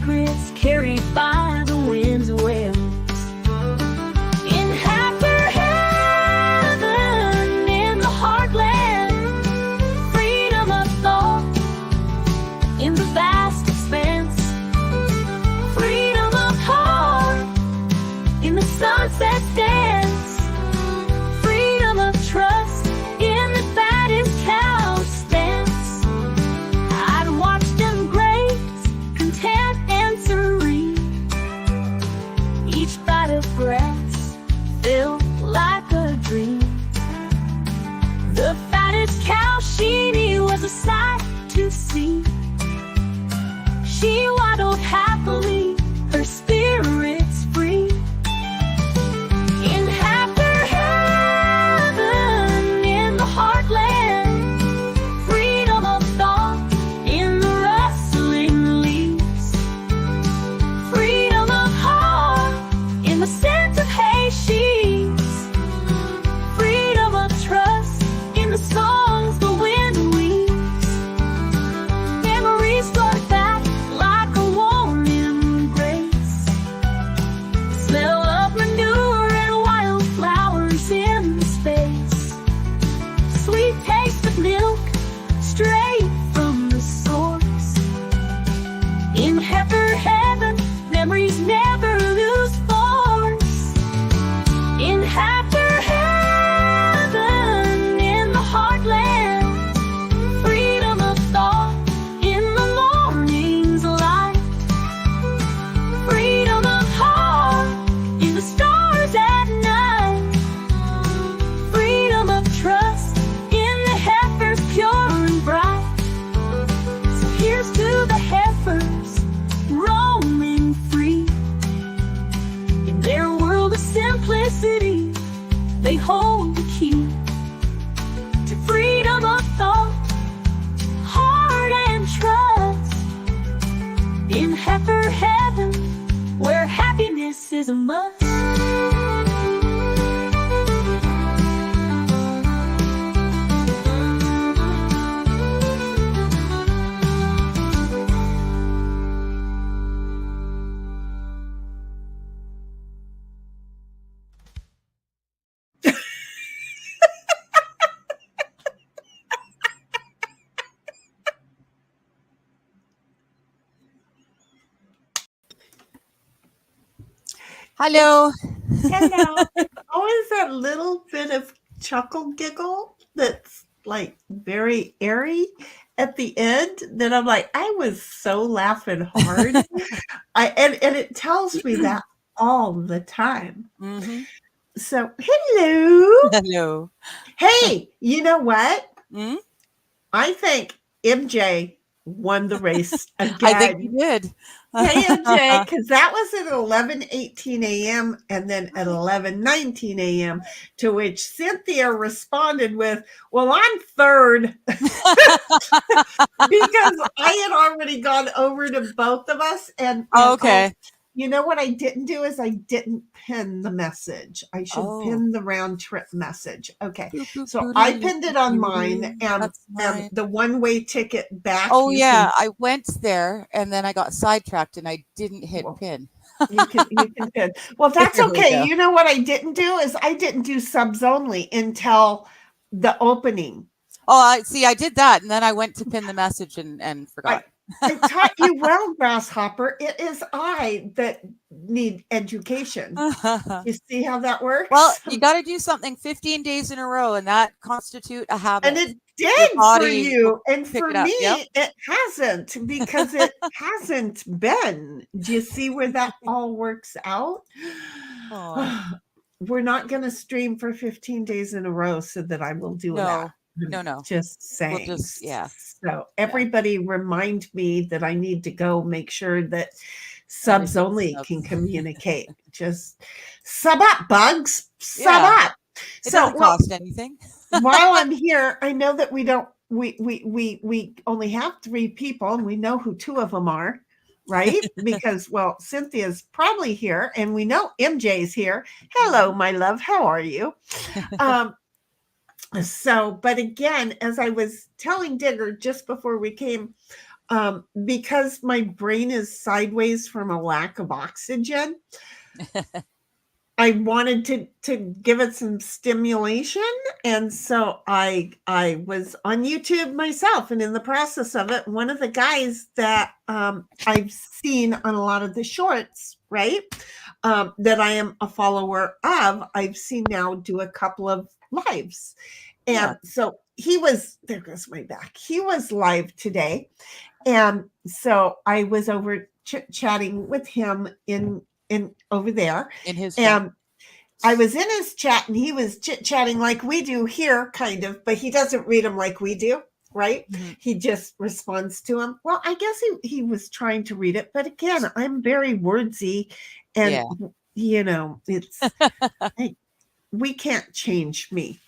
secrets carried by the wind's wails. In heifer heaven, in the heartland, freedom of thought in the vast expanse, freedom of heart in the sunset's dance, freedom of trust in the fattest cow's stance. I'd watch them graze, content and serene, each bite of grass felt like a dream. The fattest cow, Sheni, was a sight to see. She waddled happily, her spirits free. In heifer heaven, in the heartland, freedom of thought in the rustling leaves, freedom of heart in the scent of hay sheaves, freedom of trust in the songs the wind weaves. Memories brought back like a warm embrace, smell of manure and wildflowers in space, sweet taste of milk straight from the source. In heifer heaven, memories never lose force. In heifer heaven, in the heartland, freedom of thought in the morning's light, freedom of heart in the stars at night, freedom of trust in the heifers pure and bright. So here's to the heifers roaming free. In their world of simplicity, they hold the key to freedom of thought, heart and trust. In heifer heaven, where happiness is a must. Hello. Hello. Always that little bit of chuckle giggle that's like very airy at the end that I'm like, I was so laughing hard. And it tells me that all the time. Mm-hmm. So hello. Hello. Hey, you know what? Mm? I think MJ won the race again. I think you did. Hey, MJ, because that was at 11:18 a.m. and then at 11:19 a.m., to which Cynthia responded with, well, I'm third, because I had already gone over to both of us. And Okay. you know what I didn't do is I didn't pin the message. I should pin the round trip message. Okay. So I pinned it on mine, and the one-way ticket back. Oh, yeah. I went there and then I got sidetracked and I didn't hit pin. You can pin. Well, that's okay. You know what I didn't do is I didn't do subs only until the opening. Oh, I did that. And then I went to pin the message and forgot. I taught you well, Grasshopper. It is I that need education. You see how that works? Well, you got to do something 15 days in a row, and that constitute a habit. And it did for you. And for me, it hasn't, because it hasn't been. Do you see where that all works out? We're not going to stream for 15 days in a row so that I will do that. No. Just saying. We'll just, So everybody remind me that I need to go make sure that subs only can communicate. Just sub up, bugs. Sub up. It doesn't cost anything. While I'm here, I know that we only have 3 people, and we know who 2 of them are, right? Because, well, Cynthia's probably here, and we know MJ's here. Hello, my love. How are you? So, but again, as I was telling Digger just before we came because my brain is sideways from a lack of oxygen. I wanted to give it some stimulation, and so I was on YouTube myself, and in the process of it, one of the guys that I've seen on a lot of the shorts, right, that I am a follower of, I've seen now do a couple of lives, and so he was, there goes my back. He was live today, and so I was over chatting with him in over there In his and I was in his chat, and he was chit-chatting like we do here, kind of, but he doesn't read them like we do, right? Mm-hmm. He just responds to them. Well, I guess he was trying to read it, but again, I'm very wordsy, and you know, it's we can't change me.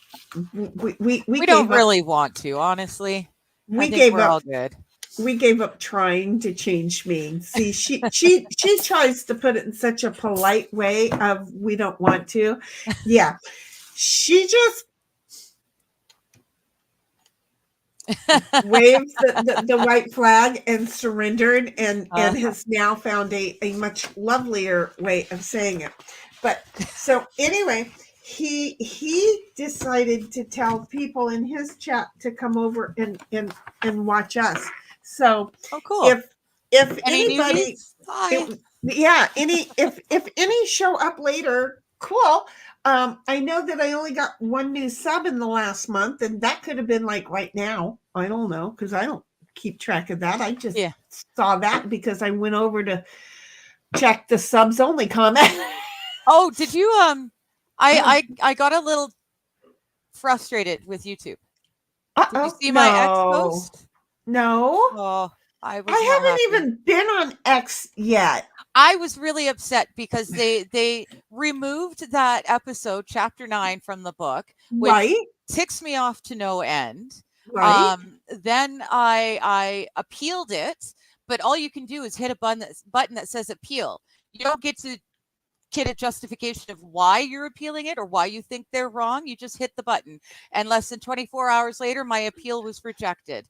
We don't really want to, honestly. I think we're all good. We gave up trying to change me. See, she tries to put it in such a polite way of we don't want to. Yeah. She just waved the white flag and surrendered and has now found a much lovelier way of saying it. But so anyway, he decided to tell people in his chat to come over and watch us. So cool. If anybody, if any show up later, cool. I know that I only got one new sub in the last month, and that could have been like right now. I don't know, because I don't keep track of that. I just saw that because I went over to check the subs only comment. Oh, did you? I got a little frustrated with YouTube. Did you see my X post? No. Oh, I haven't even been on X yet. I was really upset because they removed that episode, chapter 9, from the book, which ticks me off to no end. Right. Then I appealed it, but all you can do is hit a button that says appeal. You don't get to get a justification of why you're appealing it or why you think they're wrong. You just hit the button, and less than 24 hours later, my appeal was rejected.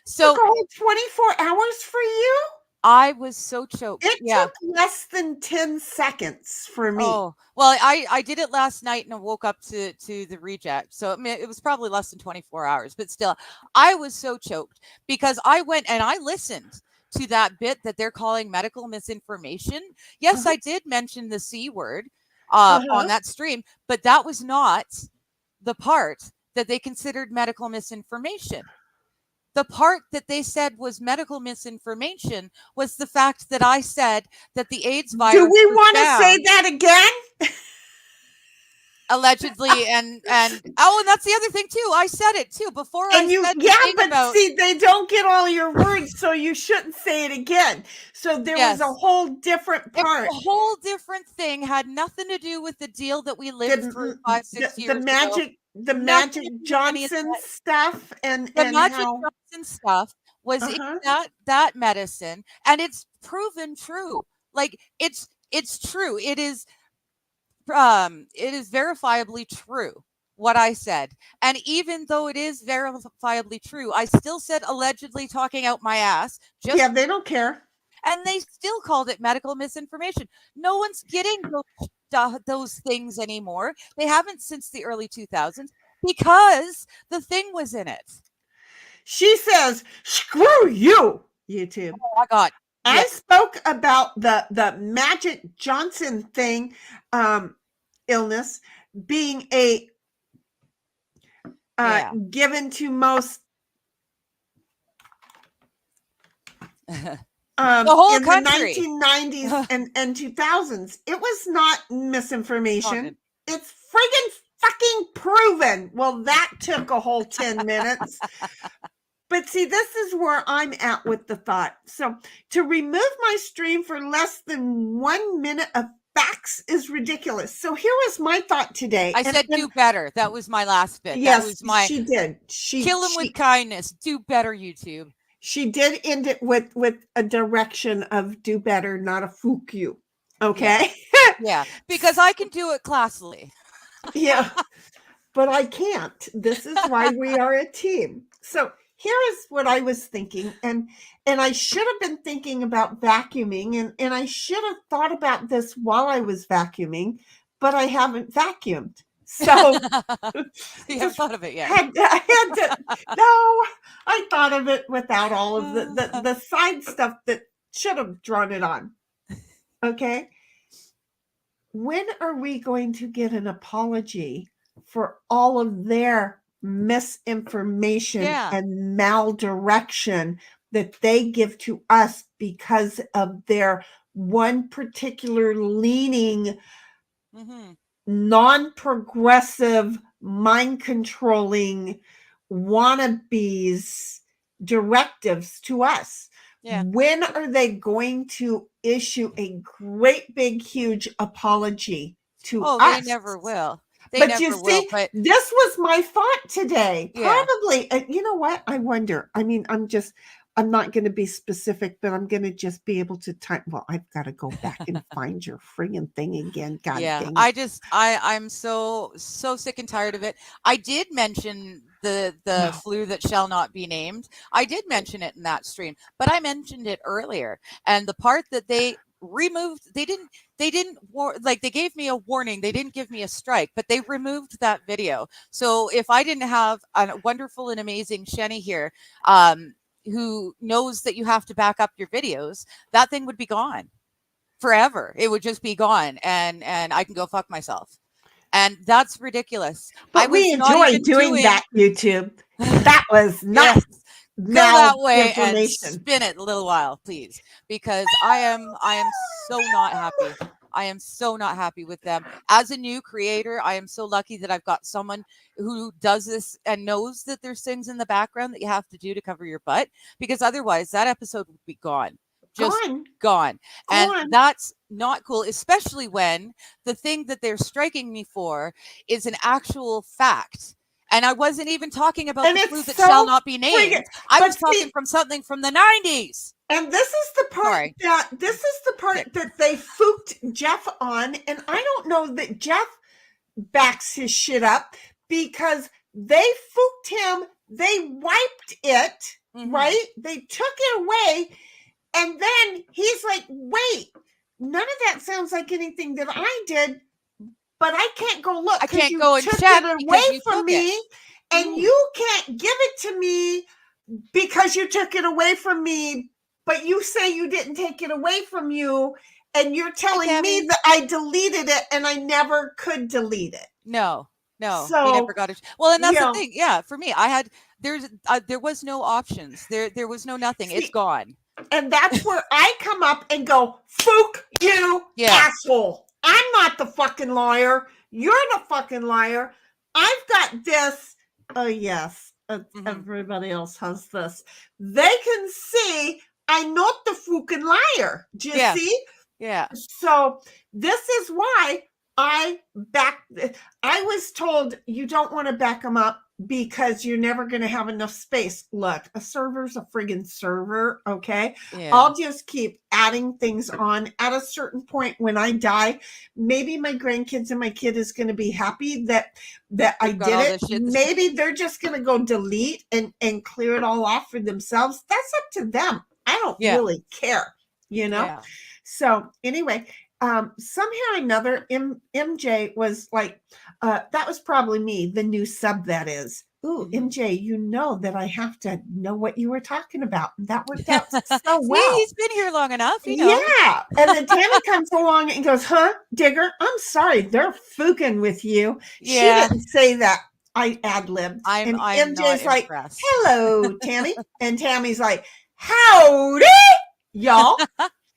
So 24 hours for you? I was so choked. It took less than 10 seconds for me. Oh, well, I did it last night and I woke up to the reject. So I mean, it was probably less than 24 hours, but still, I was so choked because I went and I listened to that bit that they're calling medical misinformation. Yes, I did mention the C word on that stream, but that was not the part that they considered medical misinformation. The part that they said was medical misinformation was the fact that I said that the AIDS virus. Do we want to say that again? Allegedly, and and that's the other thing too. I said it too before. And see, they don't get all your words, so you shouldn't say it again. So there was a whole different part. A whole different thing had nothing to do with the deal that we lived through 5-6 years ago. The Magic Johnson stuff and the Magic Johnson stuff was in that medicine, and it's proven true. Like it's true. It is verifiably true what I said. And even though it is verifiably true, I still said allegedly talking out my ass. They don't care. And they still called it medical misinformation. No one's getting those things anymore. They haven't since the early 2000s because the thing was in it. She says, screw you, YouTube. Oh my God. I spoke about the Magic Johnson thing, illness being a given to most the whole country. The 1990s and 2000s. It was not misinformation. It's friggin' fucking proven. Well, that took a whole 10 minutes. But see, this is where I'm at with the thought. So to remove my stream for less than 1 minute of facts is ridiculous. So here was my thought today. I said do better. That was my last bit. Yes, that was my, she did. Kill him with kindness. Do better, YouTube. She did end it with a direction of do better, not a fuck you. Okay? Yeah, because I can do it classily. Yeah, but I can't. This is why we are a team. So here is what I was thinking, and I should have been thinking about vacuuming, and I should have thought about this while I was vacuuming, but I haven't vacuumed. So You haven't thought of it yet. I had to, no, I thought of it without all of the side stuff that should have drawn it on. Okay. When are we going to get an apology for all of their misinformation and maldirection that they give to us because of their one particular leaning, non-progressive, mind-controlling wannabes directives to us? When are they going to issue a great big huge apology to us? They never will. But you see, this was my thought today. Probably, you know what? I wonder. I mean, I'm not going to be specific, but I'm going to just be able to type. Well, I've got to go back and find your friggin' thing again. God dang it. I'm so sick and tired of it. I did mention the flu that shall not be named. I did mention it in that stream, but I mentioned it earlier. And the part that they removed, they didn't like, they gave me a warning. They didn't give me a strike, but they removed that video. So if I didn't have a wonderful and amazing Sheni here, who knows that you have to back up your videos, that thing would be gone forever. It would just be gone, and I can go fuck myself. And that's ridiculous. But we enjoy doing that, YouTube. That was not go that way and spin it a little while, please, because I am so not happy. I am so not happy with them. As a new creator, I am so lucky that I've got someone who does this and knows that there's things in the background that you have to do to cover your butt, because otherwise that episode would be gone. Just gone. And that's not cool, especially when the thing that they're striking me for is an actual fact. And I wasn't even talking about the flu that shall not be named. I was talking from something from the 90s. And this is the part that they fooked Jeff on. And I don't know that Jeff backs his shit up, because they fooked him. They wiped it, right? They took it away. And then he's like, wait, none of that sounds like anything that I did, but I can't go look. I can't go and check it away from me, and you can't give it to me because you took it away from me, but you say you didn't take it away from you, and you're telling me that I deleted it and I never could delete it. No, so, you never got it. Well, and that's the thing. Yeah, for me, there was no options. There was no nothing. It's gone. And that's where I come up and go, fook you, asshole. I'm not the fucking liar. You're the fucking liar. I've got this. Oh, yes. Everybody else has this. They can see I'm not the fucking liar. Do you see? Yeah. So this is why I was told you don't want to back them up because you're never going to have enough space. Look, a server's a friggin' server, okay? I'll just keep adding things on. At a certain point when I die, maybe my grandkids and my kid is going to be happy that I did it. Maybe they're just going to go delete and clear it all off for themselves. That's up to them. I don't really care, you know? Yeah. So anyway, somehow or another, MJ was like, that was probably me, the new sub that is. Ooh, MJ, you know that I have to know what you were talking about. That worked out so well. He's been here long enough, you know. Yeah. And then Tammy comes along and goes, huh, Digger, I'm sorry, they're fooking with you. Yeah. She didn't say that. I ad-libbed. And MJ's like, impressed. Hello, Tammy. And Tammy's like, howdy, y'all.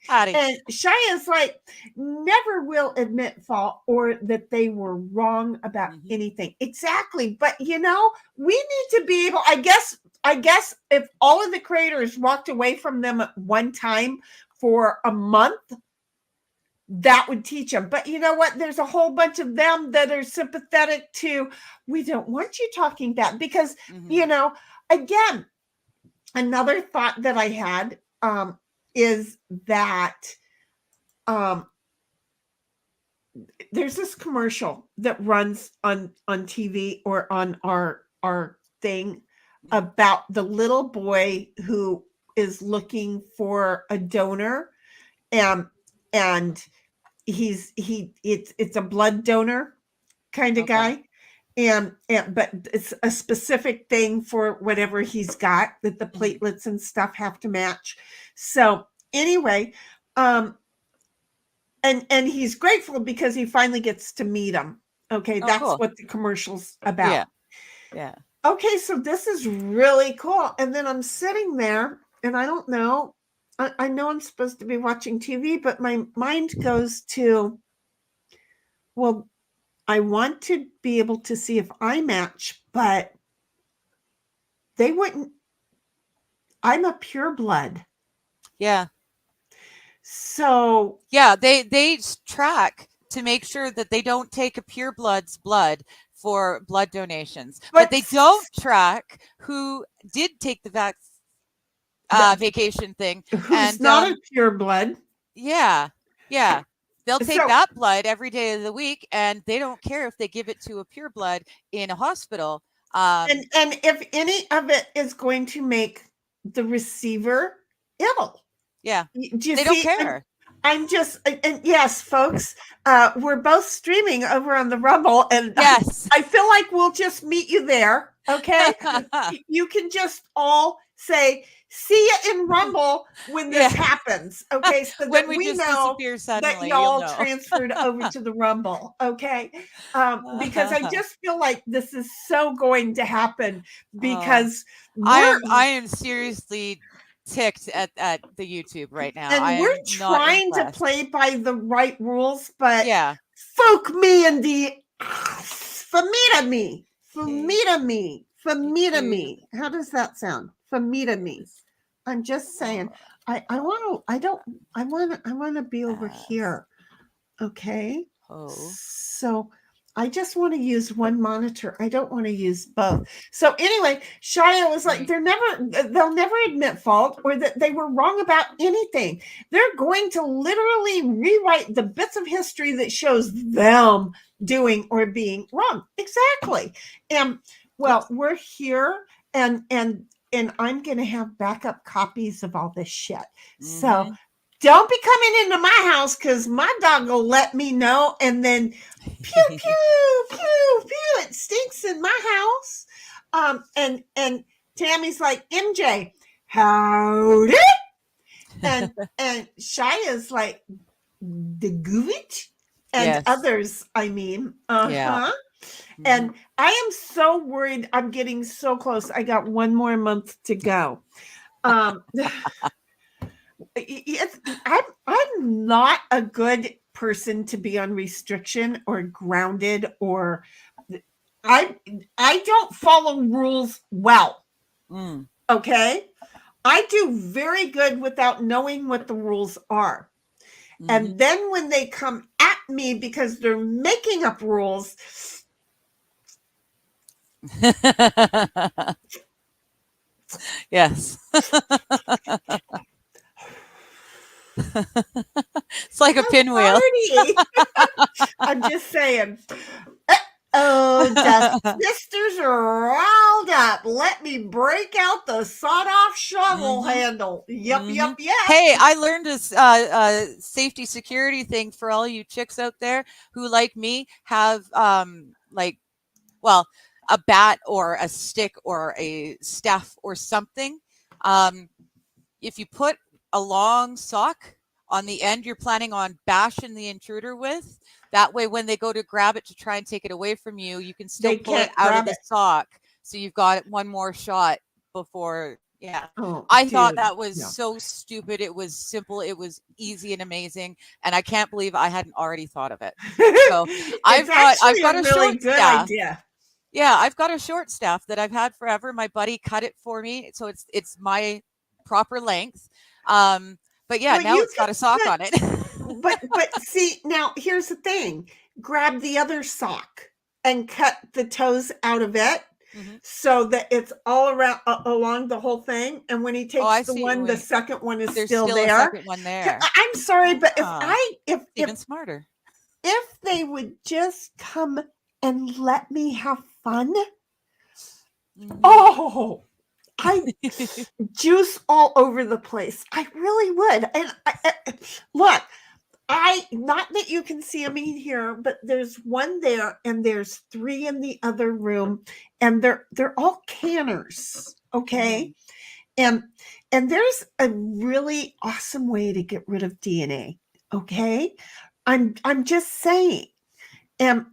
Howdy. And Cheyenne's like, never will admit fault or that they were wrong about anything. Exactly. But you know, we need to be able, I guess if all of the creators walked away from them at one time for a month, that would teach them. But you know what? There's a whole bunch of them that are sympathetic to, we don't want you talking back because, you know, again, another thought that I had, is that there's this commercial that runs on TV or on our thing about the little boy who is looking for a donor, and it's a blood donor kind of guy, and but it's a specific thing for whatever he's got that the platelets and stuff have to match. So anyway, and he's grateful because he finally gets to meet him. Okay, that's cool. what the commercial's about. Yeah. Okay, so this is really cool. And then I'm sitting there, and I don't know. I know I'm supposed to be watching TV, but my mind goes to, well, I want to be able to see if I match, but they wouldn't. I'm a pure blood. Yeah. So yeah, they track to make sure that they don't take a pure blood's blood for blood donations, but they don't track who did take the vacation thing. Who's and not a pure blood. Yeah. They'll take that blood every day of the week, and they don't care if they give it to a pure blood in a hospital. And if any of it is going to make the receiver ill. Yeah. They don't care. I'm just, and yes, folks, we're both streaming over on the Rumble, and yes, I feel like we'll just meet you there. Okay. You can just all say, see you in Rumble when this happens. Okay. So when that we just know disappear suddenly, that y'all transferred over to the Rumble. Okay. Because I just feel like this is so going to happen, because I am seriously ticked at the YouTube right now. And we're trying to play by the right rules, but folk me and the famita me. How does that sound? Famita me. I'm just saying, I want to be over here. Okay. So I just want to use one monitor. I don't want to use both. So anyway, Shia was like, they'll never admit fault or that they were wrong about anything. They're going to literally rewrite the bits of history that shows them doing or being wrong. Exactly. And well, we're here, and I'm going to have backup copies of all this shit. So don't be coming into my house, because my dog will let me know, and then pew, pew, pew, pew, it stinks in my house. And Tammy's like, MJ, howdy. And Shia's like, the goovage, and others, I mean. And I am so worried. I'm getting so close. I got one more month to go. I'm not a good person to be on restriction or grounded, or I don't follow rules well. Okay. I do very good without knowing what the rules are. And then when they come at me because they're making up rules, yes. It's like a pinwheel. I'm just saying. Oh, the sisters are riled up. Let me break out the sawed-off shovel handle. Yep. Hey, I learned a safety security thing for all you chicks out there who, like me, have a bat or a stick or a staff or something. If you put a long sock on the end you're planning on bashing the intruder with, that way when they go to grab it to try and take it away from you, you can still pull it out of the sock, so you've got one more shot before. I thought that was so stupid. It was simple, it was easy and amazing, and I can't believe I hadn't already thought of it. So I've got a really short staff. Idea. Yeah, I've got a short staff that I've had forever. My buddy cut it for me, so it's my proper length. But now it's got a sock on it. but see, now here's the thing. Grab the other sock and cut the toes out of it, so that it's all around along the whole thing. And when he takes the second one is still there. A second one there. I'm sorry, but if even smarter. If they would just come and let me have fun. I juice all over the place. I really would. And look, not that you can see them here, but there's one there and there's 3 in the other room, and they're all canners. Okay. And there's a really awesome way to get rid of DNA. Okay. I'm just saying. And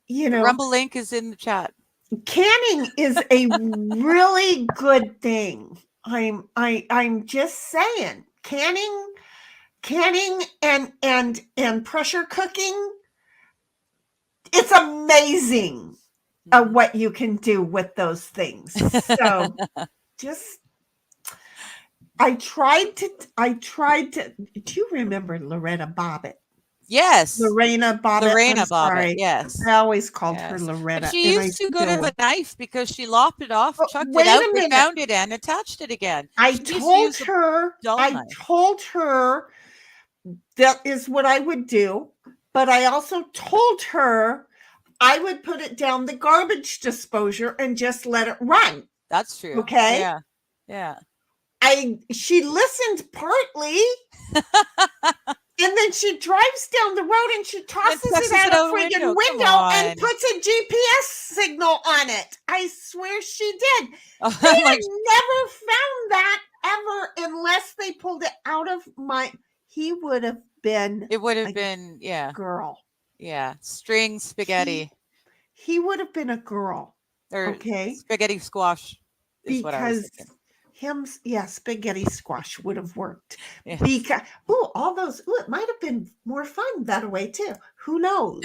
you know, Rumble link is in the chat. Canning is a really good thing. I'm just saying, canning and pressure cooking, it's amazing what you can do with those things. So just I tried to do you remember Lorena Bobbitt? Yes. Lorena Bobbitt. Yes. I always called her Loretta. But she used too good of a knife because she lopped it off, chucked it out, and found it and attached it again. I told her that is what I would do, but I also told her I would put it down the garbage disposer and just let it run. That's true. Okay. Yeah. Yeah. She listened partly. And then she drives down the road and she tosses it out a friggin' window and puts a GPS signal on it. I swear she did. They had never found that ever unless they pulled it out of my. He would have been. It would have been, girl. Yeah, string spaghetti. He would have been a girl. Okay, spaghetti squash. Is what I was thinking. Spaghetti squash would have worked. Yeah. Because all those. It might have been more fun that way too. Who knows?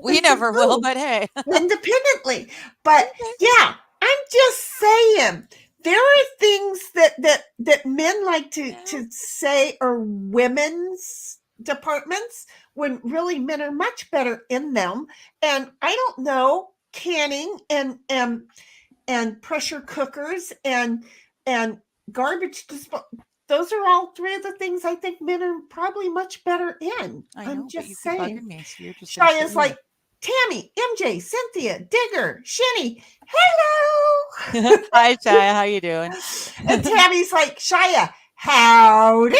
We never will, but hey, independently. But yeah, I'm just saying there are things that men like to say are women's departments when really men are much better in them. And I don't know, canning and pressure cookers and garbage disposal. Those are all 3 of the things I think men are probably much better in. I'm just saying. Shaya's like, Tammy, MJ, Cynthia, Digger, Sheni, hello. Hi, Shaya. How you doing? And Tammy's like, Shaya, howdy.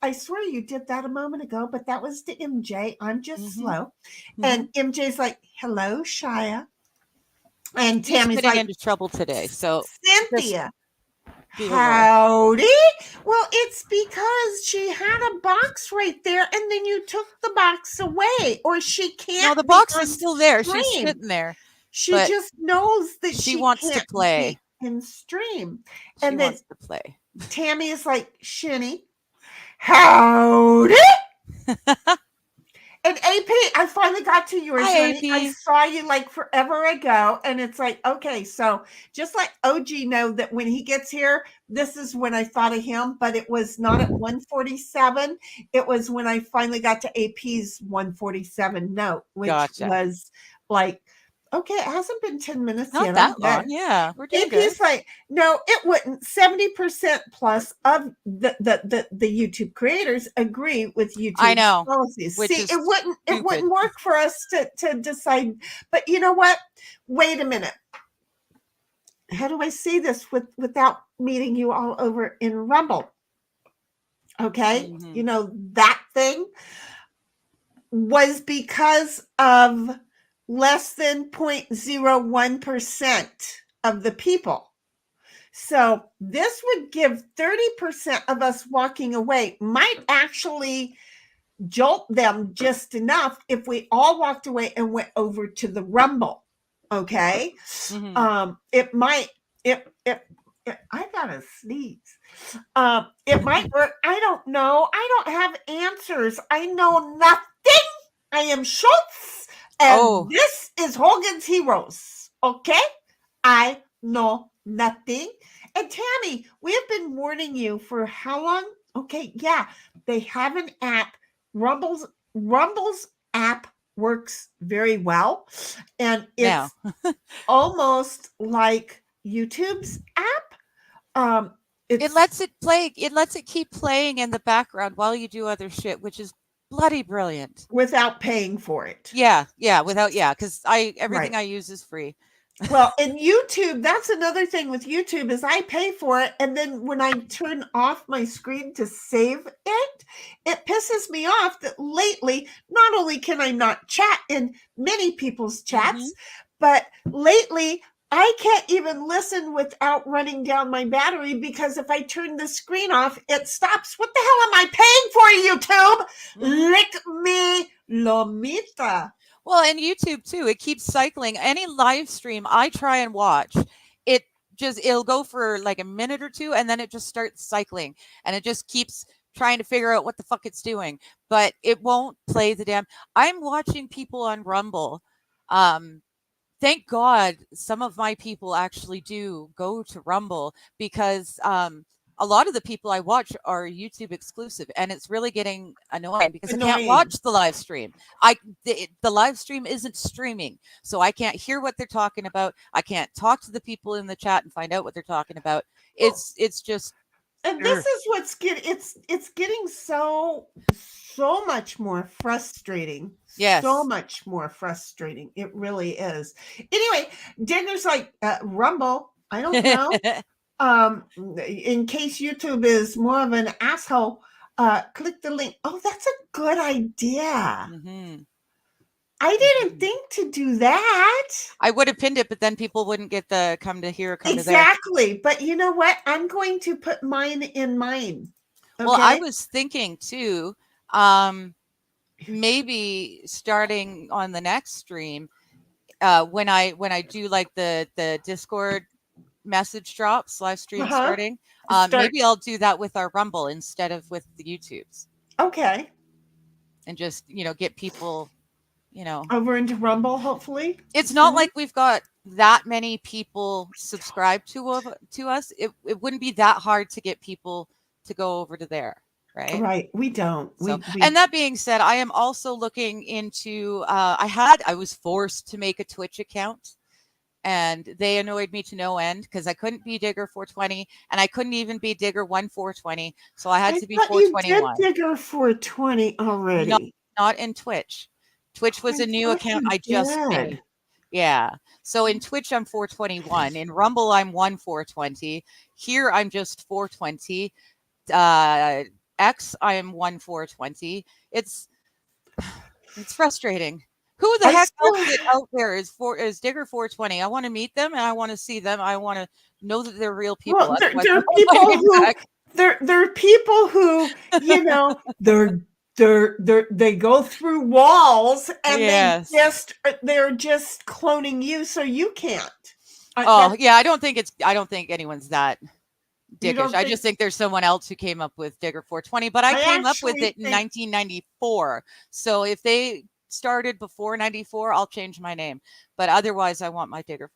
I swear you did that a moment ago, but that was to MJ. I'm just slow. And MJ's like, hello, Shaya. And Tammy's getting like, into trouble today. So Cynthia, howdy. Well, it's because she had a box right there, and then you took the box away, or she can't. No, the box is still there. She's sitting there. She just knows that she wants to play and stream. And then wants to play. Tammy is like, Sheni, howdy. And AP, I finally got to yours. Hi, AP. I saw you like forever ago. And it's like, okay, so just let OG know that when he gets here, this is when I thought of him, but it was not at 147. It was when I finally got to AP's 147 note, which was like, okay, it hasn't been 10 minutes not yet. Not that long. Yeah. We're doing good. AP's like, no, it wouldn't. 70% plus of the YouTube creators agree with YouTube policies. See, it wouldn't work for us to decide. But you know what? Wait a minute. How do I say this without meeting you all over in Rumble? Okay. You know, that thing was because of less than 0.01% of the people. So this would give 30% of us walking away, might actually jolt them just enough if we all walked away and went over to the Rumble. Okay. It might, I gotta sneeze. It might work. I don't know. I don't have answers. I know nothing. I am Schultz. And this is Hogan's Heroes, okay? I know nothing. And Tammy, we have been warning you for how long? Okay, yeah, they have an app. Rumble's app works very well. And it's almost like YouTube's app. It lets it play. It lets it keep playing in the background while you do other shit, which is bloody brilliant. Without paying for it. Yeah, because everything I use is free. Well, in YouTube, that's another thing with YouTube is I pay for it, and then when I turn off my screen to save it, it pisses me off that lately, not only can I not chat in many people's chats, but lately I can't even listen without running down my battery because if I turn the screen off, it stops. What the hell am I paying for, YouTube? Lick me, Lomita. Well, and YouTube too, it keeps cycling. Any live stream I try and watch, it'll go for like a minute or two and then it just starts cycling and it just keeps trying to figure out what the fuck it's doing, but it won't play the damn. I'm watching people on Rumble. Thank God some of my people actually do go to Rumble because a lot of the people I watch are YouTube exclusive, and it's really getting annoying because I can't watch the live stream. The live stream isn't streaming, so I can't hear what they're talking about. I can't talk to the people in the chat and find out what they're talking about. It's just. And this is what's it's getting so much more frustrating. Yes. So much more frustrating. It really is. Anyway, Digger's like Rumble. I don't know. In case YouTube is more of an asshole, click the link. Oh, that's a good idea. I didn't think to do that. I would have pinned it, but then people wouldn't get the come to here, come to there. Exactly. But you know what? I'm going to put mine in mine. Okay? Well, I was thinking too, maybe starting on the next stream, when I do like the Discord message drops, live stream starting, maybe I'll do that with our Rumble instead of with the YouTubes. Okay. And just, get people, over into Rumble, hopefully. It's not like we've got that many people subscribed to us. It wouldn't be that hard to get people to go over to there, right? Right. We don't. And that being said, I am also looking into, I was forced to make a Twitch account, and they annoyed me to no end because I couldn't be Digger 420 and I couldn't even be Digger 1420. So I had to be 421. You did Digger 420 already. Not in Twitch. Twitch was a new account I just made. Yeah. So in Twitch, I'm 421. In Rumble, I'm 1420. Here, I'm just 420. X, I am 1420. It's frustrating. Who the heck else out there is Digger 420? I want to meet them and I want to see them. I want to know that they're real people. Well, they're people who they're people who they go through walls and they're just cloning you so you can't. Yeah, I don't think anyone's that dickish. I just think there's someone else who came up with Digger 420, but I came up with it in 1994. So if they started before 94, I'll change my name, but otherwise I want my Digger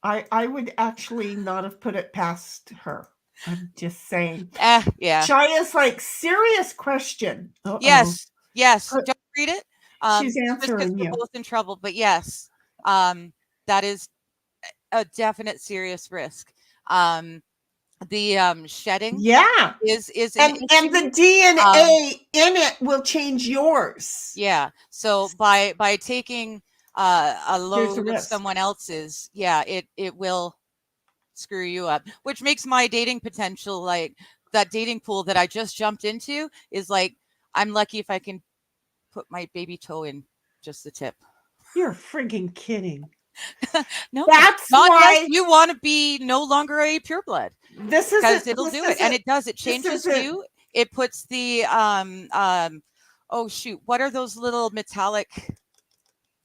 420. I would actually not have put it past her. I'm just saying. Yeah. Shaya's like, serious question. Yes. Don't read it. She's answering you. We're both in trouble, but yes, that is a definite serious risk. The shedding, is and the DNA in it will change yours. Yeah. So by taking a load of someone else's, it will screw you up, which makes my dating potential, like that dating pool that I just jumped into, is like, I'm lucky if I can put my baby toe in just the tip. You're friggin' kidding. No, that's not why you want to be no longer a pureblood. This is because it'll do it, and it does. It changes you. It puts the oh shoot, what are those little metallic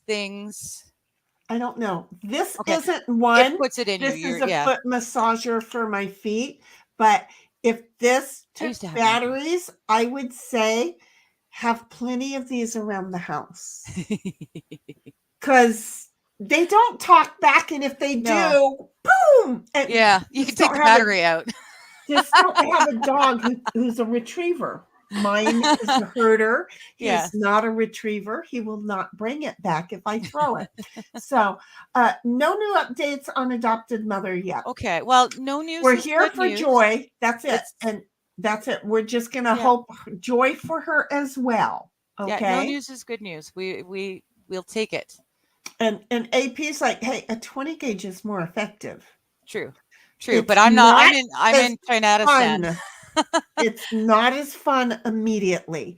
things? I don't know. This isn't one. It puts it in this you. This is a foot massager for my feet. But if this took batteries, I would say have plenty of these around the house. Because they don't talk back, and if they do, boom! And you can take the battery out. Just don't have a dog who's a retriever. Mine is a herder. He's not a retriever. He will not bring it back if I throw it. So, no new updates on adopted mother yet. Okay. Well, no news. We're here for Joy. That's it. And that's it. We're just going to hope Joy for her as well. Okay. Yeah, no news is good news. We'll take it. And AP's like, hey, a 20 gauge is more effective. True. It's But I'm not. not I'm as in Trinidad. fun. It's not as fun immediately.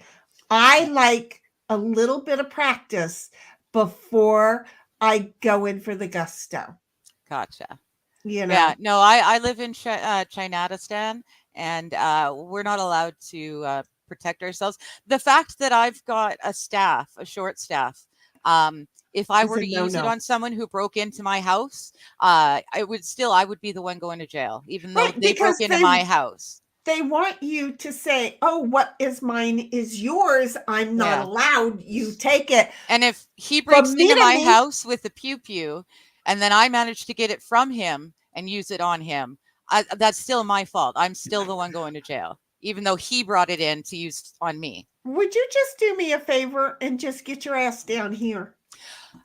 I like a little bit of practice before I go in for the gusto. Gotcha. You know, Yeah. No, I live in Trinidad, and we're not allowed to protect ourselves. The fact that I've got a short staff, if I it's were a to use it no-no. on someone who broke into my house, I would be the one going to jail, even though Right, they broke because into my house. they want you to say, "Oh, what is mine is yours. I'm not Yeah. allowed. You take it." And if he From breaks me into to my me, house with a pew pew, and then I manage to get it from him and use it on him, that's still my fault. I'm still the one going to jail, even though he brought it in to use on me. would you just do me a favor and just get your ass down here?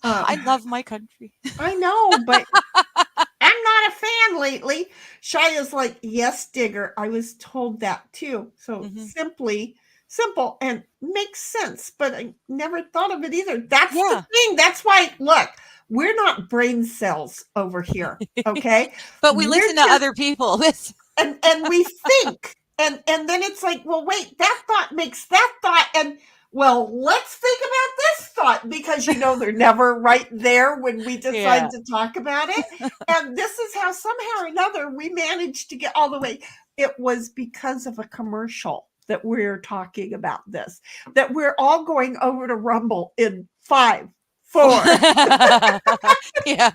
I love my country. I know, but I'm not a fan lately. Shia's like, yes, Digger. I was told that too. So Mhm. simple and makes sense, but I never thought of it either. That's the Yeah. thing. That's why, look, we're not brain cells over here. Okay. But we We're listen to just other people. and we think and then it's like, well, wait, that thought makes that thought, and well, let's think about this thought, because they're never right there when we Yeah. decide to talk about it. And this is how somehow or another we managed to get all the way. It was because of a commercial that we're talking about this, that we're all going over to Rumble in 5, 4. Yeah.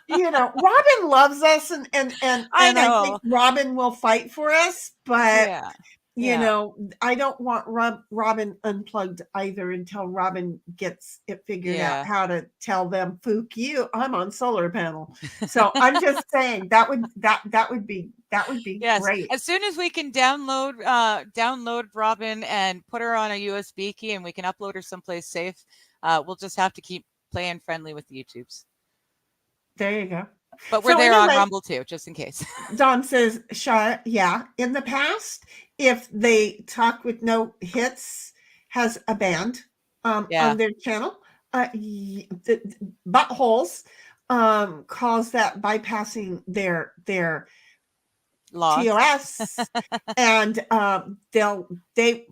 Robin loves us, and I I think know. Robin will fight for us, but Yeah. Yeah. I don't want Robin unplugged either until Robin gets it figured out Yeah. how to tell them, "Fook you, I'm on solar panel." So I'm just saying that would be Yes. great. As soon as we can download Robin and put her on a USB key and we can upload her someplace safe, we'll just have to keep playing friendly with the YouTubes. There you go. But we're So there on anyway, Rumble too, just in case. Don says, Shia, yeah, in the past, if they talk with no hits, has a band Yeah. on their channel, the buttholes calls that bypassing their Laws. TOS, and they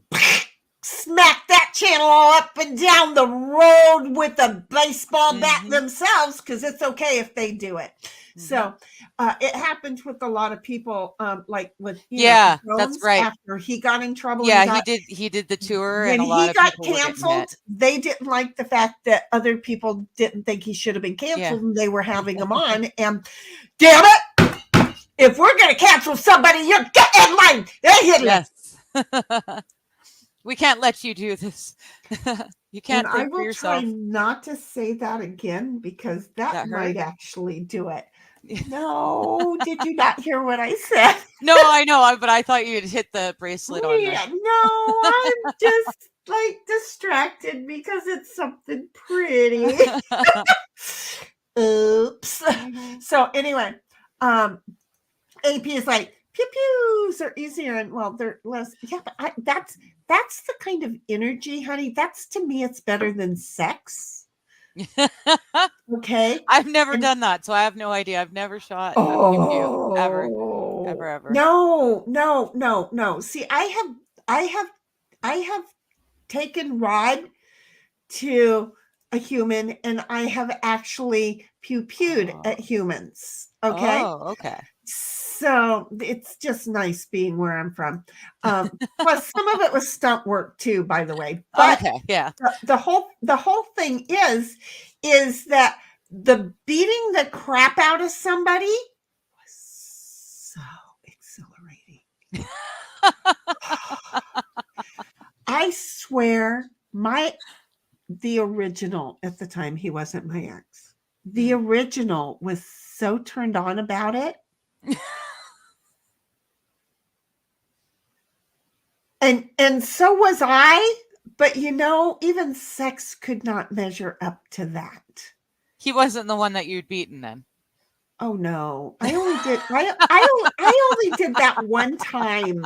smack that channel all up and down the road with a baseball bat themselves, because it's okay if they do it. So it happens with a lot of people, like with Yeah, Jones, that's right. after he got in trouble. Yeah, he did the tour, When and a lot he of got people were getting canceled, hit. they didn't like the fact that other people didn't think he should have been canceled, and they were having him on. And damn it, if we're going to cancel somebody, you're getting in line. Yes. We can't let you do this. You can't And I think for will yourself. try not to say that again, because that might actually do it. No, did you not hear what I said? No, I know, but I thought you'd hit the bracelet on there. No, I'm just like distracted because it's something pretty. Oops. So anyway, AP is like, pew pews are easier, and well, they're less. Yeah, but that's the kind of energy, honey. That's, to me, it's better than sex. Okay. I've never done that, so I have no idea. I've never shot a pew pew ever. No. See, I have taken Rod to a human, and I have actually pew-pewed at humans. Okay. Oh, okay. So it's just nice being where I'm from. Plus, some of it was stunt work too, by the way. But okay, yeah. the whole thing is that the beating the crap out of somebody was so exhilarating. I swear, the original, at the time, he wasn't my ex. The original was so turned on about it. And so was I, but even sex could not measure up to that. He wasn't the one that you'd beaten then. Oh no. I only did that one time.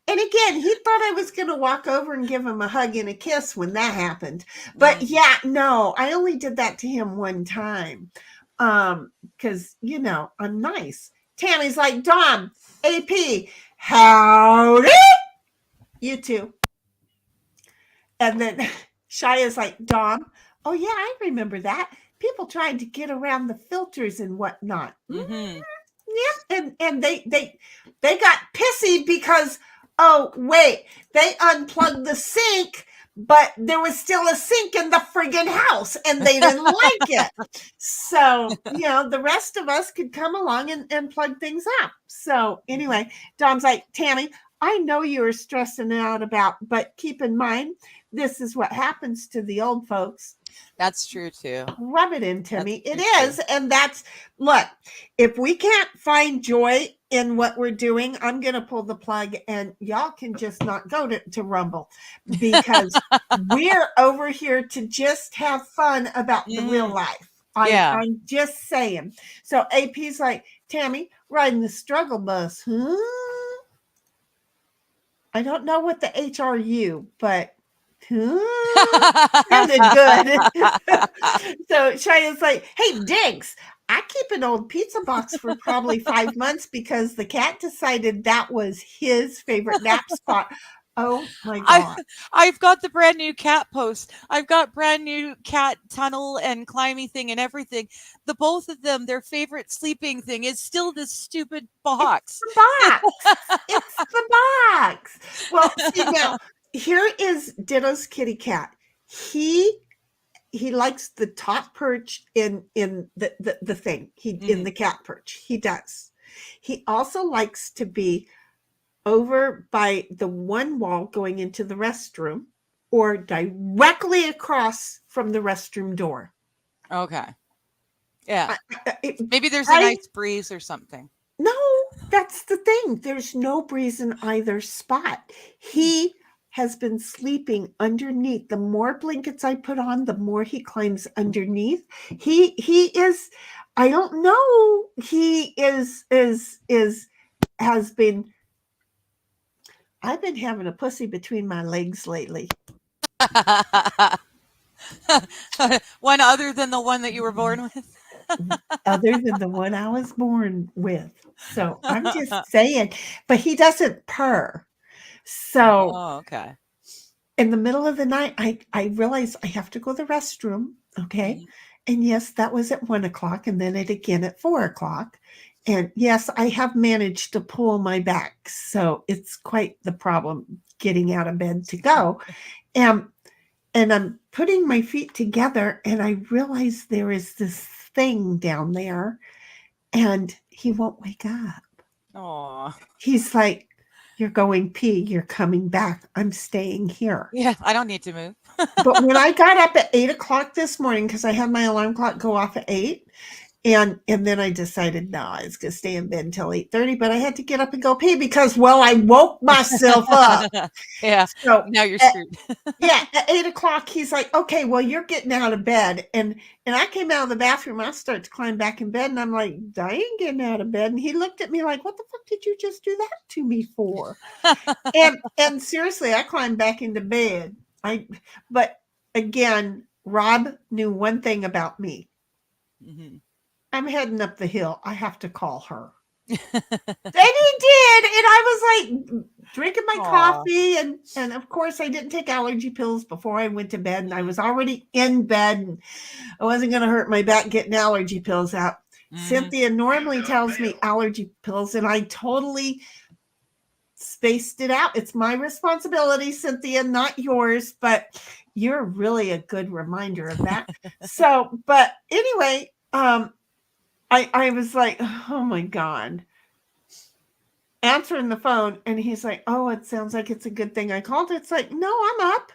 And again, he thought I was going to walk over and give him a hug and a kiss when that happened. But yeah, no, I only did that to him one time. Because, I'm nice. Tammy's like, Dom, AP, howdy. You too. And then Shia's like, Dom, oh yeah, I remember that. People trying to get around the filters and whatnot. Mm-hmm. Yep. And they got pissy because, oh wait, they unplugged the sink, but there was still a sink in the friggin' house and they didn't like it. So, the rest of us could come along and plug things up. So anyway, Dom's like, Tammy, I know you were stressing out about, but keep in mind, this is what happens to the old folks. That's true too. Rub it into me. It is. And look, if we can't find joy in what we're doing, I'm going to pull the plug and y'all can just not go to Rumble because we're over here to just have fun about the real life. I'm just saying. So AP's like, Tammy, riding the struggle bus. I don't know what the HRU, but sounded good. So Cheyenne's like, hey, Diggs, I keep an old pizza box for probably 5 months because the cat decided that was his favorite nap spot. Oh my God. I've got the brand new cat post. I've got brand new cat tunnel and climbing thing and everything. The both of them, their favorite sleeping thing is still this stupid box. It's the box. It's the box. Well, see now, here is Ditto's kitty cat. He likes the top perch in the thing. In the cat perch. He does. He also likes to be over by the one wall going into the restroom or directly across from the restroom door. Okay. Yeah. Maybe there's a nice breeze or something. No, that's the thing. There's no breeze in either spot. He has been sleeping underneath. The more blankets I put on, the more he climbs underneath. He is, I don't know. He has been, I've been having a pussy between my legs lately. One other than the one that you were born with? Other than the one I was born with. So I'm just saying, but he doesn't purr. So okay. In the middle of the night, I realized I have to go to the restroom. Okay. Mm-hmm. And yes, that was at 1:00 and then it again at 4:00. And yes, I have managed to pull my back. So it's quite the problem getting out of bed to go. And I'm putting my feet together and I realize there is this thing down there and he won't wake up. Oh, he's like, you're going pee, you're coming back. I'm staying here. Yeah, I don't need to move. But when I got up at 8:00 this morning, because I had my alarm clock go off at 8, and then I decided, no, I was going to stay in bed until 8:30, but I had to get up and go pee because, well, I woke myself up. Yeah, so now you're screwed. Yeah, at 8:00, he's like, okay, well, you're getting out of bed. And I came out of the bathroom. I started to climb back in bed, and I'm like, I ain't getting out of bed. And he looked at me like, what the fuck did you just do that to me for? and seriously, I climbed back into bed. But again, Rob knew one thing about me. Mm-hmm. I'm heading up the hill. I have to call her. And he did. And I was like drinking my coffee. And of course, I didn't take allergy pills before I went to bed. And I was already in bed. And I wasn't going to hurt my back getting allergy pills out. Mm-hmm. Cynthia normally tells me allergy pills. And I totally spaced it out. It's my responsibility, Cynthia, not yours. But you're really a good reminder of that. So, but anyway, I was like, oh my God, answering the phone. And he's like, oh, it sounds like it's a good thing I called. It's like, no, I'm up.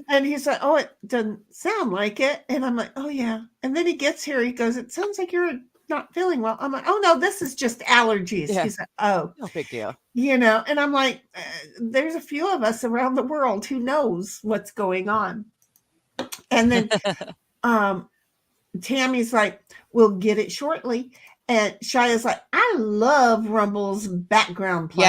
and he's like, oh, it doesn't sound like it. And I'm like, oh yeah. And then he gets here. He goes, it sounds like you're not feeling well. I'm like, oh no, this is just allergies. Yeah. He's like, oh, no big deal. And I'm like, there's a few of us around the world who knows what's going on. And then, Tammy's like, we'll get it shortly. And Shia's like, I love Rumble's background play.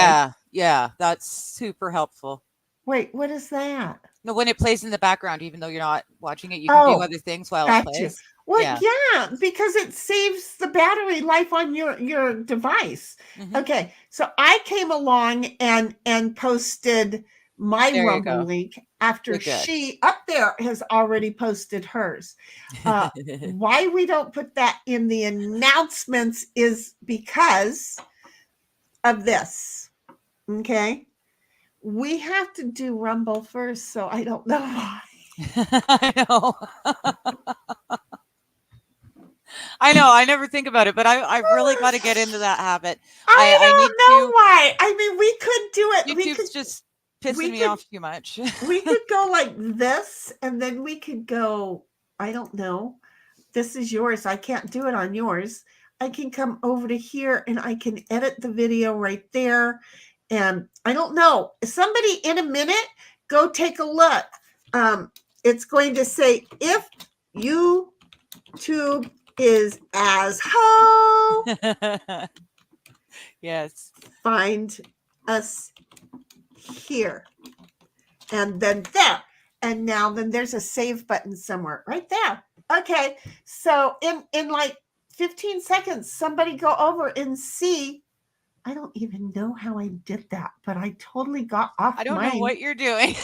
Yeah, that's super helpful. Wait, what is that? No, when it plays in the background, even though you're not watching it, you can do Oh, other things while it got you. plays. Well, Yeah. yeah, because it saves the battery life on your device. Mhm. Okay, so I came along and posted my There you Rumble go. link after Good. she up there has already posted hers. Why we don't put that in the announcements is because of this. Okay, we have to do Rumble first, so I don't know why. I know. I know. I never think about it, but I've really got to get into that habit. I need don't know to. why. I mean, we could do it. YouTube's just pissing We me could off too much. we could go like this, and then we could go. I don't know. This is yours. I can't do it on yours. I can come over to here, and I can edit the video right there. And I don't know. Somebody in a minute, go take a look. It's going to say if YouTube is as ho, Yes. find us here. And then there. And now then there's a save button somewhere right there. Okay. So in like 15 seconds, somebody go over and see. I don't even know how I did that, but I totally got off I don't mine. know what you're doing.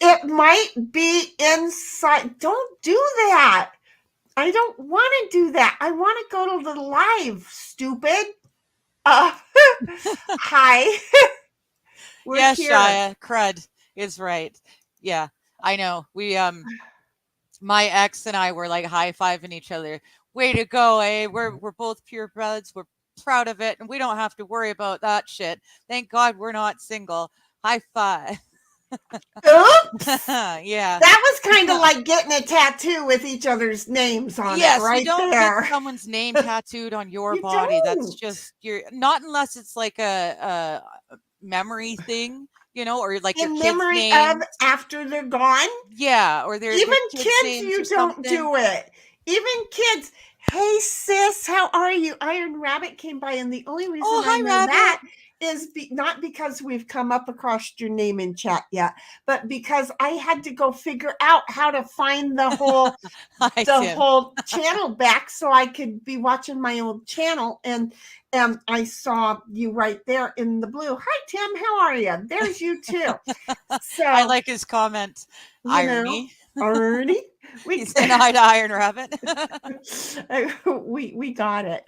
it might be inside. Don't do that. I don't want to do that. I want to go to the live, stupid. Hi. We're Yes, here. Shia, crud is right. Yeah, I know. We my ex and I were like high-fiving each other. Way to go, eh? We're both purebreds. We're proud of it, and we don't have to worry about that shit. Thank God we're not single. High five. Oops. Yeah. That was kind of like getting a tattoo with each other's names on Yes, it right you don't there. get someone's name tattooed on your You body. That's don't. just your not unless it's like a memory thing, you know, or like your In kids' memory of names. after they're gone. Yeah, or their Even kids' kids, names or you don't something. do it. Even kids. Hey sis, how are you? Iron Rabbit came by, and the only reason Oh, I hi, know Rabbit. that is not because we've come up across your name in chat yet, but because I had to go figure out how to find the whole Hi, the Tim. whole channel back so I could be watching my old channel, and I saw you right there in the blue. Hi Tim, how are you? There's you too. So I like his comment. Irony. Irony. He said hi to Iron Rabbit. we got it.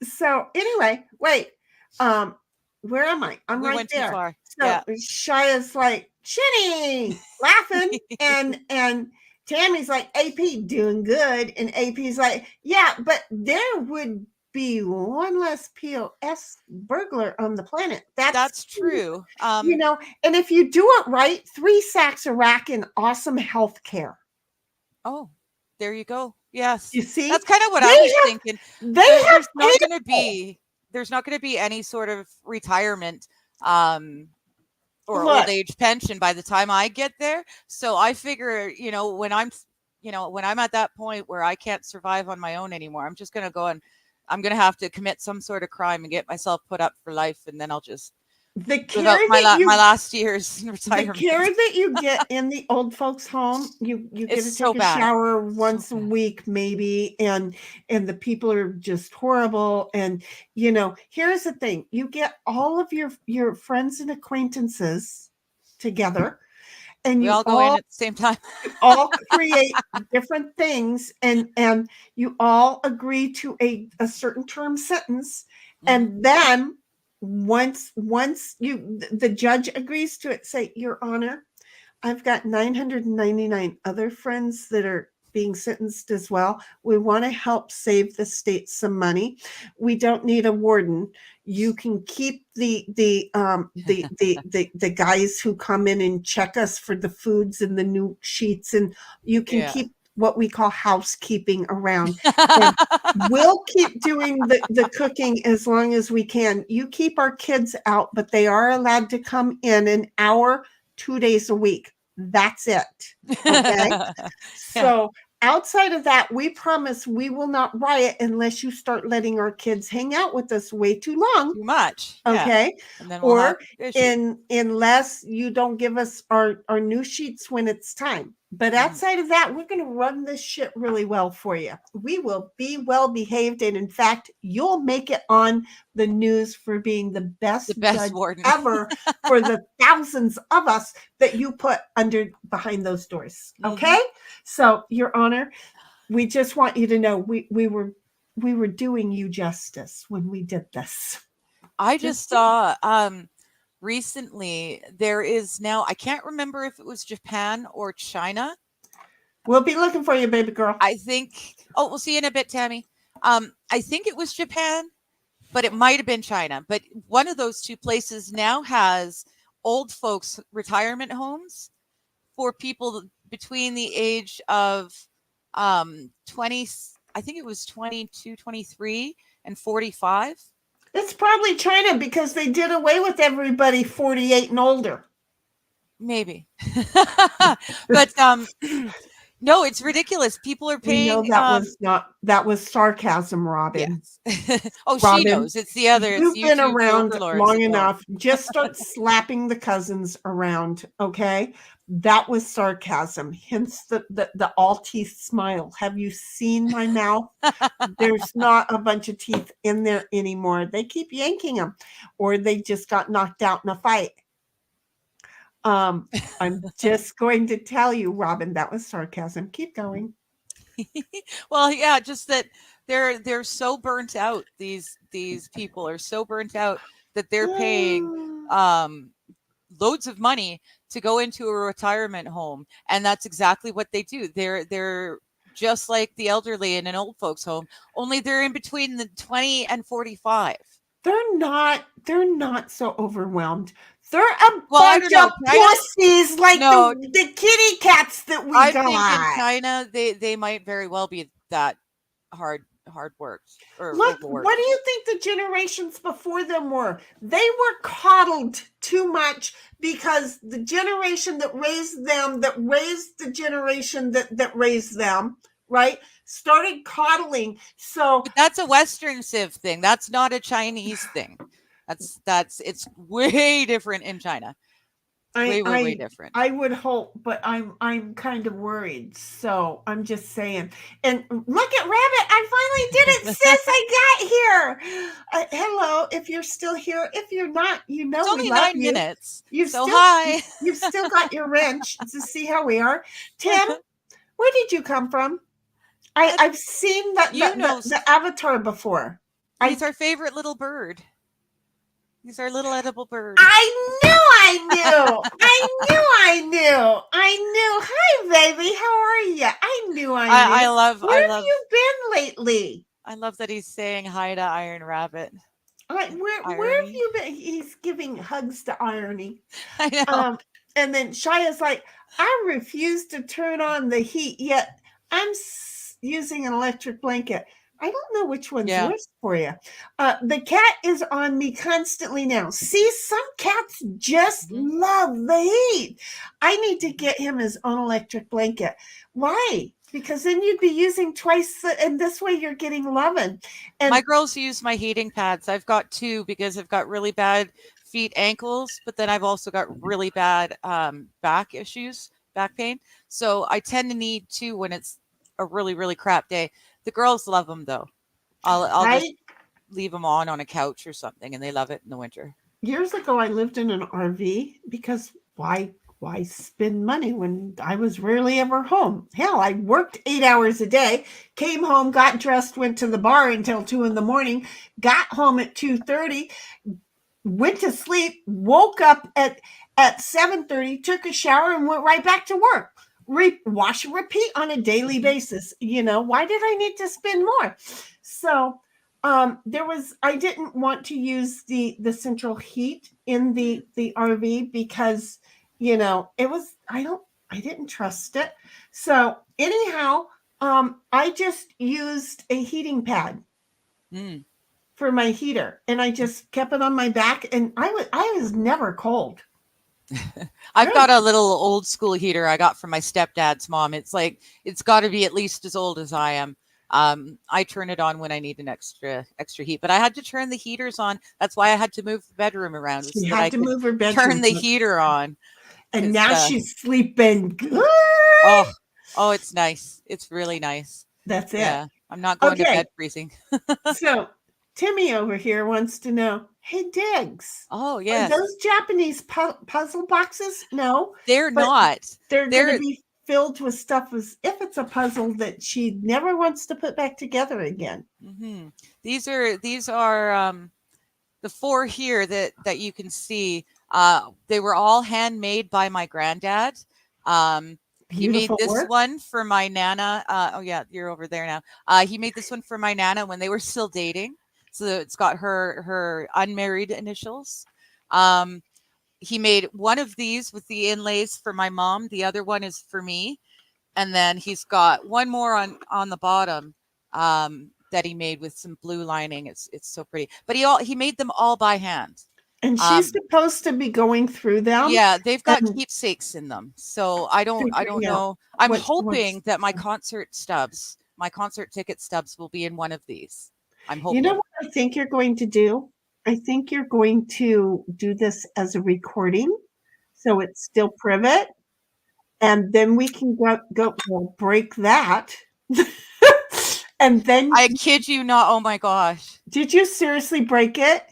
So anyway, wait. Where am I? I'm We right went too there. far. So Yeah. Shia's like, Shinny, laughing, and Tammy's like, AP doing good, and AP's like, yeah, but there would be one less POS burglar on the planet. That's true. You know, and if you do it right, 3 sacks of rack and awesome health care. Oh, there you go. Yes. You see? That's kind of what I was thinking. There's not going to be any sort of retirement or old age pension by the time I get there. So I figure, you know, when I'm at that point where I can't survive on my own anymore, I'm just going to go and I'm going to have to commit some sort of crime and get myself put up for life. And then I'll just the care my that my last years in retirement. The care that you get in the old folks home, you get to so take a bad. shower once a week maybe, and the people are just horrible. And you know, here's the thing, you get all of your friends and acquaintances together, and we you all go in at the same time. You all create different things, and you all agree to a certain term sentence, and then once the judge agrees to it, say, Your Honor, I've got 999 other friends that are being sentenced as well. We want to help save the state some money. We don't need a warden. You can keep the guys who come in and check us for the foods and the new sheets, and you can keep what we call housekeeping around. And we'll keep doing the cooking as long as we can. You keep our kids out, but they are allowed to come in an hour 2 days a week. That's it. Okay. So outside of that, we promise we will not riot unless you start letting our kids hang out with us way too long. Too much. Yeah. Okay. And then we'll have issues. Unless you don't give us our new sheets when it's time. But outside of that, we're going to run this shit really well for you. We will be well behaved. And in fact, you'll make it on the news for being the best judge warden ever for the thousands of us that you put behind those doors. Okay. So, Your Honor, we just want you to know we were doing you justice when we did this. I just saw recently there is now, I can't remember if it was Japan or China. We'll be looking for you, baby girl. I think, we'll see you in a bit, Tammy. I think it was Japan, but it might have been China. But one of those two places now has old folks retirement homes for people between the age of 20, I think it was 22, 23 and 45. It's probably China because they did away with everybody 48 and older. Maybe. But no, it's ridiculous. People are paying. That was sarcasm, Robin. Yes. Robin, she knows. It's the other. You've been around long enough. Well. Just start slapping the cousins around, okay? That was sarcasm. Hence the all teeth smile. Have you seen my mouth? There's not a bunch of teeth in there anymore. They keep yanking them, or they just got knocked out in a fight. I'm just going to tell you, Robin, that was sarcasm. Keep going. Well, yeah, just that they're so burnt out. These people are so burnt out that they're paying loads of money to go into a retirement home, and that's exactly what they do. They're just like the elderly in an old folks home, only they're in between the 20 and 45. They're not so overwhelmed. They're a bunch of pussies like the kitty cats that we got. I think in China they might very well be that hard work. Look, what do you think the generations before them were? They were coddled too much because the generation that raised them, that raised the generation that raised them, right, started coddling. So but that's a Western Civ thing. That's not a Chinese thing. It's way different in China. Way different. I would hope, but I'm kind of worried. So I'm just saying. And look at Rabbit. I finally did it, sis. I got here. Hello, if you're still here. If you're not, you know it's only we love 9 you. minutes. Hi. You've still got your wrench to see how we are. Tim, where did you come from? I've seen the avatar before. He's our favorite little bird. He's our little edible bird. I knew. Hi, baby. How are you? I knew. Where have you been lately? I love that he's saying hi to Iron Rabbit. Where have you been? He's giving hugs to Irony. I know. And then Shia's like, I refuse to turn on the heat yet. I'm using an electric blanket. I don't know which one's worse for you. The cat is on me constantly now. See, some cats just love the heat. I need to get him his own electric blanket. Why? Because then you'd be using twice, and this way you're getting loving. And my girls use my heating pads. I've got 2 because I've got really bad feet, ankles, but then I've also got really bad back issues, back pain. So I tend to need 2 when it's a really, really crap day. The girls love them though. I'll just leave them on a couch or something, and they love it in the winter. Years ago, I lived in an RV because why spend money when I was rarely ever home? Hell, I worked 8 hours a day, came home, got dressed, went to the bar until 2 a.m, got home at 2:30, went to sleep, woke up at 7:30, took a shower, and went right back to work. Wash and repeat on a daily basis. Why did I need to spend more? So I didn't want to use the central heat in the RV because it was I didn't trust it. So anyhow, I just used a heating pad for my heater, and I just kept it on my back, and I was never cold. I've Good. got a little old school heater I got from my stepdad's mom. It's like it's got to be at least as old as I am. I turn it on when I need an extra heat, but I had to turn the heaters on. That's why I had to move the bedroom around She so that I had to could move her turn bedroom the up. heater on. And 'Cause, now she's sleeping good. oh, oh, it's nice. It's really nice. That's it. Yeah, I'm not going to Okay. bed freezing. So Timmy over here wants to know, hey, Diggs, Oh are yes, those Japanese puzzle boxes? No, they're but not. they're going to They're be filled with stuff as if it's a puzzle that she never wants to put back together again. mhm. These are the four here that you can see. They were all handmade by my granddad. He made Beautiful this work. one for my nana. Oh yeah, you're over there now. He made this one for my nana when they were still dating. So it's got her unmarried initials. Um, he made one of these with the inlays for my mom. The other one is for me, and then he's got one more on the bottom that he made with some blue lining. It's so pretty. But he made them all by hand. And she's supposed to be going through them. Yeah, they've got and keepsakes in them. So I don't figuring out know. I'm what's hoping that my concert ticket stubs will be in one of these. I'm You know hoping. what I think you're going to do? I think you're going to do this as a recording, so it's still private, and then we can we'll break that. And then I kid you not. Oh my gosh. did you seriously break it?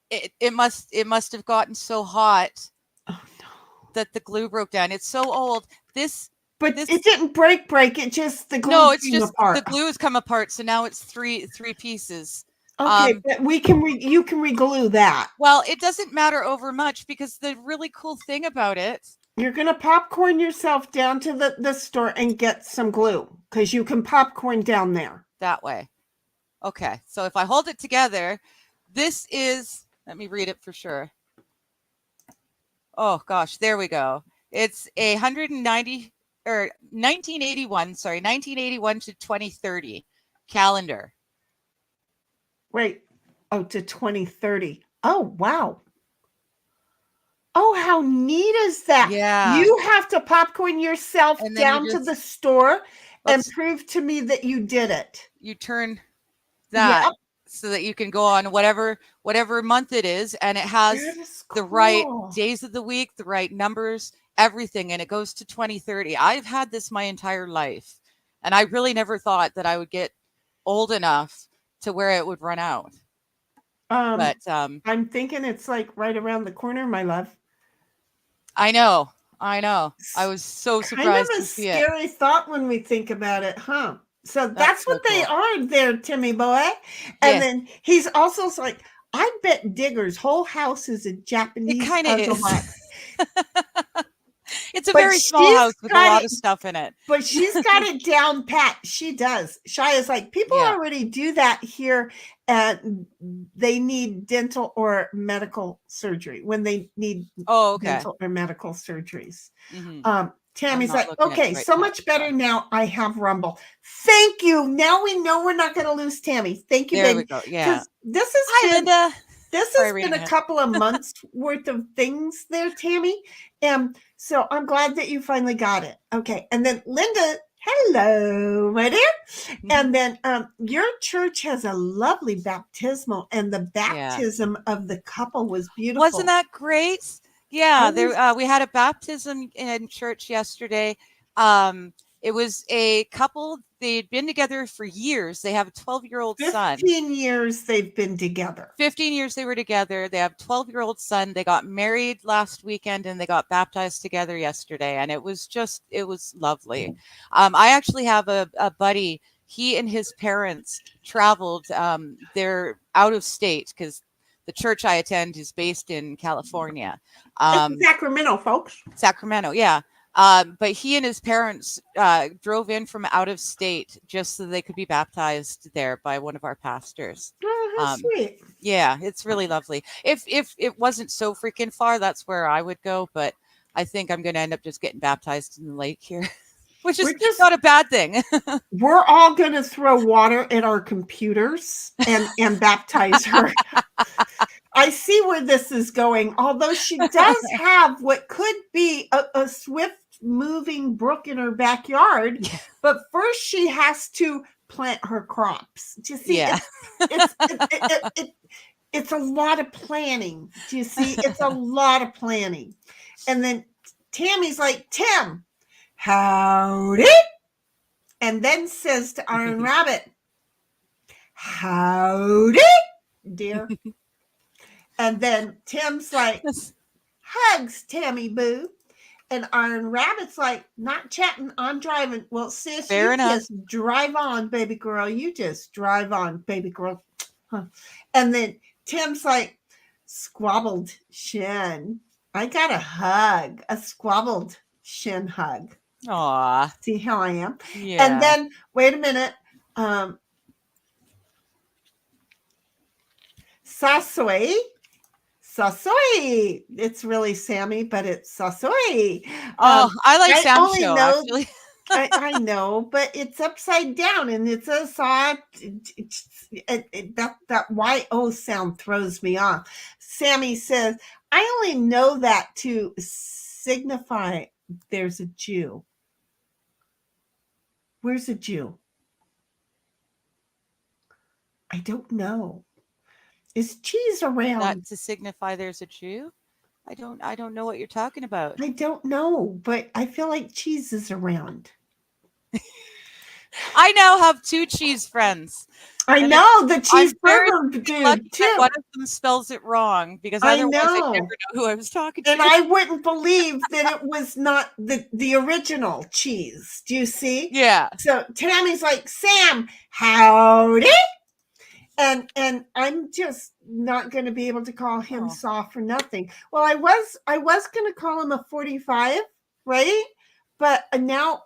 It must have gotten so hot Oh no. that the glue broke down. It's so old. But This it didn't break, it just the glue No, it's came just apart. the glue has come apart, so now it's three pieces. Okay, but you can reglue that. Well, it doesn't matter over much because the really cool thing about it, You're gonna popcorn yourself down to the store and get some glue because you can popcorn down there. that way. Okay, so if I hold it together, this is, let me read it for sure. Oh gosh, there we go. It's a 190 or 1981 to 2030 calendar. Wait, oh, to 2030. Oh, wow. Oh, how neat is that? Yeah. You have to popcorn yourself And then you down to just- the store and Oops. prove to me that you did it. You turn that Yep. so that you can go on whatever month it is, and it has That is the right cool. days of the week, the right numbers, everything, and it goes to 2030. I've had this my entire life, and I really never thought that I would get old enough to where it would run out. But I'm thinking it's like right around the corner, my love. I know. I was so Kind of surprised a to see it. scary thought when we think about it, huh? So That's that's so what they cool. are there, Timmy boy. And Yeah. then he's also like, I bet Digger's whole house is a Japanese It kind of puzzle is. box. It's a But very small she's house with a got lot it- of stuff in it. But she's got it down pat. She does. Shaya's like, people Yeah. already do that here, and they need dental or medical surgery when they need Oh, okay. dental or medical surgeries. Mhm. Tammy's not like, looking at the okay, right so tab, much better so. now. I have Rumble. Thank you. Now we know we're not going to lose Tammy. Thank you, There we baby. go. Yeah. 'Cause this Hi, has been Linda. this Sorry, has been reading a it. couple of months worth of things there, Tammy. So I'm glad that you finally got it. Okay. And then Linda, hello, my dear. Mhm. And then your church has a lovely baptismal, and the baptism of the couple was beautiful. Wasn't that great? Yeah, I was- we had a baptism in church yesterday. It was a couple. They'd been together for years. They have a 12-year-old son. 15 years they've been together. 15 years they were together. They have a 12-year-old son. They got married last weekend and they got baptized together yesterday. And it was lovely. I actually have a buddy. He and his parents traveled. They're out of state because the church I attend is based in California. It's in Sacramento, folks. Sacramento, yeah. But he and his parents drove in from out of state just so they could be baptized there by one of our pastors. Oh, how sweet. Yeah, it's really lovely. If it wasn't so freaking far, that's where I would go. But I think I'm going to end up just getting baptized in the lake here, which is We're just- not a bad thing. We're all going to throw water at our computers and baptize her. I see where this is going. Although she does have what could be a swift moving brook in her backyard, Yeah. but first she has to plant her crops. Do you see? Yeah. It's a lot of planning. Do you see? It's a lot of planning. And then Tammy's like, Tim, howdy. And then says to Iron Rabbit, howdy, dear. And then Tim's like, hugs, Tammy Boo. And Iron Rabbit's like, not chatting, I'm driving. Well, sis, Fair you enough. just drive on, baby girl. You just drive on, baby girl. Huh. And then Tim's like, squabbled shin. I got a hug, a squabbled shin hug. Aw. See how I am? Yeah. And then, wait a minute. Sasoi. It's really Sammy, but it's Sasoi. Oh, I like I Sam's only show, know- actually. I know, but it's upside down and it's a saw. That YO sound throws me off. Sammy says, I only know that to signify there's a Jew. Where's a Jew? I don't know. Is cheese around? That to signify there's a Jew? I don't know what you're talking about. I don't know, but I feel like cheese is around. I now have 2 cheese friends. I And know the cheeseburger Lucky dude that too. one of them spells it wrong because I otherwise I'd know. never know who I was talking to. And I wouldn't believe that it was not the original cheese. Do you see? Yeah. So Tammy's like, Sam, howdy. And I'm just not going to be able to call him soft for nothing. Well, I was going to call him a 45, right? But now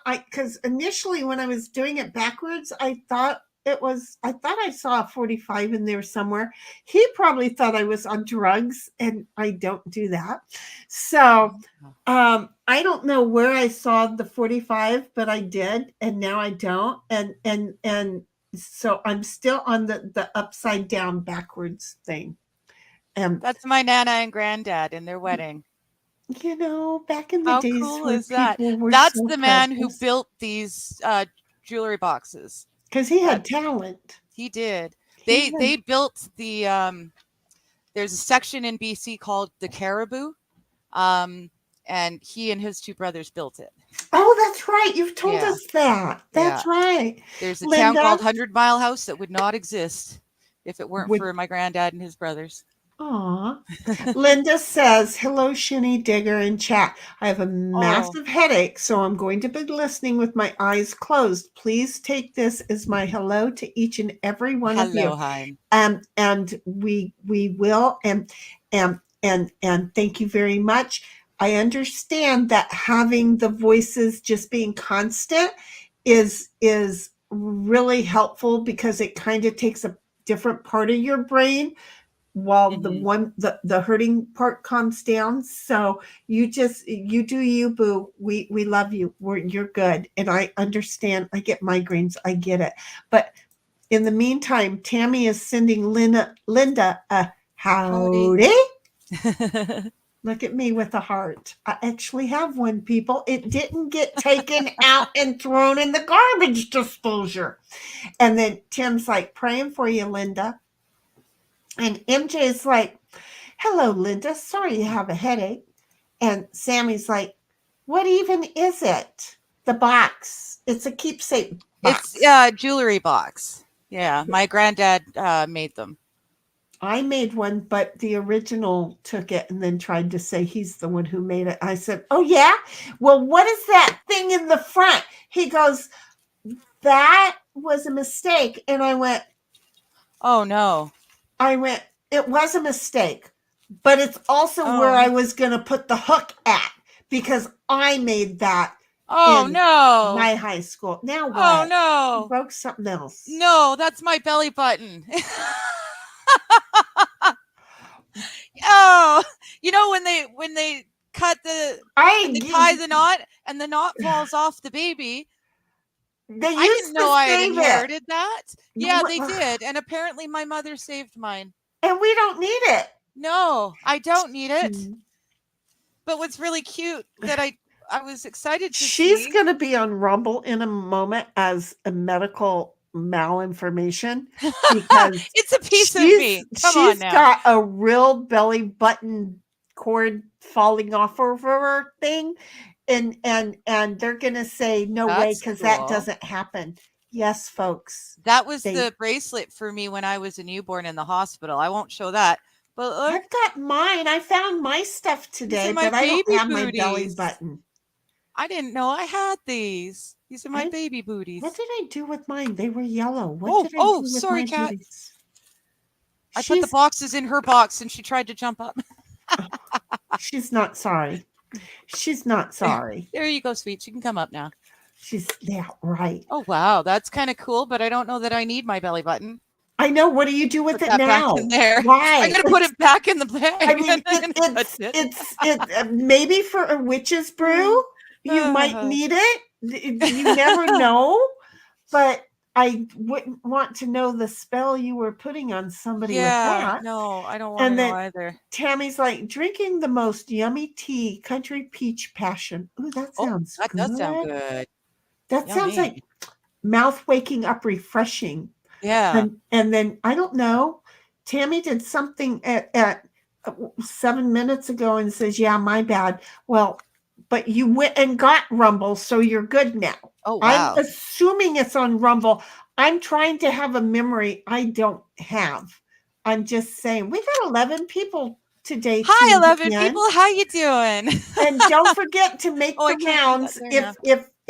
because initially when I was doing it backwards, I thought I saw a 45 in there somewhere. He probably thought I was on drugs, and I don't do that. So I don't know where I saw the 45, but I did, and now I don't. And so I'm still on the upside down backwards thing. That's my Nana and Granddad in their wedding. You know, back in the How days cool when is that? people were That's so the man who precious. built these jewelry boxes. Because he had talent. He did. He They built the there's a section in BC called the Caribou. And he and his 2 brothers built it. Oh, that's right. You've told Yeah. us that. That's right. There's a Linda? town called 100 Mile House that would not exist if it weren't Would- for my granddad and his brothers. Aw. Linda says, hello, Shinny Digger in chat. I have a massive headache, so I'm going to be listening with my eyes closed. Please take this as my hello to each and every one of you. Hello, Hein. And we will, and thank you very much. I understand that having the voices just being constant is really helpful because it kind of takes a different part of your brain while the hurting part calms down. So you do you, boo. We love you. You're good. And I understand. I get migraines. I get it. But in the meantime, Tammy is sending Linda a howdy. Look at me with a heart. I actually have one, people. It didn't get taken out and thrown in the garbage disposal. And then Tim's like, praying for you, Linda. And MJ is like, hello, Linda. Sorry you have a headache. And Sammy's like, what even is it? The box. It's a keepsake box. It's a jewelry box. Yeah, my granddad made them. I made one, but the original took it and then tried to say he's the one who made it. I said, oh, yeah? Well, what is that thing in the front? He goes, that was a mistake. And I went, oh, no. It was a mistake, but it's also where I was going to put the hook at because I made that. Oh, no. My high school. Now what? Oh, no. You broke something else. No, that's my belly button. Oh, you know when they cut they tie the knot and the knot falls off the baby. I didn't know I had inherited that. Yeah, they did, and apparently my mother saved mine. And we don't need it. No, I don't need it. Mm. But what's really cute that I was excited to She's see. going to be on Rumble in a moment as a medical malinformation because It's a piece of me. Come on she's now. got a real belly button cord falling off of her thing, and they're going to say no way That's because that cool. doesn't happen. Yes, folks. That was They- the bracelet for me when I was a newborn in the hospital. I won't show that. But look, I've got mine. I found my stuff today, my but I don't baby have my belly booties. button. I didn't know I had these. These are my I- baby booties. What did I do with mine? They were yellow. What did I do with sorry, my Kat. booties? I put the boxes in her box and she tried to jump up. She's not sorry. She's not sorry. There you go, sweet. You can come up now. Right. Oh, wow. That's kind of cool, but I don't know that I need my belly button. I know. What do you do with Put it that now? back in there. Why? I'm going to put it back in the bag. I mean, it's maybe for a witch's brew. You might need it. You never know. But I wouldn't want to know the spell you were putting on somebody with that. No, I don't want to know either. Tammy's like, drinking the most yummy tea, country peach passion. Ooh, that sounds that good. does sound good. That sounds like mouth waking up refreshing. Yeah. And then I don't know. Tammy did something at 7 minutes ago and says, yeah, my bad. Well, but you went and got Rumble, so you're good now. Oh, wow. I'm assuming it's on Rumble. I'm trying to have a memory I don't have. I'm just saying, we got 11 people today. Hi, 11 people. How you doing? And don't forget to make the rounds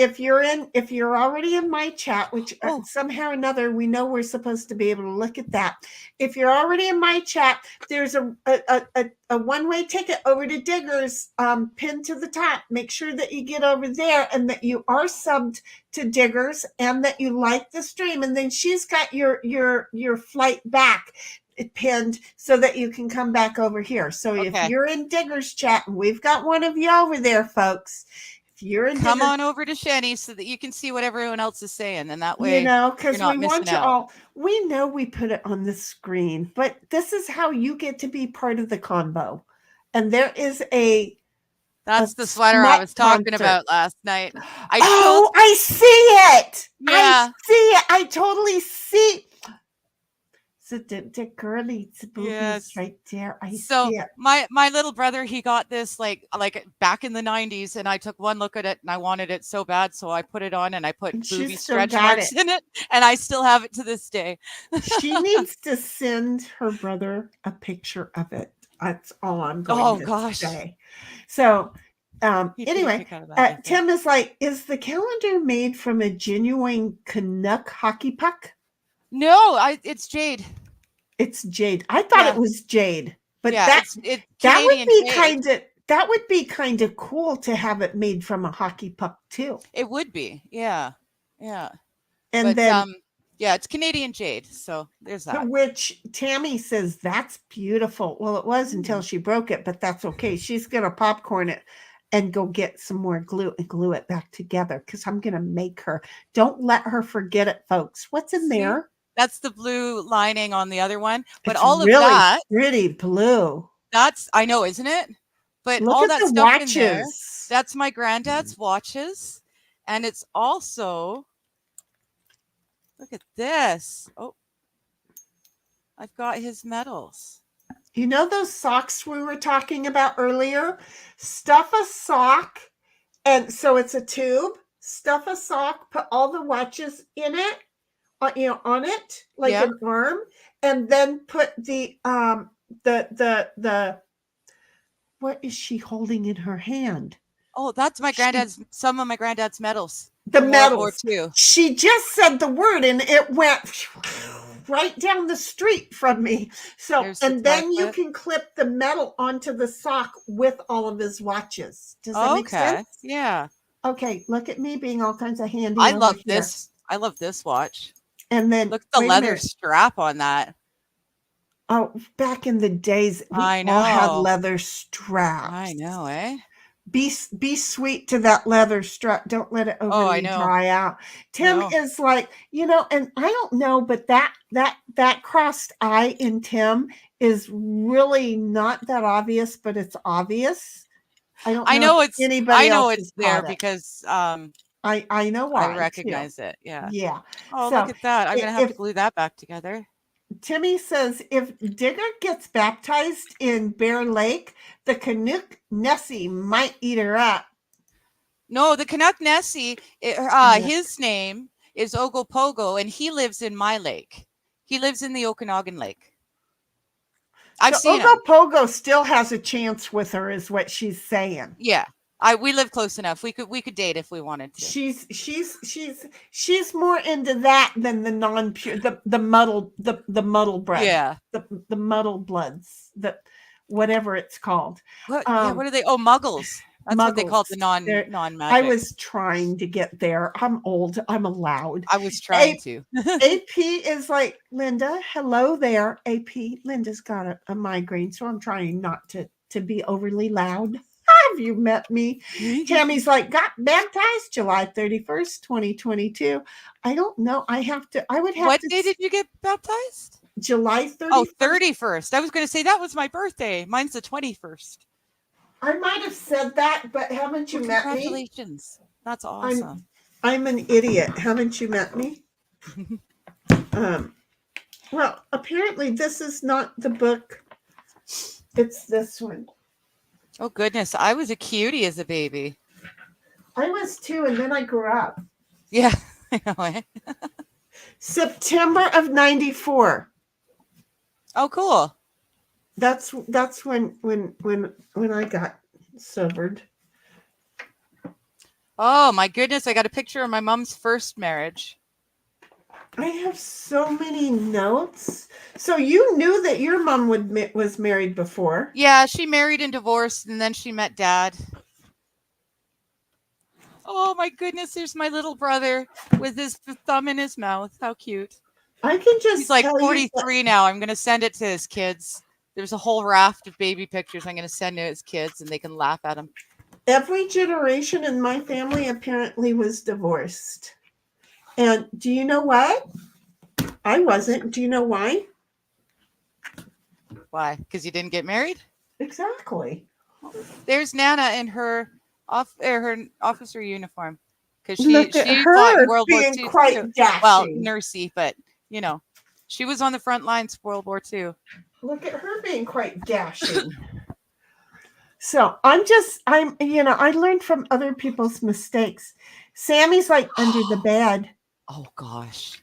if you're already in my chat, which somehow or another we know we're supposed to be able to look at that. If you're already in my chat, there's a one-way ticket over to Giggles pinned to the top. Make sure that you get over there and that you are subbed to Giggles and that you like the stream. And then she's got your flight back pinned so that you can come back over here. So if you're in Giggles chat, and we've got one of you over there, folks. If you're in Come on over to Sheni so that you can see what everyone else is saying, and that way, because we want you all. We know we put it on the screen, but this is how you get to be part of the convo. And there is that's the sweater I was talking about last night. I see it. Yeah. I see it. I totally see. So the girly boobies right there. I see it. My little brother, he got this like back in the 90s, and I took one look at it and I wanted it so bad, so I put it on and I put booby stretch marks in it, and I still have it to this day. She needs to send her brother a picture of it. That's all I'm going to say. So anyway, Tim is like, is the calendar made from a genuine Canuck hockey puck? No, it's jade. It's jade. I thought it was jade, but that would be kind of cool to have it made from a hockey puck too. It would be, yeah. And then it's Canadian jade, so there's that. Which Tammy says that's beautiful. Well, it was until she broke it, but that's okay. She's gonna popcorn it and go get some more glue and glue it back together because I'm gonna make her. Don't let her forget it, folks. What's in there? That's the blue lining on the other one, but it's all of really that pretty blue. I know, isn't it? But look all at that the stuff watches. In there, that's my granddad's watches, and it's also, look at this. Oh, I've got his medals. You know those socks we were talking about earlier? Stuff a sock, and so it's a tube. Stuff a sock, put all the watches in it, on it like an arm, and then put the what is she holding in her hand? Oh, that's my granddad's. Some of my granddad's medals. The medals. She just said the word, and it went right down the street from me. So, and then you can clip the medal onto the sock with all of his watches. Does that make sense? Yeah. Okay, look at me being all kinds of handy. I love this. I love this watch. And then look at the leather strap on that. Oh, back in the days, we all had leather straps. I know, eh? Be sweet to that leather strap. Don't let it overly dry out. Tim is like, and I don't know, but that crossed eye in Tim is really not that obvious, but it's obvious. I don't know. I know if it's anybody I know else it's has there caught it. because I know why. I too. recognize it. Yeah. Yeah. Oh, So look at that. I'm gonna have to if glue that back together. Timmy says if Digger gets baptized in Bear Lake, the Canuck Nessie might eat her up. No, the Canuck Nessie, Canuck. his name is Ogopogo, and he lives in my lake. He lives in the Okanagan Lake. I've So seen him. Ogopogo still has a chance with her, is what she's saying. Yeah, we live close enough. We could date if we wanted to. She's more into that than the non-pure, the muddle blood. Yeah. The muddle bloods, whatever it's called. What are they? Oh, muggles. That's what they call the Muggles. non-magic. I was trying to get there. I'm old. I'm allowed. I was trying to. AP is like, Linda, hello there. AP, Linda's got a migraine, so I'm trying not to be overly loud. Have you met me? Tammy's like, got baptized July 31st, 2022. I don't know. I would have What to. day did you get baptized? July 31st. Oh, 31st. I was going to say that was my birthday. Mine's the 21st. I might have said that, but haven't you met me? Congratulations. That's awesome. I'm an idiot. Haven't you met me? Well, apparently this is not the book. It's this one. Oh, goodness. I was a cutie as a baby. I was too, and then I grew up. Yeah. I know, eh? September of 94. Oh, cool. That's when I got sobered. Oh, my goodness. I got a picture of my mom's first marriage. I have so many notes. So you knew that your mom was married before. Yeah, she married and divorced, and then she met Dad. Oh, my goodness. There's my little brother with his thumb in his mouth. How cute. I can just He's like tell 43 now. I'm going to send it to his kids. There's a whole raft of baby pictures I'm going to send to his kids, and they can laugh at him. Every generation in my family apparently was divorced. And do you know what? I wasn't. Do you know why? Why? Because you didn't get married? Exactly. There's Nana in her officer uniform. Because Look she at fought her in World War being II. quite too. dashing. Well, nursey, but, you know, she was on the front lines of World War II. Look at her being quite dashing. So I learned from other people's mistakes. Sammy's like under the bed. Oh, gosh.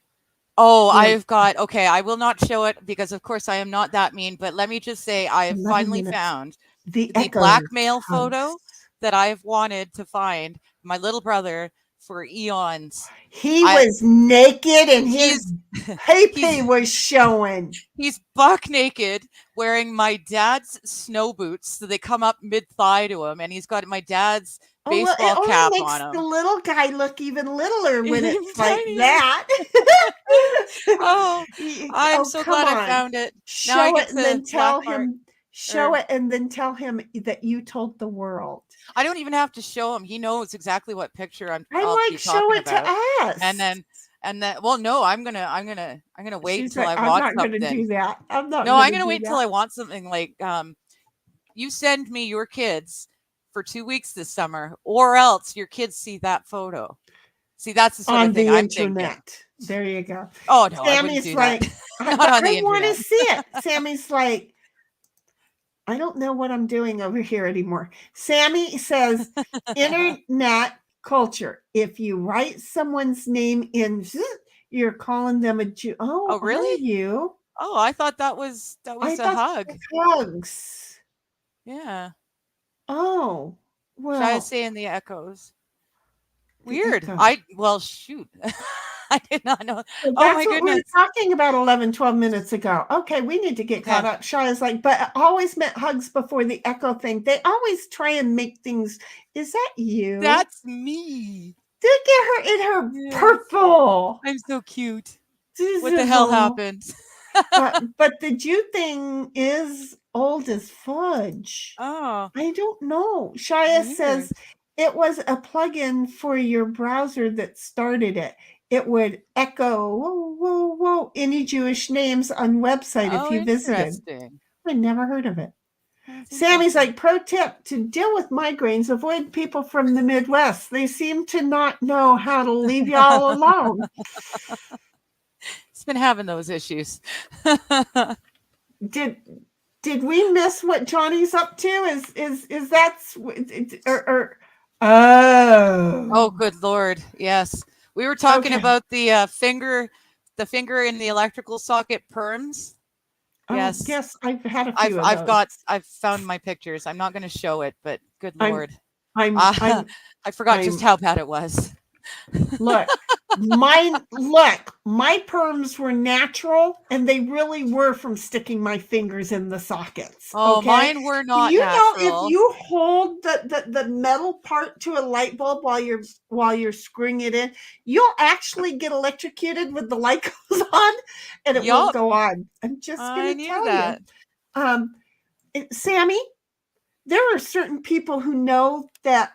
Oh, Yeah. I will not show it because, of course, I am not that mean. But let me just say, I have 11 finally minutes. found The blackmail hugs. photo that I've wanted to find my little brother for eons. He was naked and his pee was showing. He's buck naked wearing my dad's snow boots. So they come up mid-thigh to him. And he's got my dad's baseball cap it on him. makes the little guy look even littler when it's like Tiny. that. Oh, I'm so glad I found it. Now I Show get it and then to tell black mark. him. Show it and then tell him that you told the world. I don't even have to show him. He knows exactly what picture I'll be show talking it about. to us. And then well, no, I'm gonna wait She's till like, I want I'm not something. gonna do that. I'm gonna wait till I want something like you send me your kids for 2 weeks this summer, or else your kids see that photo. See, that's the sort on of thing the I'm internet. Thinking. There you go. Oh no, Sammy's like, Not on the I want to internet. see it. Sammy's like, I don't know what I'm doing over here anymore. Sammy says, internet culture. If you write someone's name in, you're calling them a Jew. Oh, really? Are you? Oh, I thought that was a hug. Hugs. Yeah. Oh, well. Should I say in the echoes? Weird. Echoes. Shoot. I did not know. That's my what we goodness. were talking about 11, 12 minutes ago. Okay, we need to get caught up. Shaya's like, but I always meant hugs before the echo thing. They always try and make things. Is that you? That's me. Look at her in her purple. I'm so cute. What the hell happened? but the Jew thing is old as fudge. Oh. I don't know. Shaya says it was a plugin for your browser that started it. It would echo, whoa, whoa, whoa, any Jewish names on website if you visited. Interesting. I never heard of it. That's Sammy's interesting. like, pro tip to deal with migraines, avoid people from the Midwest. They seem to not know how to leave y'all alone. It's been having those issues. Did we miss what Johnny's up to? Is that's or oh Oh, good Lord. Yes. We were talking okay. about the finger in the electrical socket perms. Oh, Yes. yes, I've had a few of those. I've found my pictures. I'm not going to show it, but good I'm Lord. I'm I forgot I'm just how bad it was. look, my perms were natural and they really were from sticking my fingers in the sockets. Oh, Okay. mine were not You natural. know, if you hold the metal part to a light bulb while you're screwing it in, you'll actually get electrocuted with the light goes on and it won't go on. I'm just going to tell that. you. Sammy, there are certain people who know that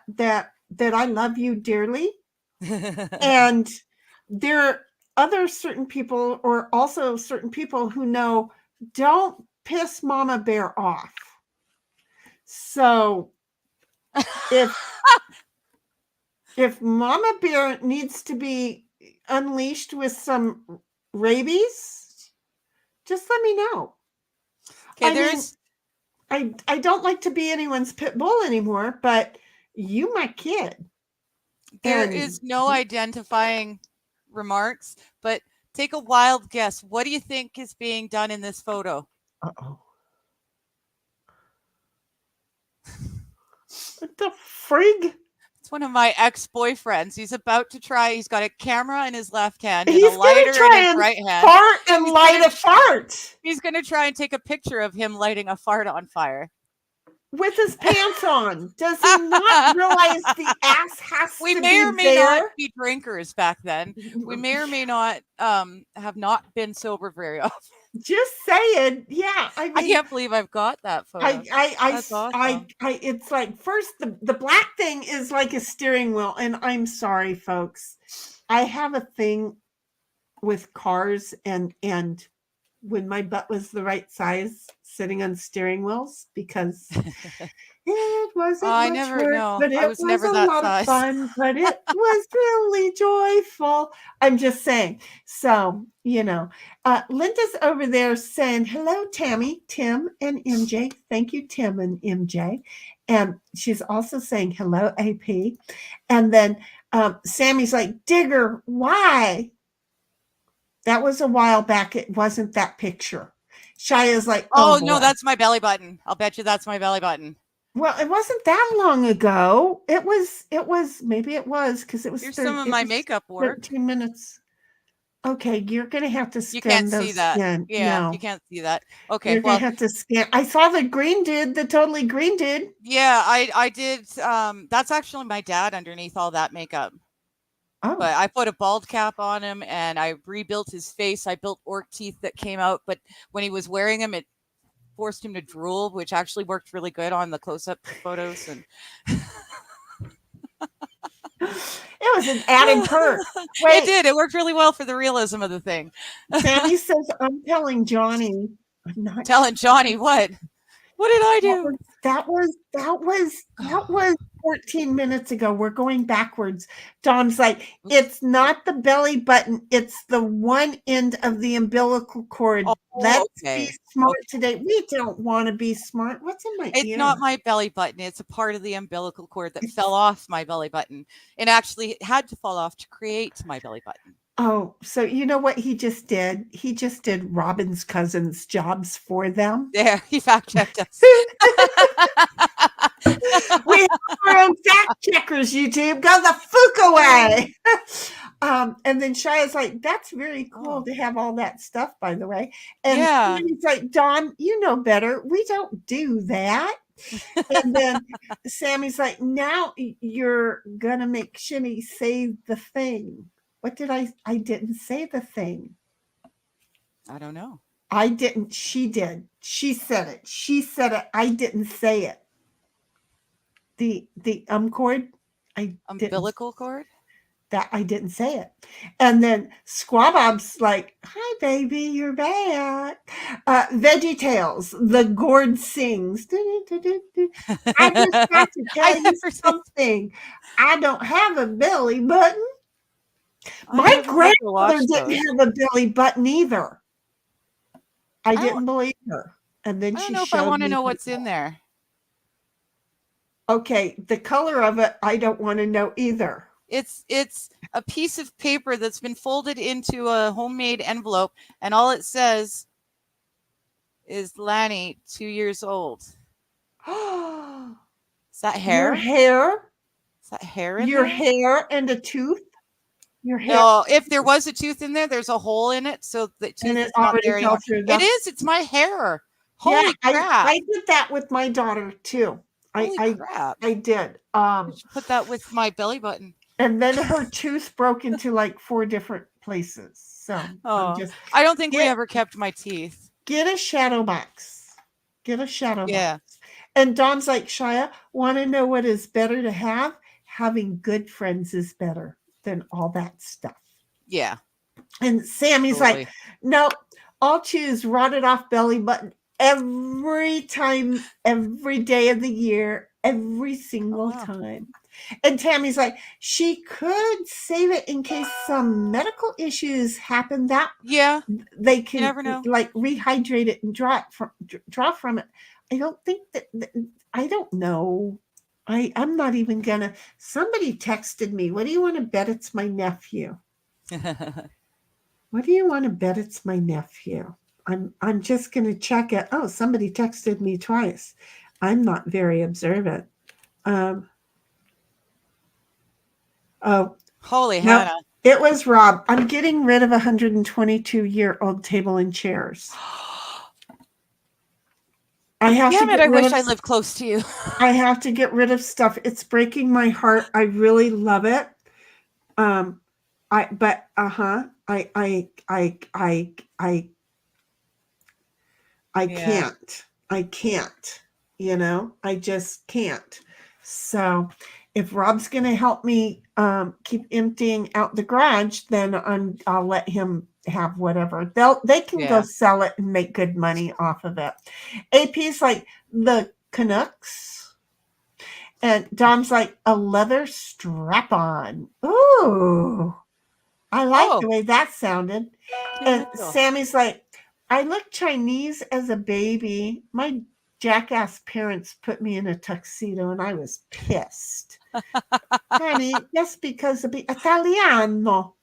I love you dearly. And there are other certain people, or also certain people who know, don't piss Mama Bear off. So if Mama Bear needs to be unleashed with some rabies, just let me know. Okay, I don't like to be anyone's pit bull anymore, but you my kid. There is no identifying remarks, but take a wild guess. What do you think is being done in this photo? Uh-oh. What the frig? It's one of my ex-boyfriends. He's got a camera in his left hand and He's a lighter in his right hand. Fart and light a fart. He's going to try and take a picture of him lighting a fart on fire. With his pants on. Does he not realize the ass has to be there? We may or may not be drinkers back then. We may or may not have not been sober very often. Just saying. Yeah. I mean, I can't believe I've got that photo. That's awesome. It's like, first, the black thing is like a steering wheel. And I'm sorry, folks. I have a thing with cars and when my butt was the right size sitting on steering wheels, because it wasn't much work, but it was never a lot of fun, but it was really joyful. I'm just saying. So, Linda's over there saying, hello, Tammy, Tim, and MJ. Thank you, Tim and MJ. And she's also saying, hello, AP. And then Sammy's like, Digger, why? That was a while back. It wasn't that picture. Shia's like, oh no, that's my belly button. I'll bet you that's my belly button. Well, it wasn't that long ago. It was, maybe it was, because it was. Here's some of my makeup work. 13 minutes. Okay, you're going to have to scan You can't those see that. again. Yeah, no. You can't see that. Okay, you're going to have to scan. I saw the green dude, the totally green dude. Yeah, I did. That's actually my dad underneath all that makeup. Oh. But I put a bald cap on him and I rebuilt his face. I built orc teeth that came out, but when he was wearing them, it forced him to drool, which actually worked really good on the close-up photos. And it was an added perk. It did. It worked really well for the realism of the thing. Sammy says, I'm telling Johnny. I'm not telling Johnny what? What did I do? That was 14 minutes ago. We're going backwards. Dom's like, it's not the belly button. It's the one end of the umbilical cord. Let's be smart today. We don't want to be smart. What's in my ear? It's not my belly button. It's a part of the umbilical cord that fell off my belly button. And actually it had to fall off to create my belly button. Oh, so you know what he just did? He just did Robin's cousins' jobs for them. There, he fact checked us. We have our own fact checkers, YouTube. Go the fuck away. And then Shia's like, that's very cool to have all that stuff, by the way. And he's like, Don, you know better. We don't do that. And then Sammy's like, now you're gonna make Shinny say the thing. What did I didn't say the thing. I don't know. I didn't. She did. She said it. She said it. I didn't say it. The cord. Umbilical cord? That I didn't say it. And then Squabob's like, "Hi, baby, you're back." Veggie Tales, the gourd sings. I just got to I tell you never did. something. I don't have a belly button. I My never had to watch grandmother didn't those. have a belly button either. I don't- didn't believe her. And then I don't she know if I showed want to me. know what's in there. Okay, the color of it, I don't want to know either. It's a piece of paper that's been folded into a homemade envelope, and all it says is Lanny, 2 years old. Is that hair? Your hair, Is that hair in your there? hair and a tooth. Your hair, No, if there was a tooth in there, there's a hole in it, so the and tooth it is not already there fell anymore. through. It is. It's my hair. Yeah, Holy crap! I did that with my daughter too. Holy I crap! did. I should put that with my belly button. And then her tooth broke into like 4 different places. So Oh, just I don't think we get ever kept my teeth. get a shadow box. Get a shadow Yeah. box. And Don's like, Shia, want to know what is better to have? Having good friends is better than all that stuff. Yeah. And Sammy's Totally. like, no, I'll choose rotted off belly button every time, every day of the year, every single wow. time. And Tammy's like, she could save it in case some medical issues happen. That Yeah. they can never know. like rehydrate it and draw from it. I don't think that I don't know. I'm not even gonna. Somebody texted me. What do you want to bet it's my nephew? What do you want to bet it's my nephew? I'm just gonna check it. Oh, somebody texted me twice. I'm not very observant. Oh, Holy no, Hannah. it was Rob. I'm getting rid of a 122-year-old table and chairs. I have Damn to it! get I rid wish of. I lived close to you. I have to get rid of stuff. It's breaking my heart. I really love it. I Yeah. can't, I just can't. So if Rob's going to help me keep emptying out the garage, then I'll let him have whatever. They can go Yeah. sell it and make good money off of it. AP's like the Canucks. And Dom's like a leather strap-on. Ooh. I like Oh. the way that sounded. Cute And little. Sammy's like, I looked Chinese as a baby. My jackass parents put me in a tuxedo and I was pissed. Honey, just because of Italiano.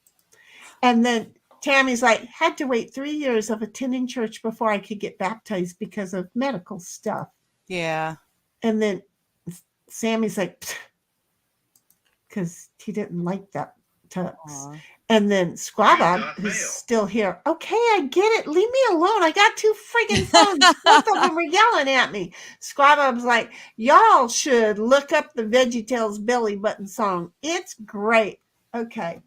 And then Tammy's like, had to wait 3 years of attending church before I could get baptized because of medical stuff. Yeah. And then Sammy's like, because he didn't like that tux. Aw. And then Squabab, who's still here. Okay, I get it. Leave me alone. I got 2 friggin' phones. Both of them are yelling at me. Squabab's like, y'all should look up the VeggieTales belly button song. It's great. Okay.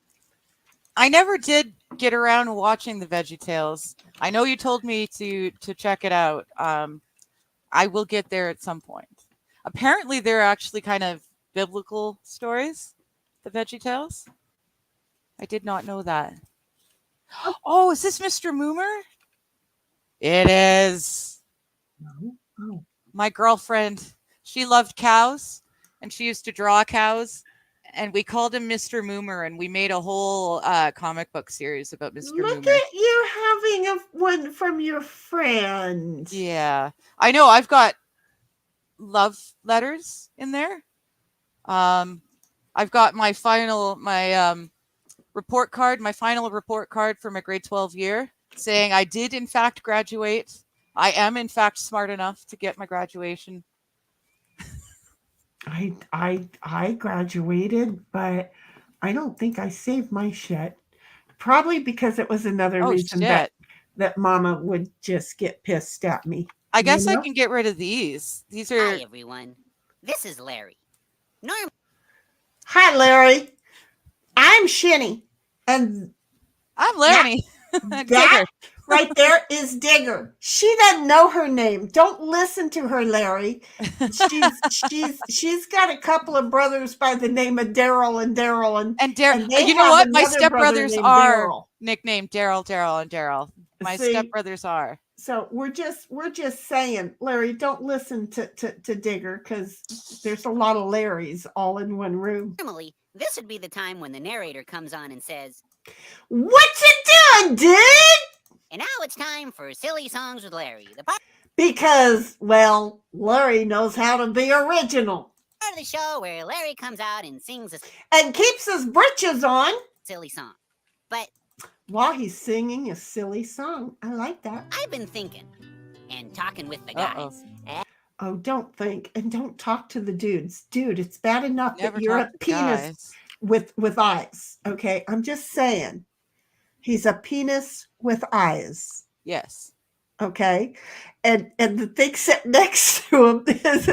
I never did get around to watching the VeggieTales. I know you told me to check it out. I will get there at some point. Apparently, they're actually kind of biblical stories, the VeggieTales. I did not know that. Oh, is this Mr. Moomer? It is. Oh. My girlfriend, she loved cows, and she used to draw cows, and we called him Mr. Moomer, and we made a whole comic book series about Mr. Look Moomer. at you having one from your friend. Yeah, I know. I've got love letters in there. I've got my final report card, my final report card for my grade 12 year, saying I did in fact graduate. I am in fact smart enough to get my graduation. I graduated, but I don't think I saved my shit. Probably because it was another reason shit. that Mama would just get pissed at me. I guess I know? can get rid of these. These Hi, are everyone. This is Larry. Hi, Larry. I'm Sheni, and I'm Lanny. that right there is Digger. She doesn't know her name. Don't listen to her, Larry. She's got a couple of brothers by the name of Daryl and Daryl And Daryl, they you know have what? My another brother stepbrothers named are Daryl. nicknamed Daryl, and Daryl. My See? stepbrothers are. So we're just saying, Larry, don't listen to Digger because there's a lot of Larrys all in one room. Normally, this would be the time when the narrator comes on and says, "What you doing, dude?" and now it's time for Silly Songs with Larry, the part Because, well, Larry knows how to be original of the show where Larry comes out and sings a and keeps his britches on silly song. But while he's singing a silly song. I like that. I've been thinking and talking with the Uh-oh. guys. Oh, don't think and don't talk to the dudes. Dude, it's bad enough Never that you're a talk to penis guys. with eyes. Okay, I'm just saying. He's a penis with eyes. Yes. Okay, and the thing sitting next to him is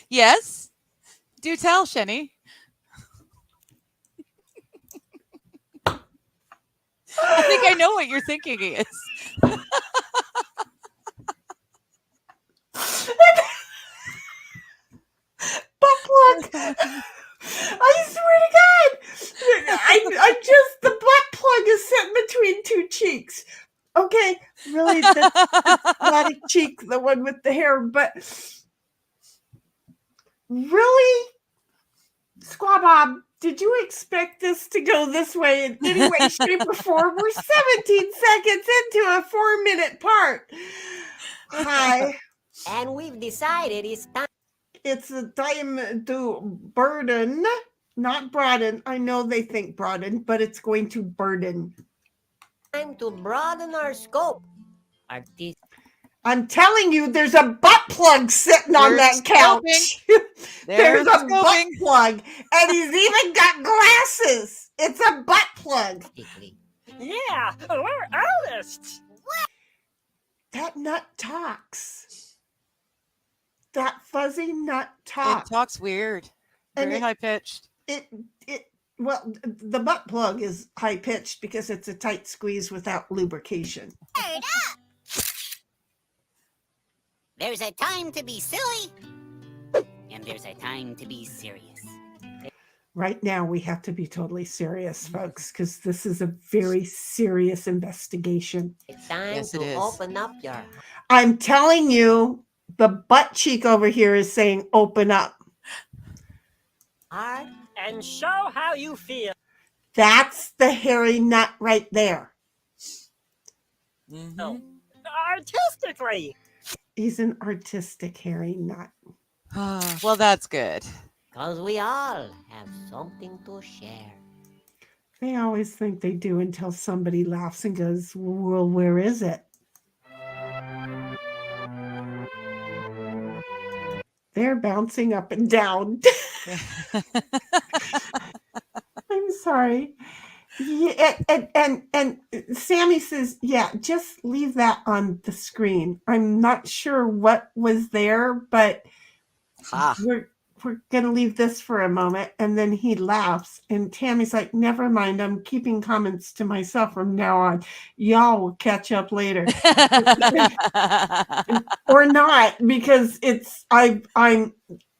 Yes. Do tell, Sheni. I think I know what you're thinking is. butt plug. I swear to God, I just the butt plug is sitting between two cheeks. Okay, really, that's not a cheek, the one with the hair, but really, Squaw Bob, did you expect this to go this way in any way, shape, or form? We're 17 seconds into a 4-minute part. Hi. And we've decided it's It's a time to burden, not broaden. I know they think broaden, but it's going to burden. time to broaden our scope. Artist. I'm telling you, there's a butt plug sitting on There's that couch. There's a butt scoping. plug, and he's even got glasses. It's a butt plug. Artistically. Yeah, we're artists. That nut talks. That fuzzy nut It talks. talks weird. And Very high pitched. Well, the butt plug is high pitched because it's a tight squeeze without lubrication. There's a time to be silly, and there's a time to be serious. Right now, we have to be totally serious, folks, because this is a very serious investigation. It's time Yes, it to is. open up your I'm telling you, the butt cheek over here is saying, open up. heart. And show how you feel. That's the hairy nut right there. Mhm. Artistically. He's an artistic hairy nut. Well, that's good. Because we all have something to share. They always think they do until somebody laughs and goes, well, where is it? They're bouncing up and down. I'm sorry. Yeah, and Sammy says, yeah, just leave that on the screen. I'm not sure what was there, but Ha. we're gonna leave this for a moment. And then he laughs, and Tammy's like, never mind, I'm keeping comments to myself from now on. Y'all will catch up later. Or not, because I'm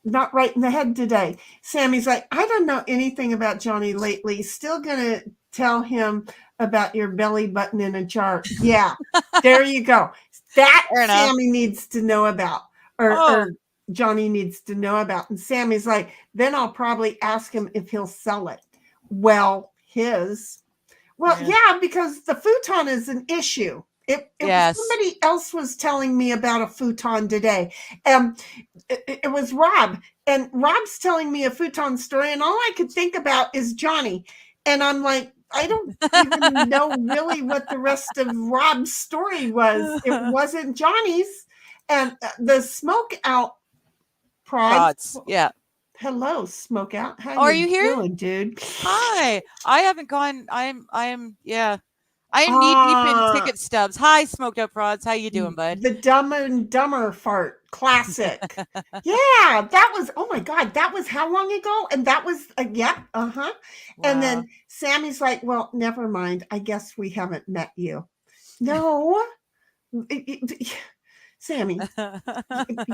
not right in the head today. Sammy's like, I don't know anything about Johnny lately. Still gonna tell him about your belly button in a jar. Yeah, there you go. That Fair enough. Sammy needs to know about, or Johnny needs to know about. And Sammy's like, then I'll probably ask him if he'll sell it. Well, yeah, because the futon is an issue. Yes. Somebody else was telling me about a futon today. It was Rob, and Rob's telling me a futon story, and all I could think about is Johnny. And I'm like, I don't even know really what the rest of Rob's story was. It wasn't Johnny's. And the smoke out Prods. Yeah. Hello, smoke out. How Are you here? doing, dude? Hi. I haven't gone. I I am knee deep in ticket stubs. Hi, smoked up rods. How you doing, bud? The Dumb and Dumber fart classic. Yeah, that was, oh my God, that was how long ago? And that was, yeah, uh-huh. And Wow. then Sammy's like, well, never mind. I guess we haven't met you. No. Sammy,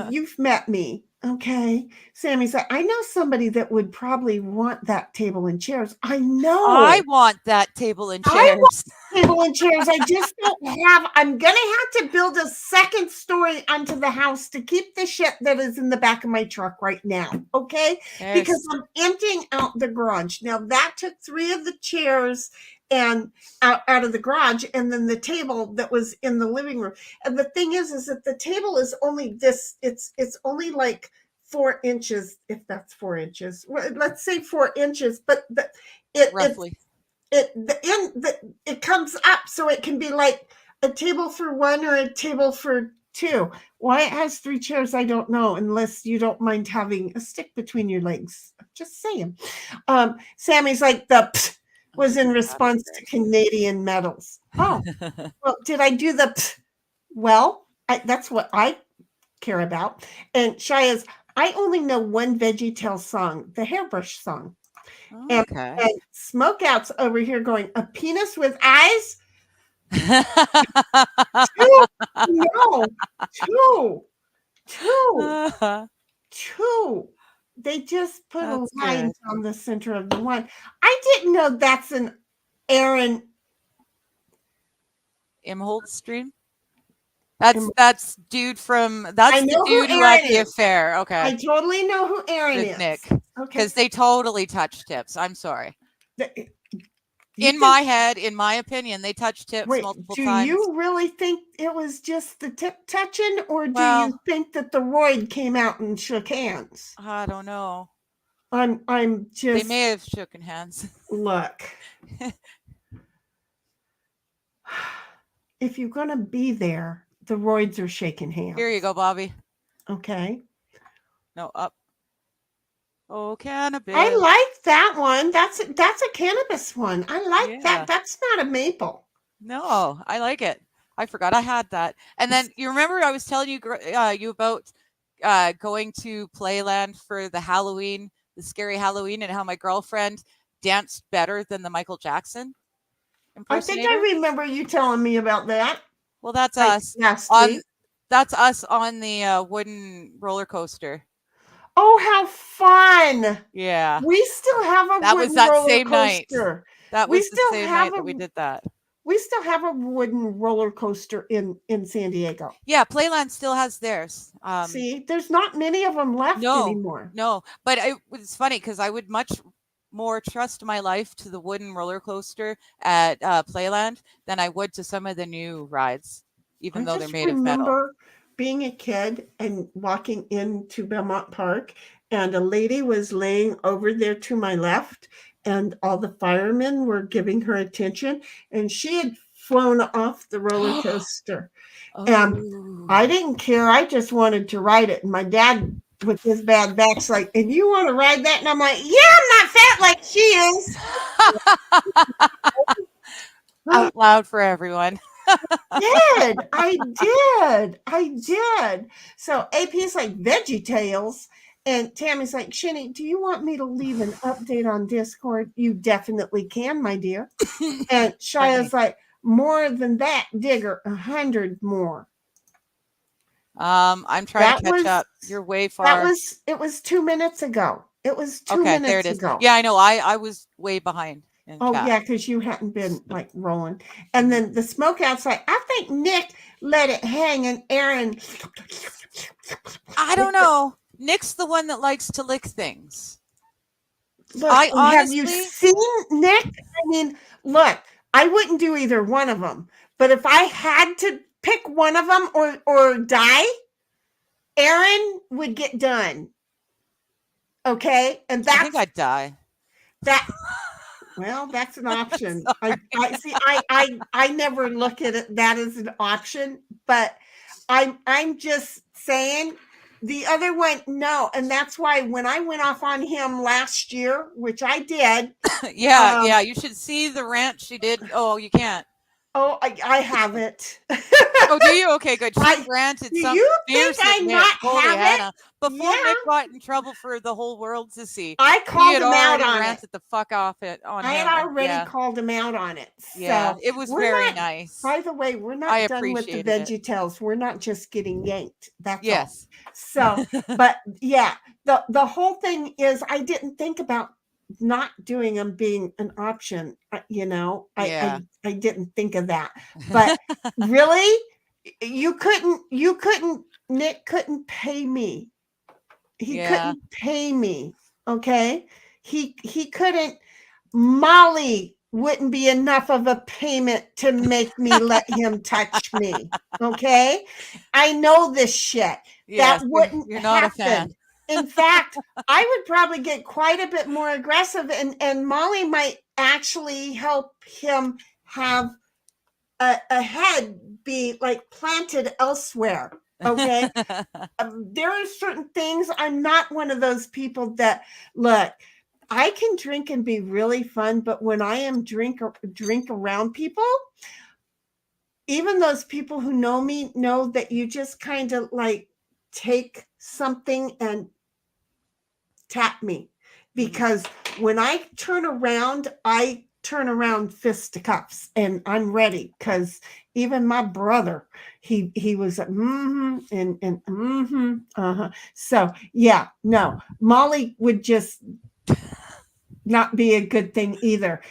you've met me. Okay. Sammy's like, I know somebody that would probably want that table and chairs. I know. I want that table and I chairs. want table and chairs. I just don't have, I'm going to have to build a second story onto the house to keep the shit that is in the back of my truck right now. Okay. Yes. Because I'm emptying out the garage. Now that took 3 of the chairs and out of the garage, and then the table that was in the living room. And the thing is that the table is only this, it's only like 4 inches, if that's 4 inches. Well, let's say 4 inches, but Roughly. it comes up so it can be like a table for 1 or a table for 2. Why it has 3 chairs, I don't know, unless you don't mind having a stick between your legs. I'm just saying. Sammy's like, the pfft was in response to Canadian medals. Oh, well, did I do the pfft? Well, that's what I care about. And Shia's, I only know one VeggieTale song, the hairbrush song. Okay. And Smokeout's over here going, a penis with eyes? Two. They just put a line on the center of the one. I didn't know that's an Aaron Imholt stream. That's dude from that's the dude who had the affair. Okay. I totally know who Aaron is. Nick. Okay. Because they totally touched tips. I'm sorry. In my head, in my opinion, they touched tips multiple times. Do you really think it was just the tip touching, or do you think that the roid came out and shook hands? I don't know. I'm just. They may have shaken hands. Look. If you're gonna be there, the roids are shaking hands. Here you go, Bobby. Okay. No, up. Oh, cannabis. I like that one. That's a cannabis one. I like that. That's not a maple. No, I like it. I forgot I had that. And then you remember I was telling you about going to Playland for the Halloween, the scary Halloween, and how my girlfriend danced better than the Michael Jackson impersonator? I think I remember you telling me about that. Well, that's us. That's us on the wooden roller coaster. Oh, how fun! Yeah, we still have a that wooden was that roller same coaster. Night. That was the same night that we did that. We still have a wooden roller coaster in San Diego. Yeah, Playland still has theirs. See, there's not many of them left anymore. No, but it's funny because I would much more trust my life to the wooden roller coaster at Playland than I would to some of the new rides, even though they're made of metal. Being a kid and walking into Belmont Park, and a lady was laying over there to my left, and all the firemen were giving her attention, and she had flown off the roller coaster. And I didn't care. I just wanted to ride it. And my dad, with his bad back's like, and you want to ride that? And I'm like, yeah, I'm not fat like she is. Out loud for everyone. I did. So AP's like, VeggieTales. And Tammy's like, Sheni, do you want me to leave an update on Discord? You definitely can, my dear. And Shia's like, more than that, Digger, 100 more. I'm trying to catch up. You're way far. It was 2 minutes ago. It was 2 minutes there it is. ago. Yeah, I know. I was way behind. Yeah, because you hadn't been like rolling. And then the Smokeout's like, I think Nick let it hang, and Aaron. I don't know. Nick's the one that likes to lick things. Look, have you seen Nick? I mean, look, I wouldn't do either one of them. But if I had to pick one of them or die, Aaron would get done. Okay? And I think I'd die. Well, that's an option. I never look at it that as an option, but I'm just saying the other one, no. And that's why when I went off on him last year, which I did. Yeah, you should see the rant she did. Oh, you can't. Oh, I have it. Oh, do you? Okay, good. She I- ranted do some you fierce think I at Nick. not Holy have it? Hannah. Before Yeah. Nick got in trouble for the whole world to see, I he called had him out already on it. ranted the fuck off it on I him. had and already yeah, called him out on it. yeah, So it was we're very not, nice. by the way, we're not I done with the appreciated it. VeggieTales. We're not just getting yanked. That's Yes. all. So, but yeah, the whole thing is I didn't think about not doing them being an option. You know, Yeah. I didn't think of that. But really, you couldn't, Nick couldn't pay me. He Yeah. couldn't pay me. Okay. He couldn't. Molly wouldn't be enough of a payment to make me let him touch me. Okay. I know this shit. Yes, That wouldn't you're not a fan. happen. In fact, I would probably get quite a bit more aggressive, and Molly might actually help him have a head be like planted elsewhere. Okay. There are certain things. I'm not one of those people that look. I can drink and be really fun, but when I am drink around people, even those people who know me know that you just kind of like take something and tap me, because when I turn around fist to cuffs, and I'm ready. Because even my brother, he was so yeah, no, Molly would just not be a good thing either.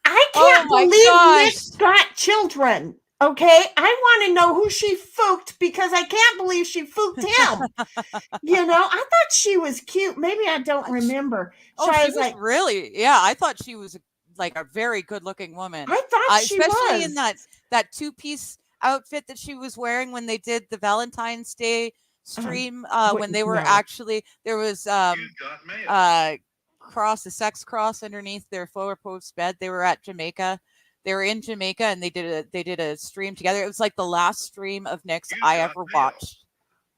I can't believe Nick's got children. Okay, I want to know who she fooked, because I can't believe she fooked him. You know, I thought she was cute. Maybe I don't remember. Oh, she was like, really, yeah. I thought she was like a very good-looking woman. I thought she especially was. in that two-piece outfit that she was wearing when they did the Valentine's Day stream. When they were actually, there was a sex cross underneath their four-post bed. They were at Jamaica. They were in Jamaica, and they did a stream together. It was like the last stream of Nick's I ever watched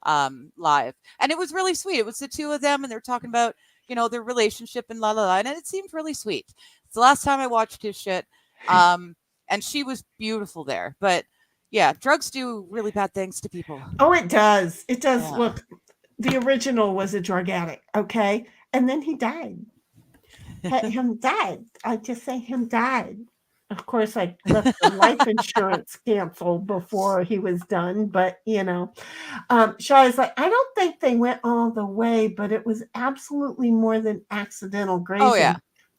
live, and it was really sweet. It was the two of them, and they're talking about, you know, their relationship and la la la, and it seemed really sweet. It's the last time I watched his shit, and she was beautiful there. But yeah, drugs do really bad things to people. Oh, it does. It does. Yeah. Look, the original was a drug addict, okay, and then he died. Him died. I just say him died. Of course, I left the life insurance canceled before he was done, but you know, Shaw's like, I don't think they went all the way, but it was absolutely more than accidental grazing. Oh yeah.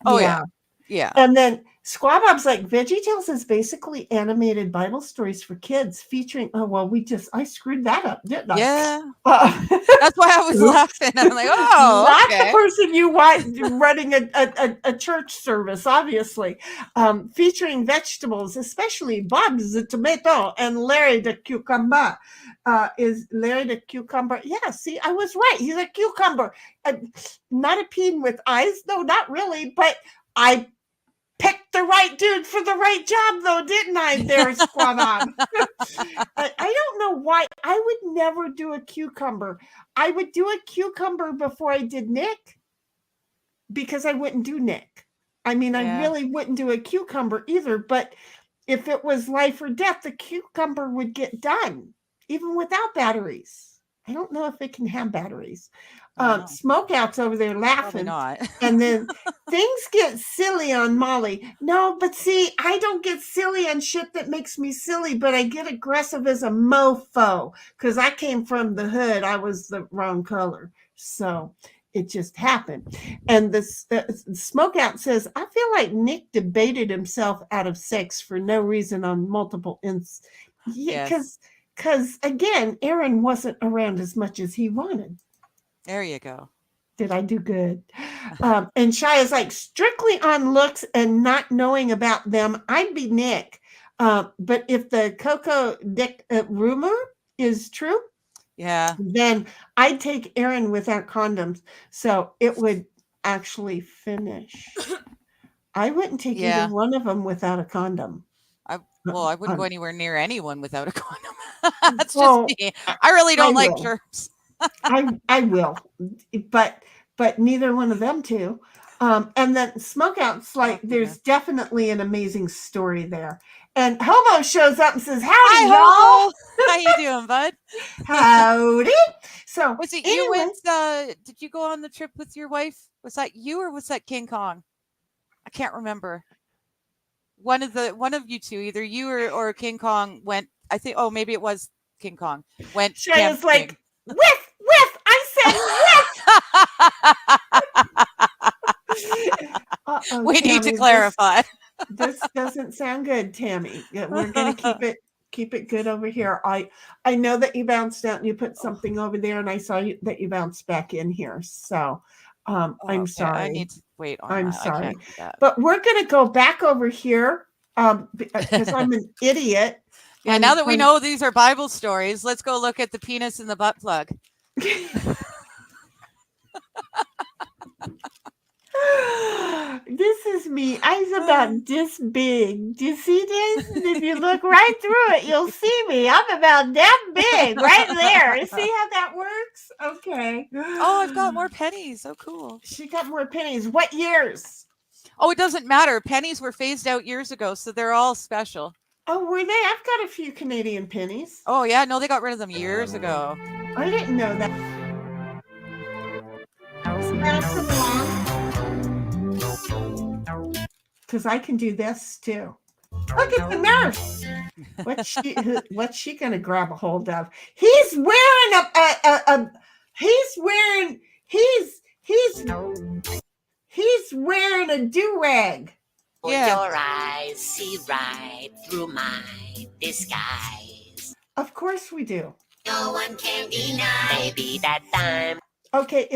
Oh yeah. Yeah. And then Squabob's like, VeggieTales is basically animated Bible stories for kids featuring. Oh well, I screwed that up, didn't I? Yeah. That's why I was laughing. I'm like, oh, not okay. the person you want running a church service, obviously. Featuring vegetables, especially Bob's the tomato and Larry the cucumber. Is Larry the cucumber? Yeah, see, I was right. He's a cucumber. Not a peen with eyes. No, not really. But I picked the right dude for the right job, though, didn't I? There, Squabob. I don't know why. I would never do a cucumber. I would do a cucumber before I did Nick, because I wouldn't do Nick. I mean, I really wouldn't do a cucumber either. But if it was life or death, the cucumber would get done, even without batteries. I don't know if it can have batteries. Smokeout's over there laughing. Probably not. And then things get silly on Molly. No, but see, I don't get silly on shit that makes me silly, but I get aggressive as a mofo, because I came from the hood. I was the wrong color. So it just happened. And the Smokeout says, I feel like Nick debated himself out of sex for no reason on multiple because again, Aaron wasn't around as much as he wanted. There you go. Did I do good? And Shia's like, strictly on looks and not knowing about them, I'd be Nick. But if the Coco Dick rumor is true, then I'd take Aaron without condoms. So it would actually finish. I wouldn't take either one of them without a condom. I wouldn't go anywhere near anyone without a condom. That's just me. I really don't like germs. I will, but neither one of them two. And then Smokeout's like, Oh, there's goodness. definitely an amazing story there. And Hobo shows up and says, "Howdy, Hi, y'all. Hobo. How you doing, bud? Howdy." So Was it anyway, you went? Did you go on the trip with your wife? Was that you or was that King Kong? I can't remember. One of you two, either you or King Kong went. I think. Oh, maybe it was King Kong went. Shaya's like, camping. whiff. I said whiff. Uh-oh, We need to Tammy, clarify. This doesn't sound good, Tammy. Yeah, we're gonna keep it good over here. I know that you bounced out and you put something over there, and I saw that you bounced back in here. So I'm Okay, sorry. I need to wait on I'm that. I sorry. can't do that. But we're gonna go back over here because I'm an idiot. Yeah, now that we know these are Bible stories, let's go look at the penis and the butt plug. This is me. I's about this big. Do you see this? And if you look right through it, you'll see me. I'm about that big right there. See how that works? Okay. Oh, I've got more pennies. Oh, cool. She got more pennies. What years? Oh, it doesn't matter. Pennies were phased out years ago, so they're all special. Oh, were they? I've got a few Canadian pennies. Oh, yeah. No, they got rid of them years ago. I didn't know that. Pass them along. Because I can do this too. Look at the nurse. What's she gonna grab a hold of? He's wearing he's wearing a do-rag. For Yeah. your eyes see right through my disguise. Of course we do. No one can deny. Maybe that time. Okay,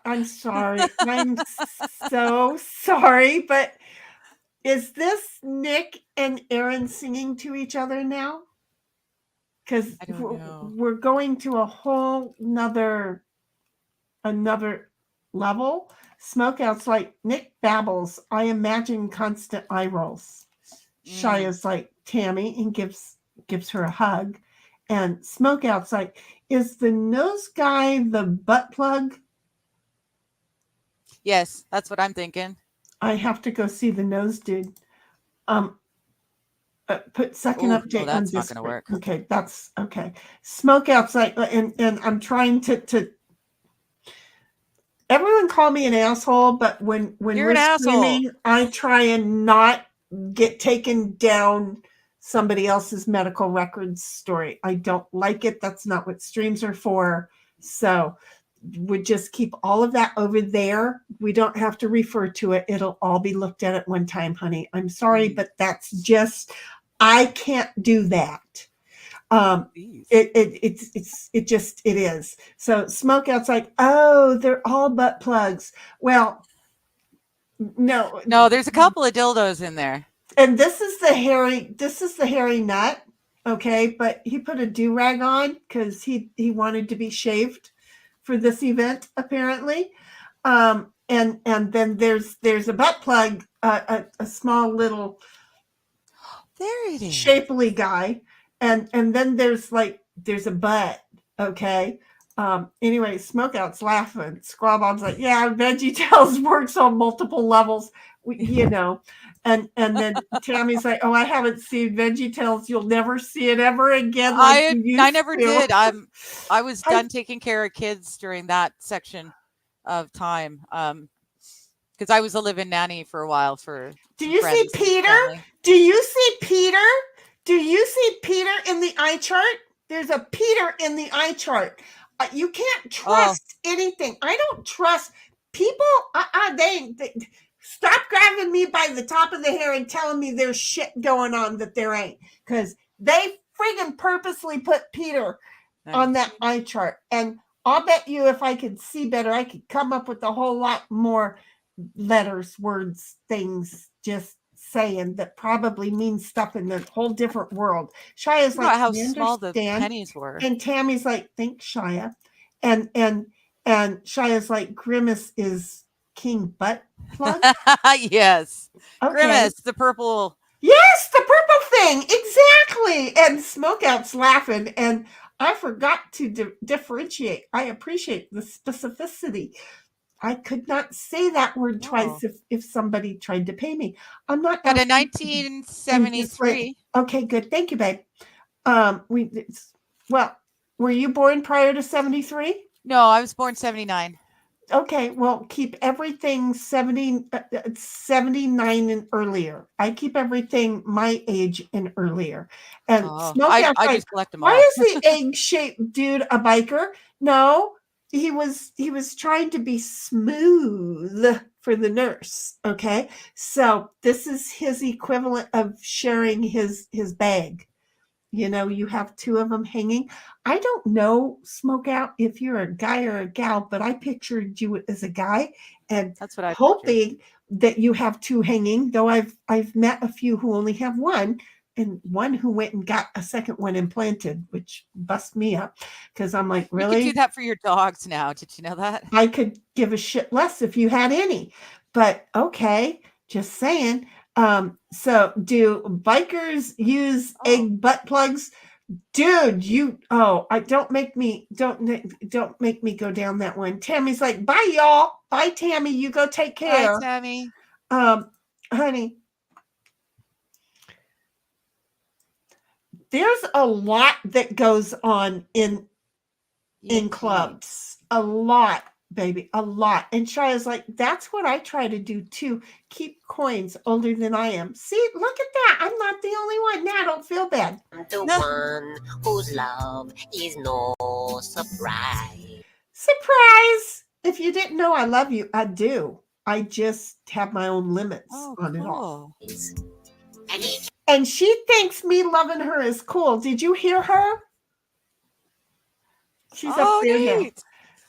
I'm sorry. I'm so sorry, but is this Nick and Aaron singing to each other now? Because I don't know. we're going to a whole another level. Smokeout's like, Nick babbles. I imagine constant eye rolls. Shaya's like, Tammy, and gives her a hug. And Smokeout's like, is the nose guy the butt plug? Yes, that's what I'm thinking. I have to go see the nose dude. Put second Ooh, update no, on that's not this. gonna work. Okay, that's okay. Smokeout's like, and I'm trying to. Everyone call me an asshole, but when You're we're an asshole. streaming, I try and not get taken down somebody else's medical records story. I don't like it. That's not what streams are for. So we just keep all of that over there. We don't have to refer to it. It'll all be looked at one time, honey. I'm sorry, but that's just, I can't do that. It is. So Smokeout's like, oh, they're all butt plugs. Well, no, there's a couple of dildos in there. and this is the hairy nut. Okay, but he put a do-rag on because he wanted to be shaved for this event, apparently. And then there's a butt plug, a small little There it is. shapely guy, and then there's a butt. Okay. Anyway, Smokeout's laughing. Squawbob's like, yeah, VeggieTales works on multiple levels. And then Tammy's like, oh, I haven't seen VeggieTales. You'll never see it ever again. I never did. I was done taking care of kids during that section of time. Because I was a live-in nanny for a while for. Do you see Peter? Do you see Peter? Do you see Peter in the eye chart? There's a Peter in the eye chart. You can't trust anything. I don't trust people. They stop grabbing me by the top of the hair and telling me there's shit going on that there ain't. Because they friggin' purposely put Peter on that eye chart. And I'll bet you if I could see better, I could come up with a whole lot more letters, words, things, just saying that probably means stuff in a whole different world. Shaya's like, how small the pennies were. And Tammy's like, thanks, Shaya. And Shaya's like, Grimace is King Butt Plug. Yes. Okay. Grimace, the purple. Yes, the purple thing. Exactly. And Smokeout's laughing. And I forgot to differentiate. I appreciate the specificity. I could not say that word twice if somebody tried to pay me. I'm not Got a asking you. And just like, 1973. okay, good. Thank you, babe. Were you born prior to 73? No, I was born 79. Okay, well, keep everything 79 and earlier. I keep everything my age and earlier. And I just collect them all. why is the egg-shaped dude a biker? No, he was trying to be smooth for the nurse. Okay, so this is his equivalent of sharing his bag. You know, you have two of them hanging. I don't know, Smoke Out, if you're a guy or a gal, but I pictured you as a guy, and That's what I hoping that you have two hanging, though I've met a few who only have one, and one who went and got a second one implanted, which bust me up because I'm like, really? You could do that for your dogs now. Did you know that? I could give a shit less if you had any, but okay, just saying. So do bikers use egg butt plugs? Dude, don't make me go down that one. Tammy's like, bye y'all. Bye Tammy, you go take care. Bye, Tammy. Honey, there's a lot that goes on in clubs. A lot. Baby, a lot. And Shia's like, that's what I try to do too. Keep coins older than I am. See, look at that. I'm not the only one. Now I don't feel bad. The one whose love is no surprise. Surprise! If you didn't know I love you, I do. I just have my own limits on it all. And she thinks me loving her is cool. Did you hear her? She's up there now.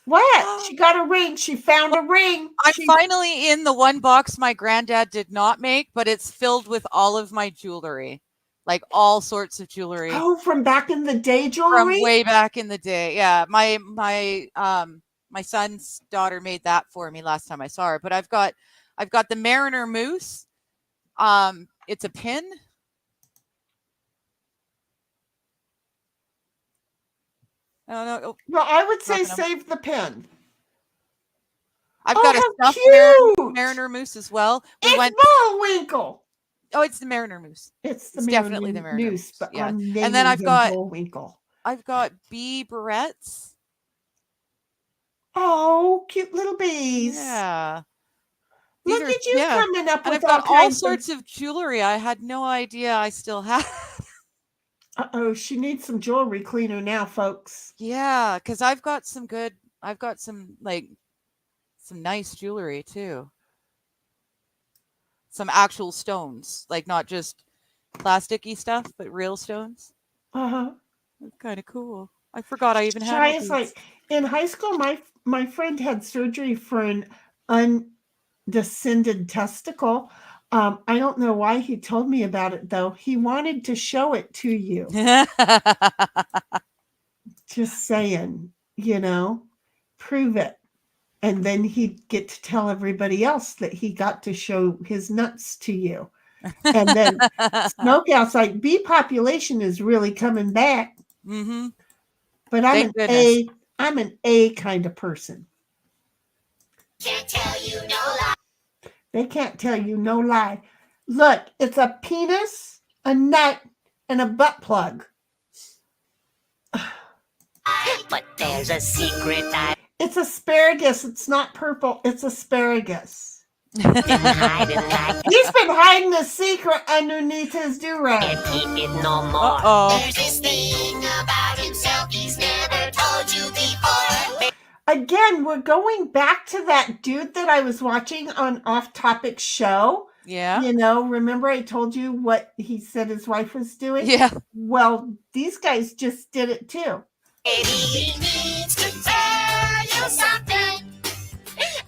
What? She got a ring. She found a ring. I'm finally in the one box my granddad did not make, but it's filled with all of my jewelry. Like all sorts of jewelry. Oh, from back in the day jewelry? From way back in the day. Yeah. My son's daughter made that for me last time I saw her. But I've got the Mariner Moose. It's a pin. Well, I would say save the pin. I've got a stuffed Mariner Moose as well. It's Bullwinkle. Oh, it's the Mariner Moose. It's definitely the Mariner Moose. But yeah. And then I've got Bullwinkle. I've got bee barrettes. Oh, cute little bees. Yeah. Look at you coming up with I've got all sorts of jewelry I had no idea I still had. Uh-oh, she needs some jewelry cleaner now, folks. Yeah, because I've got some nice jewelry too. Some actual stones, like not just plasticky stuff, but real stones. Uh-huh. That's kind of cool. I forgot I even had these. Like in high school, my friend had surgery for an undescended testicle. I don't know why he told me about it, though. He wanted to show it to you. Just saying, prove it. And then he'd get to tell everybody else that he got to show his nuts to you. And then Smokeout's like, bee population is really coming back. Mm-hmm. But I'm an A kind of person. Can't tell you no lie. They can't tell you no lie. Look, it's a penis, a nut, and a butt plug. But there's a secret. It's asparagus. It's not purple. It's asparagus. He's been hiding a secret underneath his do-rag. Can't keep it no more. There's this thing about himself he's never told you before. Again, we're going back to that dude that I was watching on Off Topic Show. Yeah. Remember I told you what he said his wife was doing? Yeah. Well, these guys just did it too. He needs to tell you something.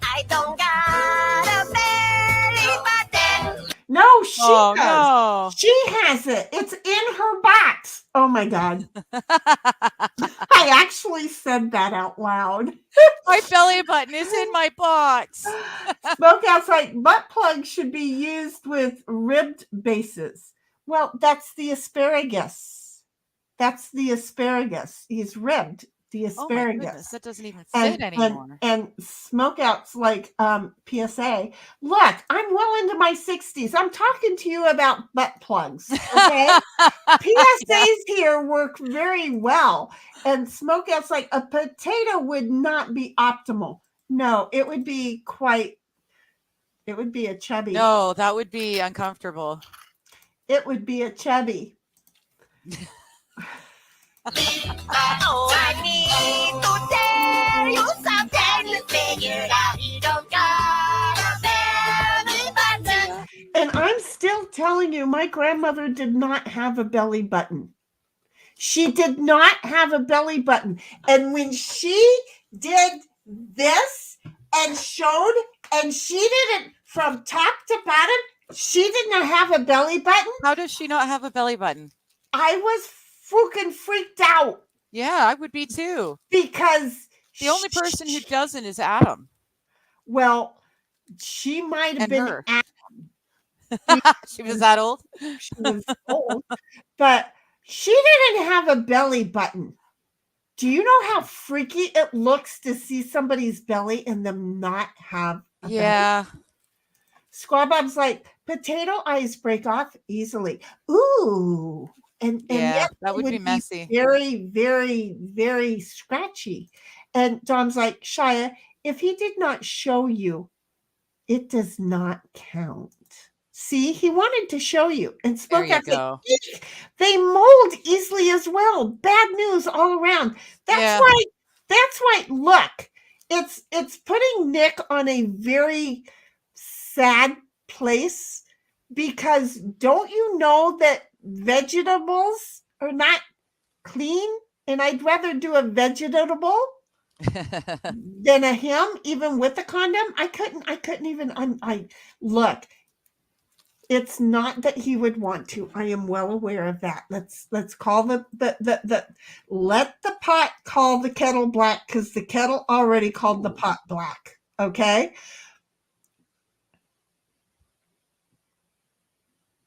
I don't got a belly button. No, she does. No. She has it. It's in her box. Oh my God. I actually said that out loud. My belly button is in my box. Smokeout's like, butt plugs should be used with ribbed bases. Well, that's the asparagus. That's the asparagus. He's ribbed. the Oh my asparagus. goodness, that doesn't even fit anymore. And Smokeout's like, PSA, look, I'm well into my 60s. I'm talking to you about butt plugs, okay? PSAs here work very well. And Smokeout's like, a potato would not be optimal. No, it would be a chubby. No, that would be uncomfortable. It would be a chubby. Oh, I need to tell you something. You figured out you don't got a belly button. And I'm still telling you, my grandmother did not have a belly button. She did not have a belly button. And when she did this and showed, and she did it from top to bottom, she did not have a belly button. How does she not have a belly button? I was fucking freaked out. Yeah, I would be too. Because the only person who doesn't is Adam. Well, she might have been her. Adam. She was that old? She was old. But she didn't have a belly button. Do you know how freaky it looks to see somebody's belly and them not have a belly? Squaw Bob's like, potato eyes break off easily. Ooh. And yet that would be messy. Very, very, very scratchy. And Dom's like, Shia, if he did not show you, it does not count. See, he wanted to show you. And Smokeout's like, they mold easily as well. Bad news all around. That's why, look, it's putting Nick on a very sad place, because don't you know that vegetables are not clean? And I'd rather do a vegetable than a him, even with a condom. I couldn't even, look, it's not that he would want to. I am well aware of that. Let's call let the pot call the kettle black, because the kettle already called the pot black. Okay.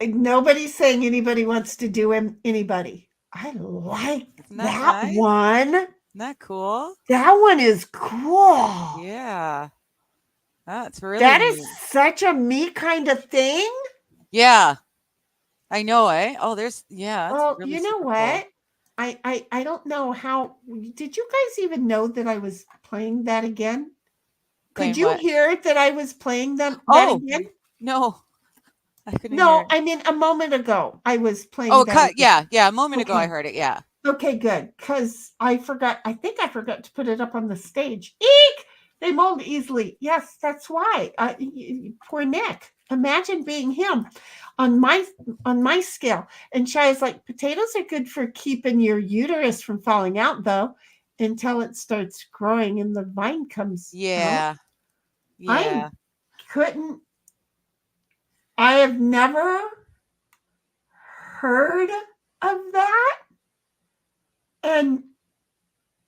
Nobody's saying anybody wants to do anybody. I like that one. Isn't that cool? That one is cool. Yeah. That's really That neat. is such a me kind of thing. Yeah. I know, eh? Oh, there's Well, really you know what? Cool. I don't know how. Did you guys even know that I was playing that again? Could you hear that I was playing that again? No. I couldn't No, hear. I mean a moment ago I was playing. Oh, yeah, a moment ago I heard it. Yeah. Okay, good. Because I think I forgot to put it up on the stage. Eek! They mold easily. Yes, that's why. Poor Nick. Imagine being him on my scale. And Shia's like, potatoes are good for keeping your uterus from falling out, though, until it starts growing and the vine comes out. Yeah. I have never heard of that. And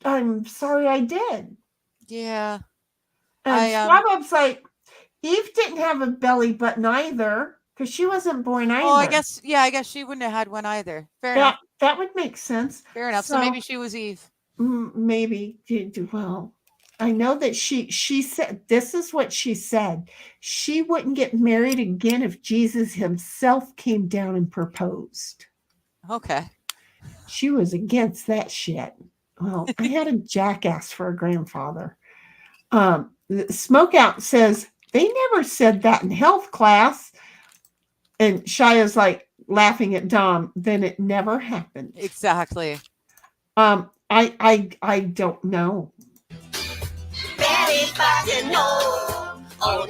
I'm sorry I did. Yeah. And Squabob's like, Eve didn't have a belly button either, because she wasn't born either. Oh, I guess she wouldn't have had one either. Fair enough. That would make sense. Fair enough. So maybe she was Eve. Maybe. Well, I know that she said, this is what she said. She wouldn't get married again if Jesus himself came down and proposed. Okay. She was against that shit. Well, I had a jackass for a grandfather. Smokeout says, they never said that in health class. And Shia's like laughing at Dom. Then it never happened. Exactly. I don't know. Belly button, no. Oh,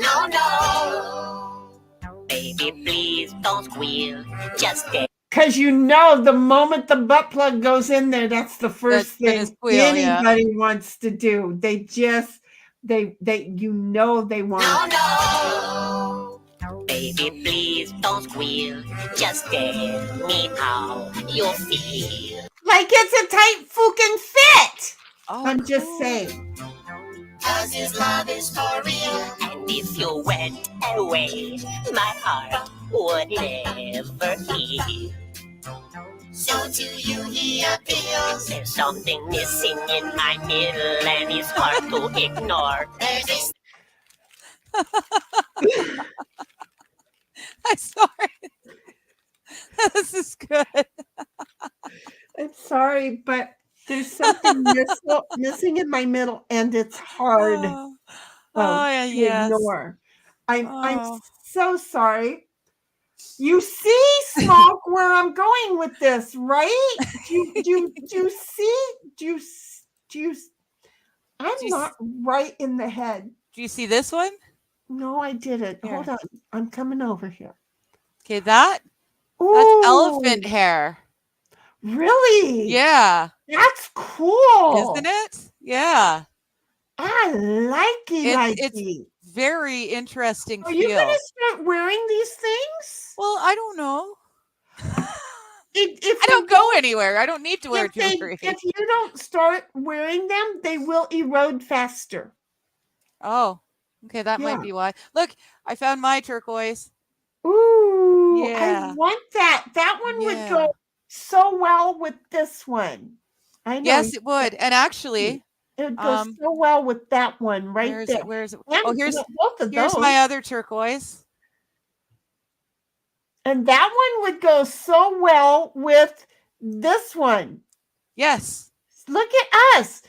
no. Baby, please don't squeal. Just stay. Because you know, the moment the butt plug goes in there, that's the first thing anybody wants to do. They just, they want. No. Baby, please don't squeal. Just tell me how you feel. Like it's a tight fucking fit. Oh, I'm just saying. 'Cause his love is for real. And if you went away, my heart would never heal. So to you he appeals. There's something missing in my middle, and it's hard to ignore. There's a I'm sorry. This is good. I'm sorry, but there's something missing in my middle, and it's hard Yeah, to yes. ignore. I'm Oh. so sorry. You see, Smoke, where I'm going with this, right? Do you see? I'm Do you not right in the head. Do you see this one? No, I didn't. Here. Hold on. I'm coming over here. Okay, that's Ooh, elephant hair. really? Yeah, That's cool. isn't it? Yeah, I like it. it's very interesting Are you feel. going to start wearing these things? Well, I don't know. If I don't go anywhere. I don't need to wear if they- jewelry. If you don't start wearing them, they will erode faster. Oh, okay, that Yeah. might be why. Look, I found my turquoise. Ooh, Yeah. I want that. That one would Yeah. go so well with this one. I know. Yes, it would. And actually, It would go so well with that one right where is there. it? Where is it? And Oh, here's both of those. my other turquoise. And that one would go so well with this one. Yes. Look at us.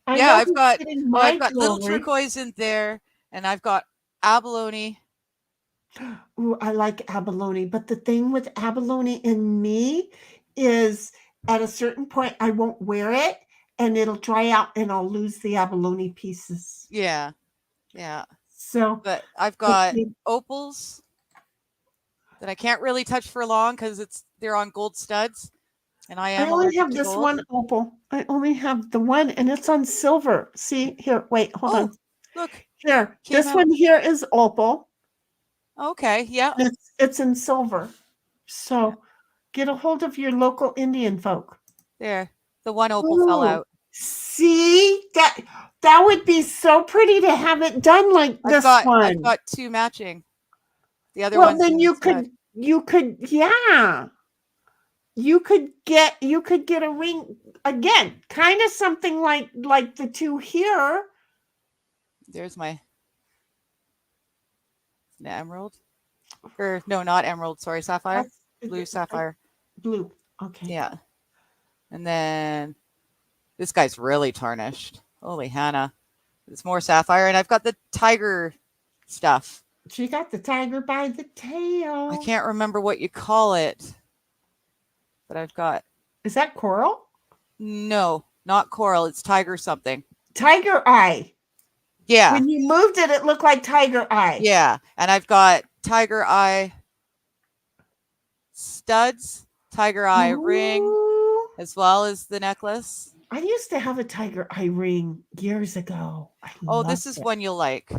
I Yeah, know I've who's got getting my I've got little jewelry. turquoise in there, and I've got abalone. Ooh, I like abalone, but the thing with abalone in me is at a certain point I won't wear it and it'll dry out and I'll lose the abalone pieces. Yeah. Yeah. So But I've got okay. opals that I can't really touch for long because they're on gold studs. And I I am only allergic have to this gold. one opal. I only have the one and it's on silver. See here, wait, hold on. Look. Here, Came this out. one here is opal. Okay, yeah. And it's in silver. So get a hold of your local Indian folk. There. The one opal fell Ooh, out. See, that would be so pretty to have it done like this one. I've got two matching. The other Well, one's then in you the stud. could, yeah. You could get a ring again, kind of something like the two here. There's my emerald. Or no, not emerald, sorry, sapphire. Blue sapphire. Blue. Okay. Yeah. And then this guy's really tarnished. Holy Hannah. It's more sapphire. And I've got the tiger stuff. She got the tiger by the tail. I can't remember what you call it. But I've got. Is that coral? No, not coral. It's tiger something. Tiger eye. Yeah. When you moved it, it looked like tiger eye. Yeah. And I've got tiger eye studs, tiger eye ring, Ooh. as well as the necklace. I used to have a tiger eye ring years ago. Oh, this is loved it. one you'll like.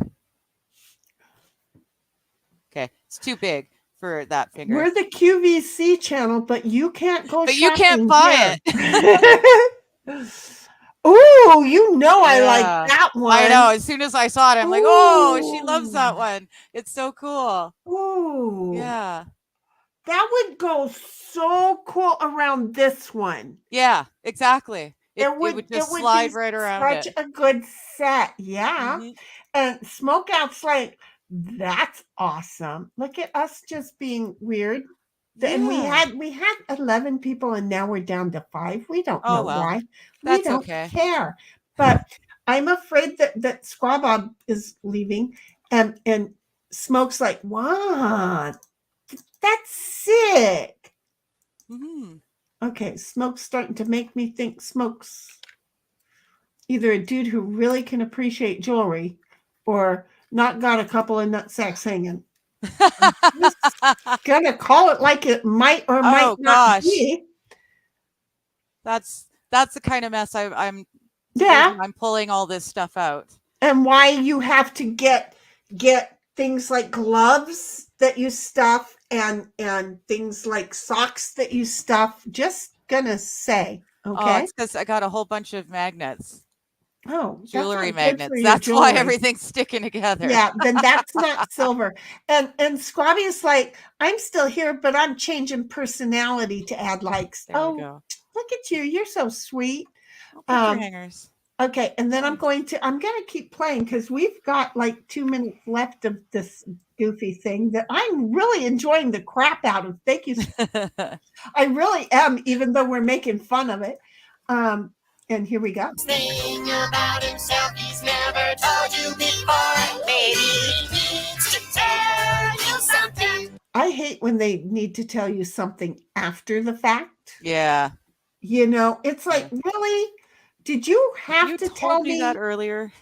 Okay. It's too big for that finger. We're the QVC channel, but you can't go But you can't shopping buy it. Ooh, you know I Yeah. like that one. I know. As soon as I saw it, I'm like, oh, she loves that one. It's so cool. Ooh. Yeah. That would go so cool around this one. Yeah, exactly. It would just be slide right around such it. a good set. Yeah. Mhm. And Smokeout's like, that's awesome. Look at us just being weird. And we Yeah. had 11 people and now we're down to 5. We don't Oh, know well. why. That's we don't okay. care. But I'm afraid that Squabob is leaving and Smoke's like, what? That's sick. Mhm. Okay, Smoke's starting to make me think Smoke's either a dude who really can appreciate jewelry or not got a couple of nut sacks hanging. Gonna call it like it might or might Oh, not gosh. be. That's the kind of mess I'm Yeah, I'm pulling all this stuff out. and why you have to get things like gloves that you stuff and things like socks that you stuff. Just gonna say, Oh, okay. it's because I got a whole bunch of magnets. Oh, that's Jewelry not good for magnets. your That's why jewelry. everything's sticking together. Yeah, then that's not silver. And Squabby is like, I'm still here, but I'm changing personality to add likes. There we Oh, go. look at you. You're so sweet. Oh, picture hangers. Okay, and then I'm gonna keep playing because we've got like 2 minutes left of this goofy thing that I'm really enjoying the crap out of. Thank you. I really am, even though we're making fun of it. And here we go. Thing about himself he's never told you before. Maybe he needs to tell you something. I hate when they need to tell you something after the fact. Yeah. You know, it's like, really? Did you have You to told tell me that earlier.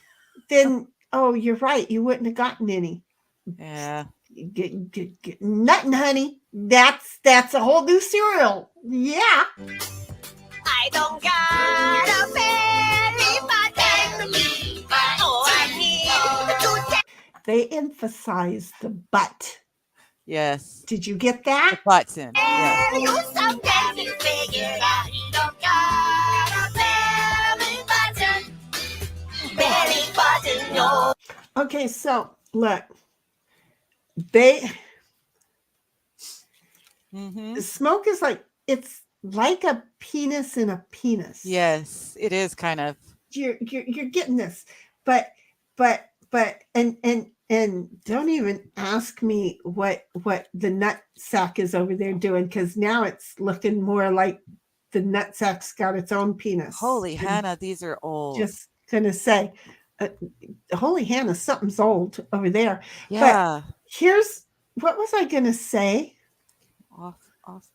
Then, oh, you're right. You wouldn't have gotten any. Yeah. Get nothing, honey. That's a whole new cereal. Yeah. I don't got a belly button, but oh, I need to tell They emphasize the butt. Yes. Did you get that? Button. Yeah. you something. He figured out he don't got a belly button. Belly button, no. Okay, so look. The smoke is like, it's like a penis in a penis. Yes, it is kind of. You're getting this, but and don't even ask me what the nut sack is over there doing, because now it's looking more like the nut sack's got its own penis. Holy Hannah, these are old. Just gonna say, holy Hannah, something's old over there. Yeah. But here's what was I gonna say? Off.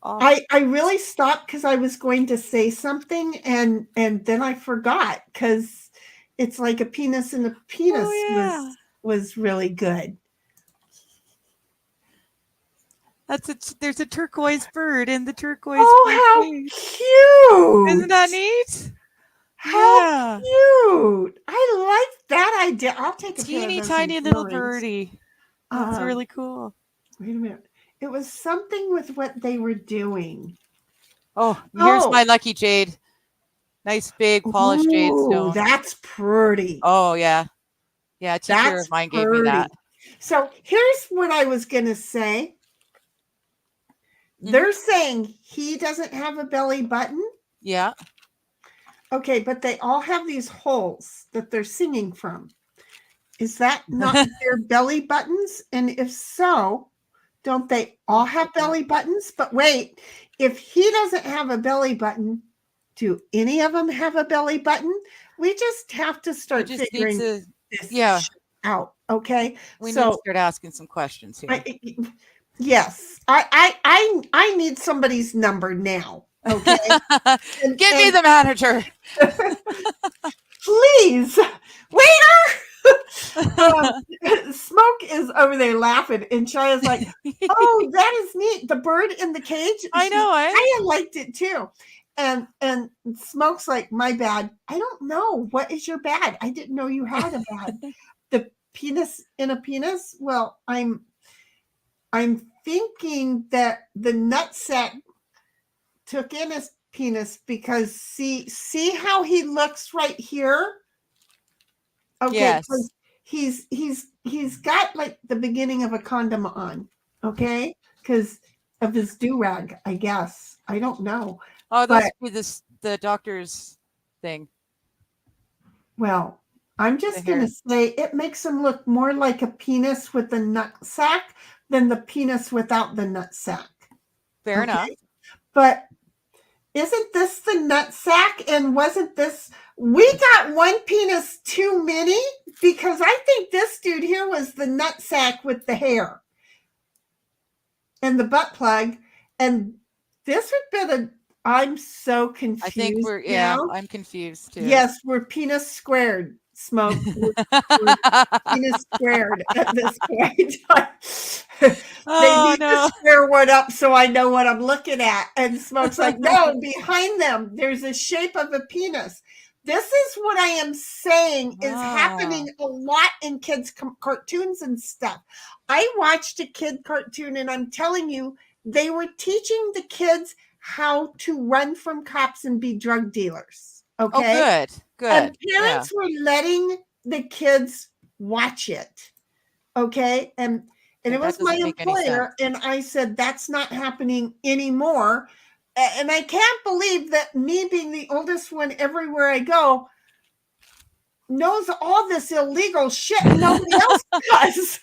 I really stopped because I was going to say something and then I forgot, because it's like a penis and a penis was really good. There's a turquoise bird in the turquoise. Oh, how cute! Isn't that neat? How cute! I like that idea. I'll take a teeny pair of tiny those little earrings. birdie. That's really cool. Wait a minute. It was something with what they were doing. Oh, here's my lucky jade. Nice big polished jade stone. That's pretty. Oh yeah. Yeah, a teacher of mine gave me that. So here's what I was gonna say. They're saying he doesn't have a belly button. Yeah. Okay, but they all have these holes that they're singing from. Is that not their belly buttons? And if so, don't they all have belly buttons? But wait, if he doesn't have a belly button, do any of them have a belly button? We just have to start figuring this out. Okay. We need to start asking some questions here. Yes. I need somebody's number now. Okay. Give me the manager. Please. Waiter. Smoke is over there laughing, and Shaya's like, "Oh, that is neat. The bird in the cage." I know. I liked it too. And Smoke's like, "My bad. I don't know. What is your bad? I didn't know you had a bad. The penis in a penis. Well, I'm thinking that the nutsack took in his penis, because see how he looks right here. Okay, yes. He's got like the beginning of a condom on, okay, because of his do-rag, I guess. I don't know. Oh, that's the doctor's thing. Well, I'm just gonna say it makes him look more like a penis with a nut sack than the penis without the nut sack. Fair enough. But isn't this the nut sack? And wasn't this, we got one penis too many? Because I think this dude here was the nut sack with the hair and the butt plug. And this would be I'm so confused. I think I'm confused too. Yes, we're penis squared. Smoke. We're penis squared at this point. They need to square one up so I know what I'm looking at. And Smoke's like, no, behind them, there's a shape of a penis. This is what I am saying is happening a lot in kids' cartoons and stuff. I watched a kid cartoon, and I'm telling you, they were teaching the kids how to run from cops and be drug dealers. Okay. Oh, good. good. And Yeah. parents were letting the kids watch it. Okay. And And it that was my doesn't make any employer. And I said, that's not happening anymore. And I can't believe that me being the oldest one everywhere I go knows all this illegal shit and nobody else does.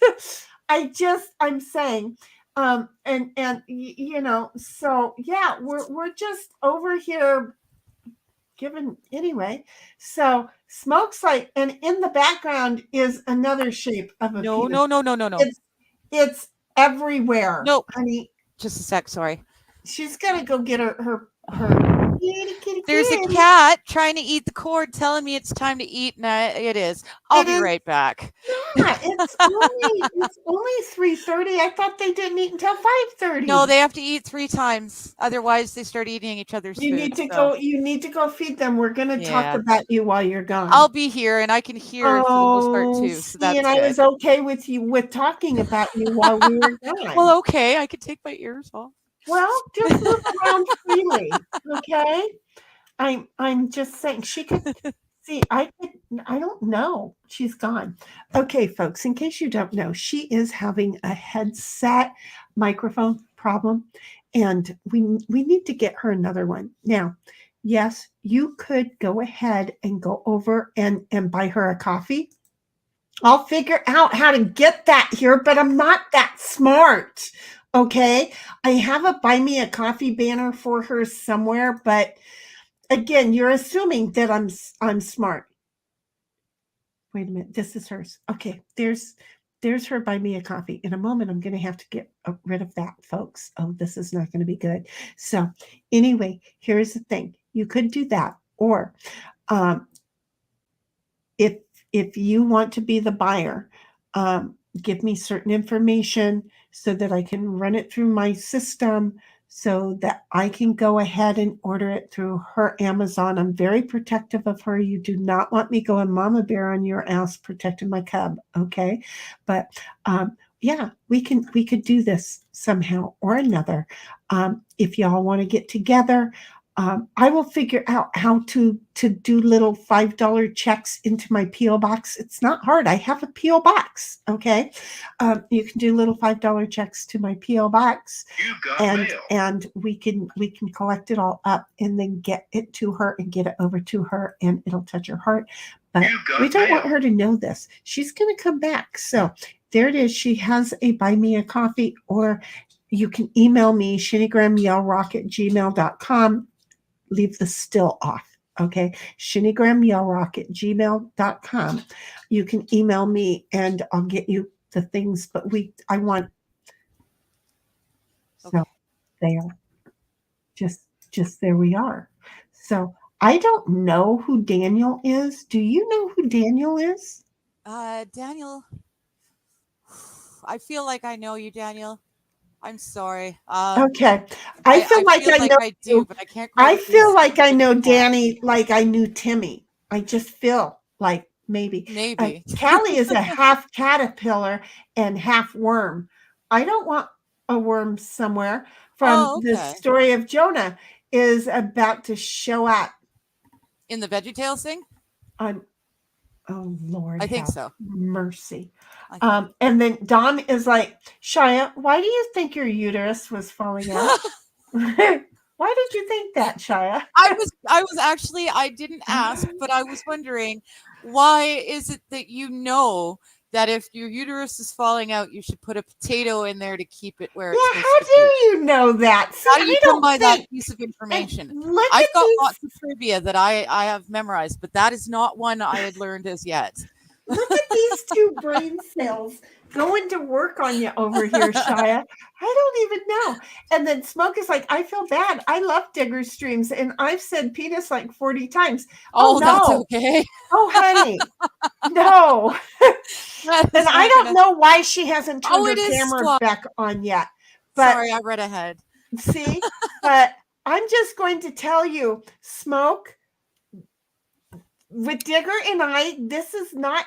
I'm saying, and you know, so yeah, we're just over here given anyway. So Smoke's like, and in the background is another shape of a No, penis. no. It's everywhere. Nope. Honey, Just a sec. Sorry. she's gonna go get her kitty. There's a cat trying to eat the cord, telling me it's time to eat, and it is. I'll be right back. Yeah, it's only 3:30. I thought they didn't eat until 5:30. No, they have to eat 3 times. Otherwise, they start eating each other's food. You need to go feed them. We're gonna talk about you while you're gone. I'll be here, and I can hear it for the most part too. So that's and I was okay with talking about you while we were gone. Well, okay, I could take my ears off. Well, just move around freely, okay? I'm just saying she could see. I don't know. She's gone. Okay, folks. In case you don't know, she is having a headset microphone problem, and we need to get her another one now. Yes, you could go ahead and go over and buy her a coffee. I'll figure out how to get that here, but I'm not that smart. Okay, I have a buy me a coffee banner for her somewhere, but again, you're assuming that I'm smart. Wait a minute, this is hers. Okay, there's her buy me a coffee. In a moment, I'm going to have to get rid of that, folks. Oh, this is not going to be good. So anyway, here's the thing. You could do that, or if you want to be the buyer, give me certain information so that I can run it through my system so that I can go ahead and order it through her Amazon. I'm very protective of her. You do not want me going mama bear on your ass protecting my cub, okay? But yeah, we could do this somehow or another. If y'all want to get together, I will figure out how to do little $5 checks into my P.O. box. It's not hard. I have a P.O. box. Okay. You can do little $5 checks to my P.O. box. You've got mail. And we can collect it all up and then get it to her and get it over to her, and it'll touch her heart. But we don't want her to know this. She's going to come back. So there it is. She has a buy me a coffee, or you can email me, shenigramyellrock@gmail.com. Leave the still off, okay? shenigramyellrock@gmail.com. You can email me and I'll get you the things, but I want, so there, just there we are. So I don't know who Daniel is. Do you know who Daniel is? Daniel, I feel like I know you, Daniel. I'm sorry. Okay. I feel like I know I do, but I can't. I feel like I know Danny like I knew Timmy. I just feel like maybe. Callie is a half caterpillar and half worm. I don't want a worm somewhere from the story of Jonah is about to show up. In the VeggieTales thing? Oh, Lord. I think so. Mercy. And then Don is like, Shia, why do you think your uterus was falling out? Why did you think that, Shia? I was actually, I didn't ask, but I was wondering, why is it that you know that if your uterus is falling out, you should put a potato in there to keep it where it's supposed how to do you know that? How do you come by that piece of information? I've got lots of trivia that I have memorized, but that is not one I had learned as yet. Look at these two brain cells going to work on you over here, Shia. I don't even know. And then Smoke is like, I feel bad. I love Digger streams, and I've said penis like 40 times. Oh, no. That's okay. Oh, honey. No. And I don't know why she hasn't turned her camera back on yet. But sorry, I read ahead. See? But I'm just going to tell you, Smoke, with Digger and I, this is not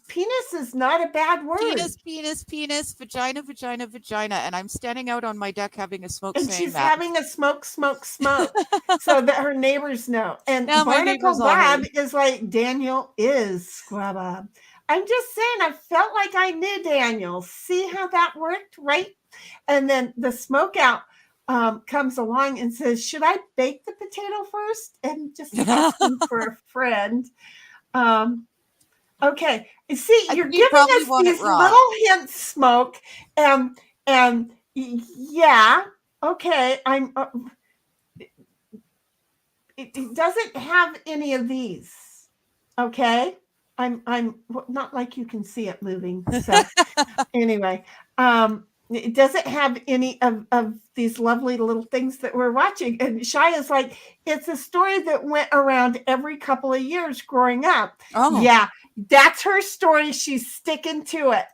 penis is not a bad word. Penis, vagina, and I'm standing out on my deck having a smoke. And saying she's that. having a smoke, so that her neighbors know. And Now my Barnacle neighbors all Bob know. is like, Daniel is Squabbob. I'm just saying, I felt like I knew Daniel. See how that worked, right? And then the smoke out comes along and says, should I bake the potato first? And just asking for a friend. Okay. See, you're you giving probably us want it these raw. little hints, Smoke. And yeah, okay. It doesn't have any of these. Okay. I'm not like you can see it moving. So anyway, it doesn't have any of these lovely little things that we're watching. And Shia's like, it's a story that went around every couple of years growing up. Oh. Yeah, that's her story. She's sticking to it.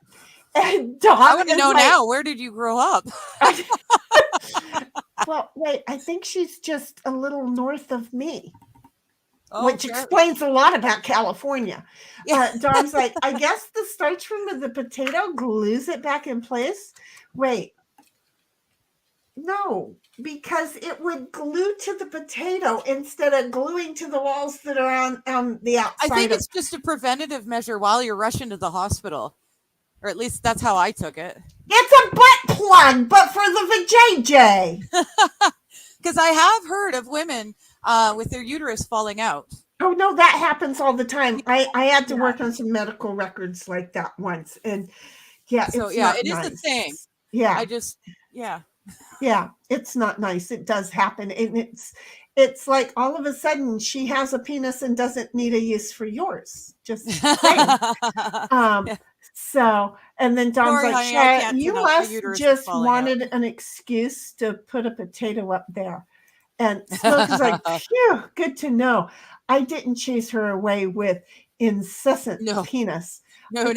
And Dom I want to is know like, now, where did you grow up? well, wait, I think she's just a little north of me. Oh, Which sure. explains a lot about California. Yeah. Dom's like, I guess the starch from the potato glues it back in place. Wait. No, because it would glue to the potato instead of gluing to the walls that are on the outside. I think it's just a preventative measure while you're rushing to the hospital. Or at least that's how I took it. It's a butt plug, but for the vajayjay. Because I have heard of women with their uterus falling out. Oh, no, that happens all the time. I had to work on some medical records like that once. And yeah, So it's yeah, not it is nice. the thing. Yeah. Yeah, it's not nice. It does happen. And it's like all of a sudden she has a penis and doesn't need a use for yours. Just saying. So, and then Dom's Sorry, like, honey, I Shia, can't you turn out my must uterus just is falling wanted an excuse to put a potato up there. And Smoke is like, phew, good to know. I didn't chase her away with incessant penis. No.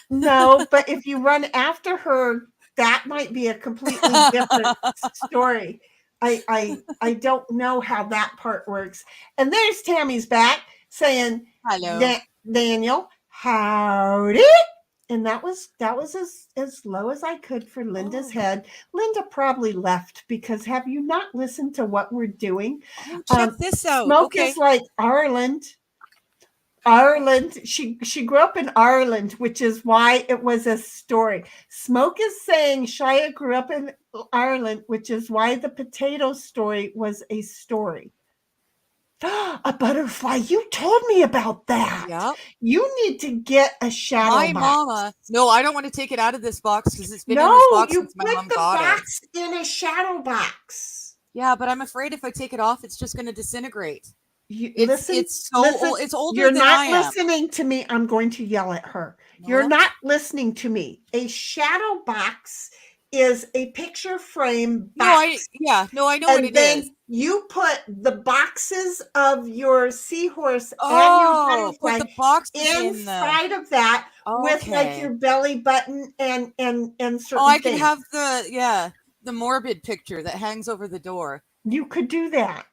No, but if you run after her, that might be a completely different story. I don't know how that part works. And there's Tammy's back saying, hello, Daniel, howdy. And that was as low as I could for Linda's head. Linda probably left because have you not listened to what we're doing? Check this out. Smoke is like Ireland. She grew up in Ireland, which is why it was a story. Smoke is saying Shia grew up in Ireland, which is why the potato story was a story. A butterfly. You told me about that. Yep. You need to get a shadow box. Mama. No, I don't want to take it out of this box because it's been in this box since my mom got it. Box in a shadow box. Yeah, but I'm afraid if I take it off, it's just going to disintegrate. It's older You're than not I am. listening to me. I'm going to yell at her. No. You're not listening to me. A shadow box is a picture frame box. I know what it is. And then you put the boxes of your seahorse and your butterfly put the boxes inside of that with like your belly button and certain I things. can have the morbid picture that hangs over the door. You could do that.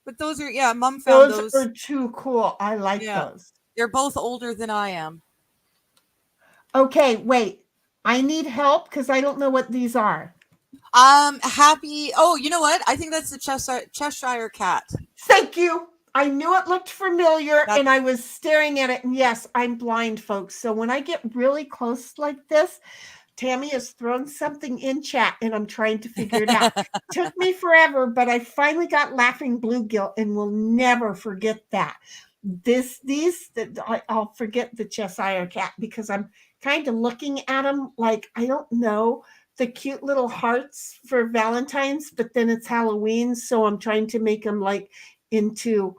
But those are, Mom found those. Those are too cool. I like those. They're both older than I am. Okay, wait. I need help because I don't know what these are. Happy. Oh, you know what? I think that's the Cheshire cat. Thank you. I knew it looked familiar and I was staring at it. And yes, I'm blind, folks. So when I get really close like this, Tammy has thrown something in chat and I'm trying to figure it out. Took me forever, but I finally got laughing bluegill and will never forget that. I'll forget the Cheshire cat because I'm kind of looking at them like, I don't know, the cute little hearts for Valentine's, but then it's Halloween. So I'm trying to make them like into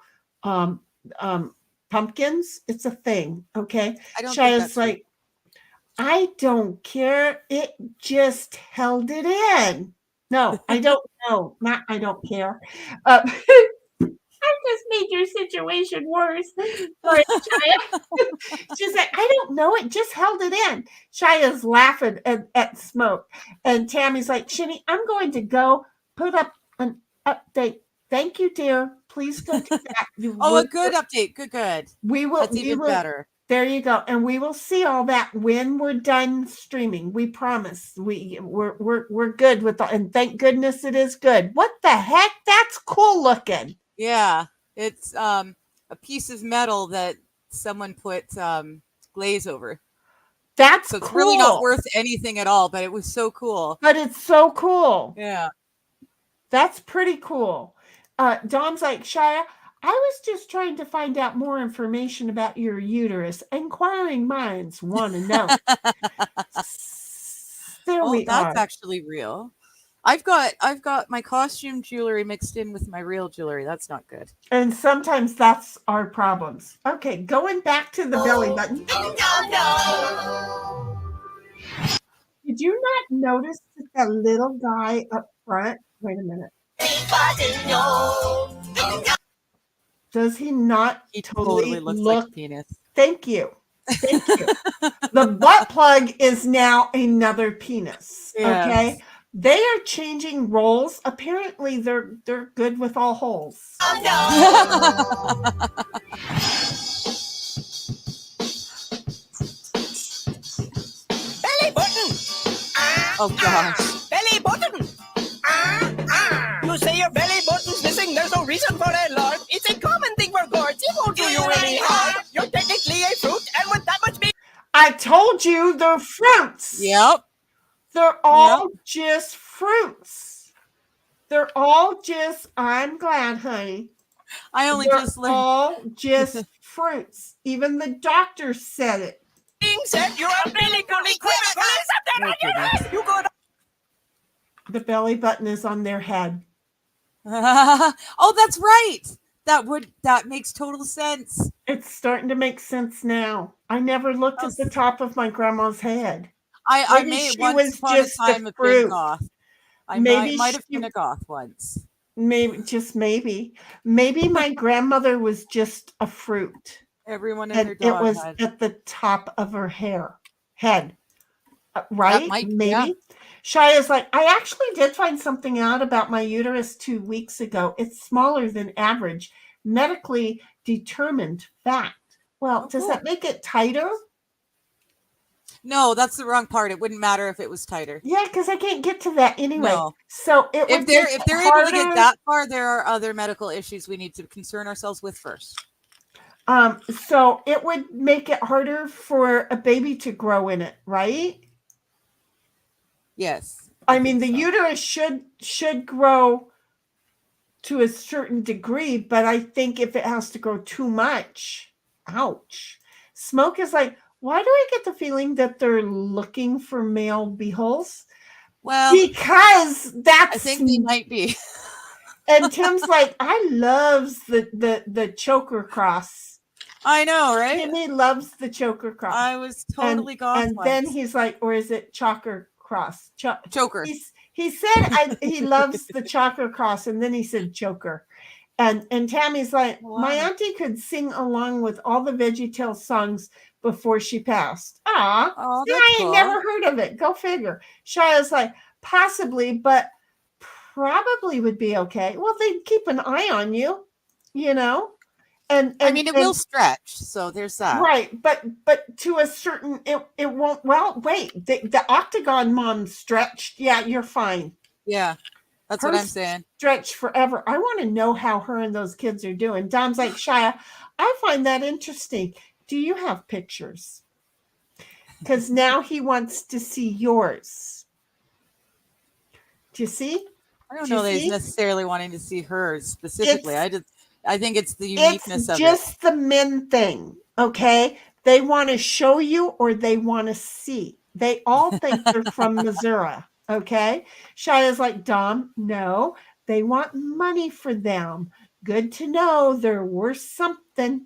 pumpkins. It's a thing. Okay. Shia's like, I don't care. It just held it in. No, I don't know. Not I don't care. I just made your situation worse. Sorry, Shia. She's like, I don't know. It just held it in. Shia's laughing at Smoke. And Tammy's like, Sheni, I'm going to go put up an update. Thank you, dear. Please go do that. A good update. Good. We will. That's even better. There you go. And we will see all that when we're done streaming. We promise. We're good with all, and thank goodness it is good. What the heck? That's cool looking. Yeah, it's a piece of metal that someone put glaze over. That's So it's cool. really not worth anything at all, but it was so cool. But it's so cool. Yeah. That's pretty cool. Dom's like, Shia, I was just trying to find out more information about your uterus. Inquiring minds want to know. There we that's are. actually real. I've got my costume jewelry mixed in with my real jewelry. That's not good. And sometimes that's our problems. Okay, going back to the belly button. Did you not notice that little guy up front? Wait a minute. Does he not He totally looks look? like a penis. Thank you. Thank you. The butt plug is now another penis. Yes. Okay. They are changing roles. Apparently, they're good with all holes. Belly button! Oh gosh. Belly button! You say your belly button's missing, there's no reason for alarm. It's a common thing for gourds. It won't do you any harm. You're technically a fruit, and with that much meat... I told you they're fruits. Yep. They're all just fruits. They're all just, I'm glad, honey. I only They're just learned. all just fruits. Even the doctor said it. Being said, you're umbilically quick. You go The belly button is on their head. Oh, that's right. That makes total sense. It's starting to make sense now. I never looked at the top of my grandma's head. I Maybe made she once was upon just a a time a fruit. big goth. I Maybe might have she- been a goth once. Maybe, just maybe. Maybe my grandmother was just a fruit. Everyone in And their it dog was had. at the top of her head. Right? might- Maybe. yeah. Shia's like, I actually did find something out about my uterus 2 weeks ago. It's smaller than average. Medically determined fact. Well, Oh, does cool. that make it tighter? No, that's the wrong part. It wouldn't matter if it was tighter. Yeah, because I can't get to that anyway. No. So it would If they're make able it to get harder. that far, there are other medical issues we need to concern ourselves with first. So it would make it harder for a baby to grow in it, right? Yes. I mean, the think so. uterus should grow to a certain degree, but I think if it has to grow too much, ouch. Smoke is like, why do I get the feeling that they're looking for male beehools? Well, Because that's I think they might be. and Tim's like, I loves the choker cross. I know, right? Timmy loves the choker cross. I was totally goth And once. then he's like, or is it choker cross? Choker. He said he loves the choker cross, and then he said choker. And Tammy's like, my Wow. auntie could sing along with all the VeggieTales songs before she passed. Ah, Oh, yeah, that's I ain't cool. never heard of it. Go figure. Shia's like, possibly, but probably would be okay. Well, they'd keep an eye on you, you know? And I mean, it will stretch, so there's that. right, but to a certain it won't. Well, wait, the octagon mom stretched. Yeah, you're fine. Yeah, that's what Her I'm saying. Stretch forever. I want to know how her and those kids are doing. Dom's like, Shia, I find that interesting. Do you have pictures? Because now he wants to see yours. Do you see? I don't Do you know that he's see? necessarily wanting to see hers specifically. I think it's the It's uniqueness of it. just the men thing, okay? They want to show you or they want to see. They all think they're from Missouri, okay? Shia's like, Dom, no, they want money for them. Good to know they're worth something,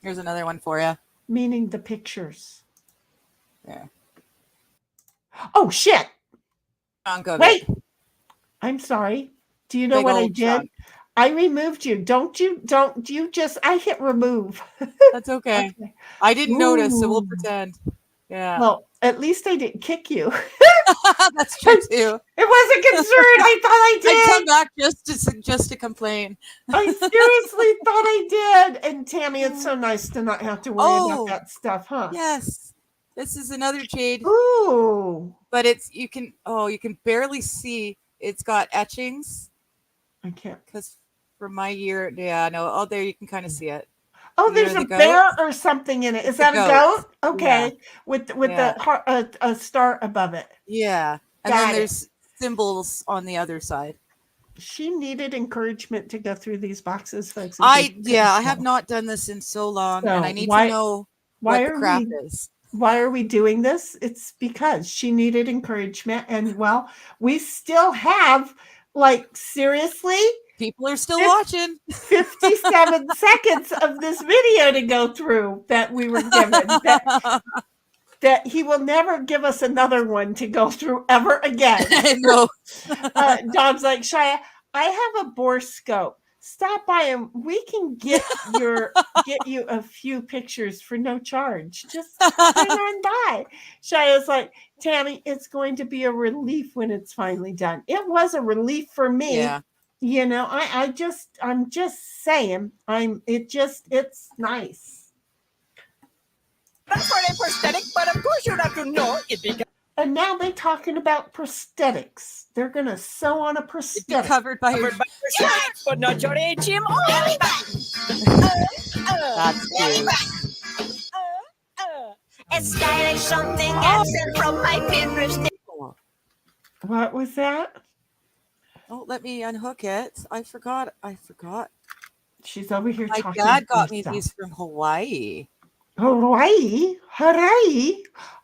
Here's another one for you. meaning the pictures. Yeah. Oh, shit. Chunk of Wait. it. I'm sorry. Do you know Big what I old did? chunk. I removed you. Don't you just, I hit remove. That's okay. Okay. I didn't notice, so we'll Ooh. pretend. Yeah. Well, at least I didn't kick you. That's true too. It wasn't concerned. I thought I I'd come did. back just to complain. I seriously thought I did. And Tammy, it's so nice to not have to worry about that stuff, huh? Yes. This is another jade, Ooh. but you can barely see. It's got etchings I can't. because from my year, yeah, no. Oh, there you can kind of see it. Oh, there's a bear or something in it. Is that a goat? Okay, Yeah. with the heart, a star above it. Yeah, and then there's symbols on the other side. She needed encouragement to go through these boxes, folks. I have not done this in so long, and I need to know what the crap is. Why are we doing this? It's because she needed encouragement, and well, we still have, like, seriously, people are still watching. 57 seconds of this video to go through that we were given. That he will never give us another one to go through ever again. No. Dom's like, Shia, I have a borescope. Stop by and we can get you a few pictures for no charge. Just come on by. Shia's like, Tammy, it's going to be a relief when it's finally done. It was a relief for me. Yeah. You know, I'm just saying, it's nice. Not for a prosthetic, but of course you have to know it because. And now they're talking about prosthetics. They're going to sew on a prosthetic. Covered by prosthetics, but not your HMO. That's cute. A stylish something absent from my Pinterest. What was that? Oh, let me unhook it. I forgot. She's over here My talking. dad got me these from Hawaii. Hawaii?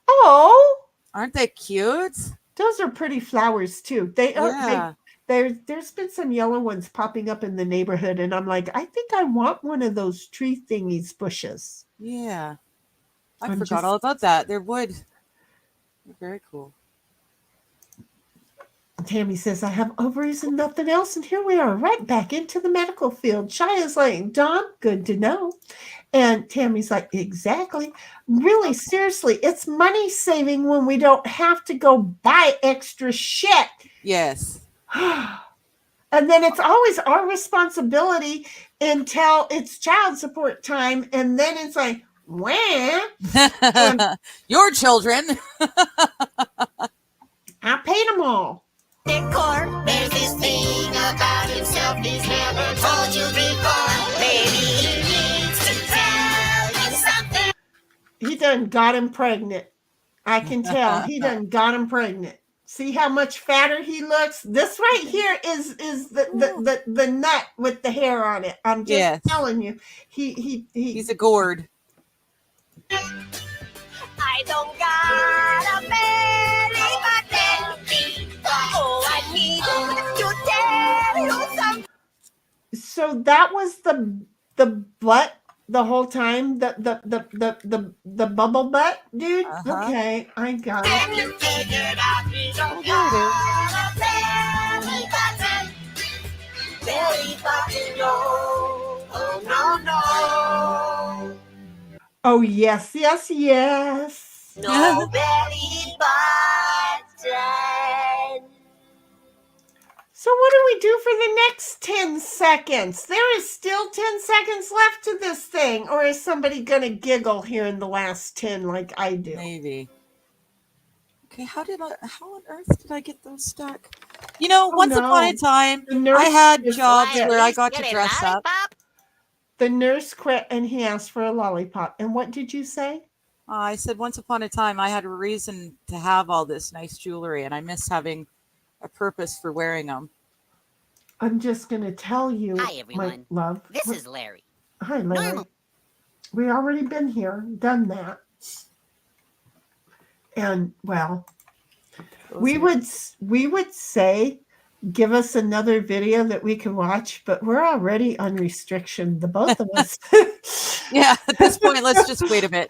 Oh, aren't they cute? Those are pretty flowers too. They are. Yeah. There's been some yellow ones popping up in the neighborhood, and I'm like, I think I want one of those tree thingies bushes. Yeah, I forgot all about that. They're wood. They're very cool. Tammy says, I have ovaries and nothing else. And here we are right back into the medical field. Shia's like, Dom, good to know. And Tammy's like, exactly. Really, seriously, it's money saving when we don't have to go buy extra shit. Yes. And then it's always our responsibility until it's child support time. And then it's like, wah. Your children. I paid them all. Decor, there's this thing about himself he's never told you before. Maybe he needs to tell you something. He done got him pregnant. I can tell. He done got him pregnant. See how much fatter he looks? This right here is the nut with the hair on it. I'm just telling you. He's a gourd. I don't got a belly button. Oh, I need to tell you something. So that was the butt the whole time. The bubble butt, dude. Okay, I got it. And you figured out you don't got a belly button. Belly button, no. Oh, no. Oh, yes. No belly button. So what do we do for the next 10 seconds? There is still 10 seconds left to this thing. Or is somebody going to giggle here in the last 10 like I do? Maybe. Okay, how on earth did I get those stuck? You know, once upon a time, I had jobs where I got to dress up. The nurse quit and he asked for a lollipop. And what did you say? I said once upon a time I had a reason to have all this nice jewelry, and I miss having a purpose for wearing them. I'm just going to tell you, Hi, everyone. my love. This is Larry. Hi, Larry. We already been here, done that. And, well, we would say give us another video that we can watch, but we're already on restriction, the both of us. Yeah, at this point, let's just wait a bit.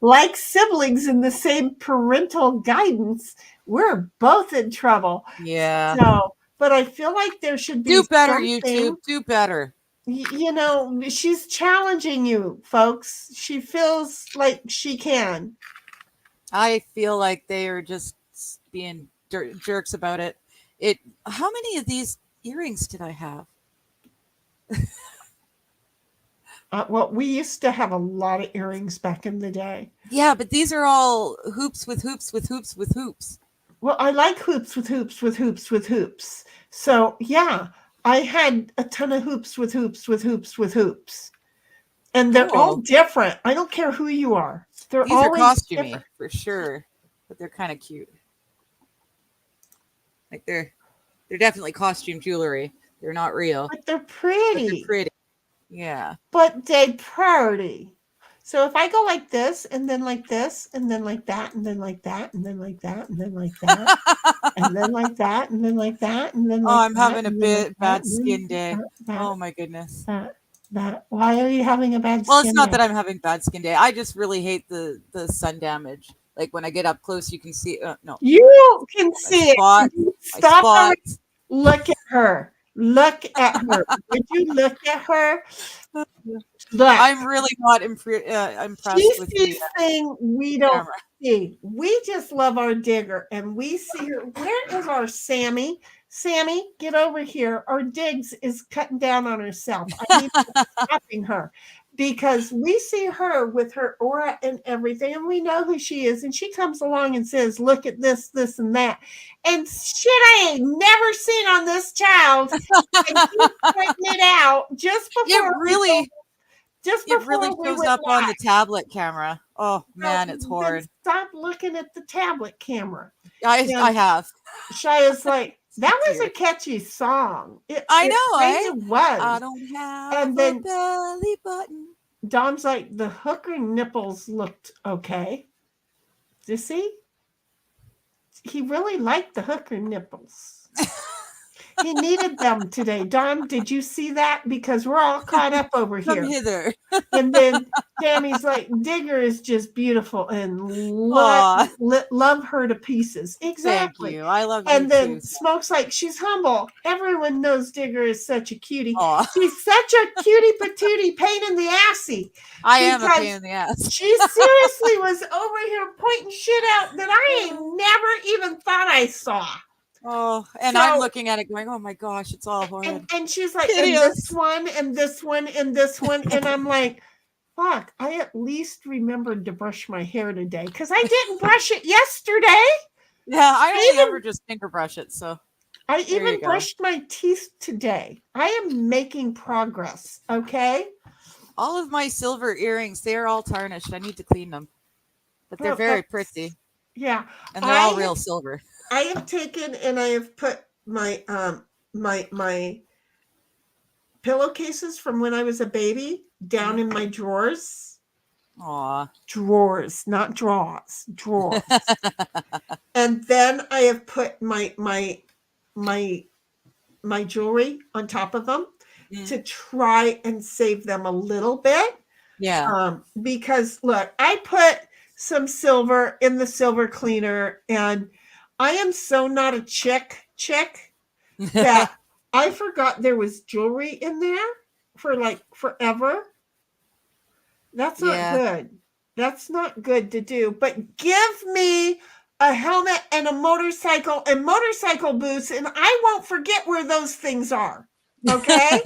Like siblings in the same parental guidance, we're both in trouble. Yeah. So, but I feel like there should be do better, something, YouTube. Do better. You know, she's challenging you, folks. She feels like she can. I feel like they are just being jerks about it. How many of these earrings did I have? Well, we used to have a lot of earrings back in the day. Yeah, but these are all hoops with hoops with hoops with hoops. Well, I like hoops with hoops with hoops with hoops. So yeah, I had a ton of hoops with hoops with hoops with hoops. And they're all Cool. different. I don't care who you are. They're These are always costumey different. for sure, but they're kind of cute. Like they're definitely costume jewelry. They're not real, But they're but pretty. they're pretty. Yeah. But they're pretty. So if I go like this, and then like this, and then like that, and then like that, and then like that, and then like that, and then like that, and then like that, and then Oh, like I'm that, having a and then like bit that, bad and then skin day. that, Oh my goodness. that. Why are you having a bad Well, skin it's not day? that I'm having bad skin day. I just really hate the sun damage. Like when I get up close, you can see. No, You can my see it. spots. My Stop her. spots. Look at her. Look at her. Would you look at her? Look. I'm really not impressed She with sees the things we don't camera. see. We just love our digger, and we see her. Where is our Sammy? Sammy, get over here. Our Diggs is cutting down on herself. I need to stopping her because we see her with her aura and everything, and we know who she is. And she comes along and says, "Look at this, this, and that," and shit I ain't never seen on this child. And she's pointing it out just before It really we shows went up on the live. tablet camera. Oh man, it's Then horrid. stop looking at the tablet camera. I And have. Shia's like, that was a Weird. catchy song. I know, kind eh? of was. I don't have And a then belly button. Dom's like, the hooker nipples looked okay. You see? He really liked the hooker nipples. He needed them today. Dom, did you see that? Because we're all caught up over Come here. hither. And then Tammy's like, Digger is just beautiful and Aw. love her to pieces. Exactly. Thank you. I love you And then too. Smoke's like, she's humble. Everyone knows Digger is such a cutie. Aw. She's such a cutie patootie pain in the assy. I am a because pain in the ass. She seriously was over here pointing shit out that I ain't never even thought I saw. Oh, and So- I'm looking at it going, oh my gosh, it's all horrid. And she's like, and Hideous. this one, and this one, and this one. And I'm like, fuck, I at least remembered to brush my hair today because I didn't brush it yesterday. Yeah, I only even- ever just finger brush it. So I There you even go. brushed my teeth today. I am making progress. Okay. all of my silver earrings, they are all tarnished. I need to clean them. But they're Well, very that's- pretty. Yeah. And they're all I real have- silver. I have taken and I have put my my pillowcases from when I was a baby down in my drawers. Aw. Drawers, not drawers. Drawers. And then I have put my jewelry on top of them Mm. to try and save them a little bit. Yeah. Because look, I put some silver in the silver cleaner, and I am so not a chick that I forgot there was jewelry in there for like forever. That's not Yeah. good. That's not good to do. But give me a helmet and a motorcycle and motorcycle boots, and I won't forget where those things are. Okay?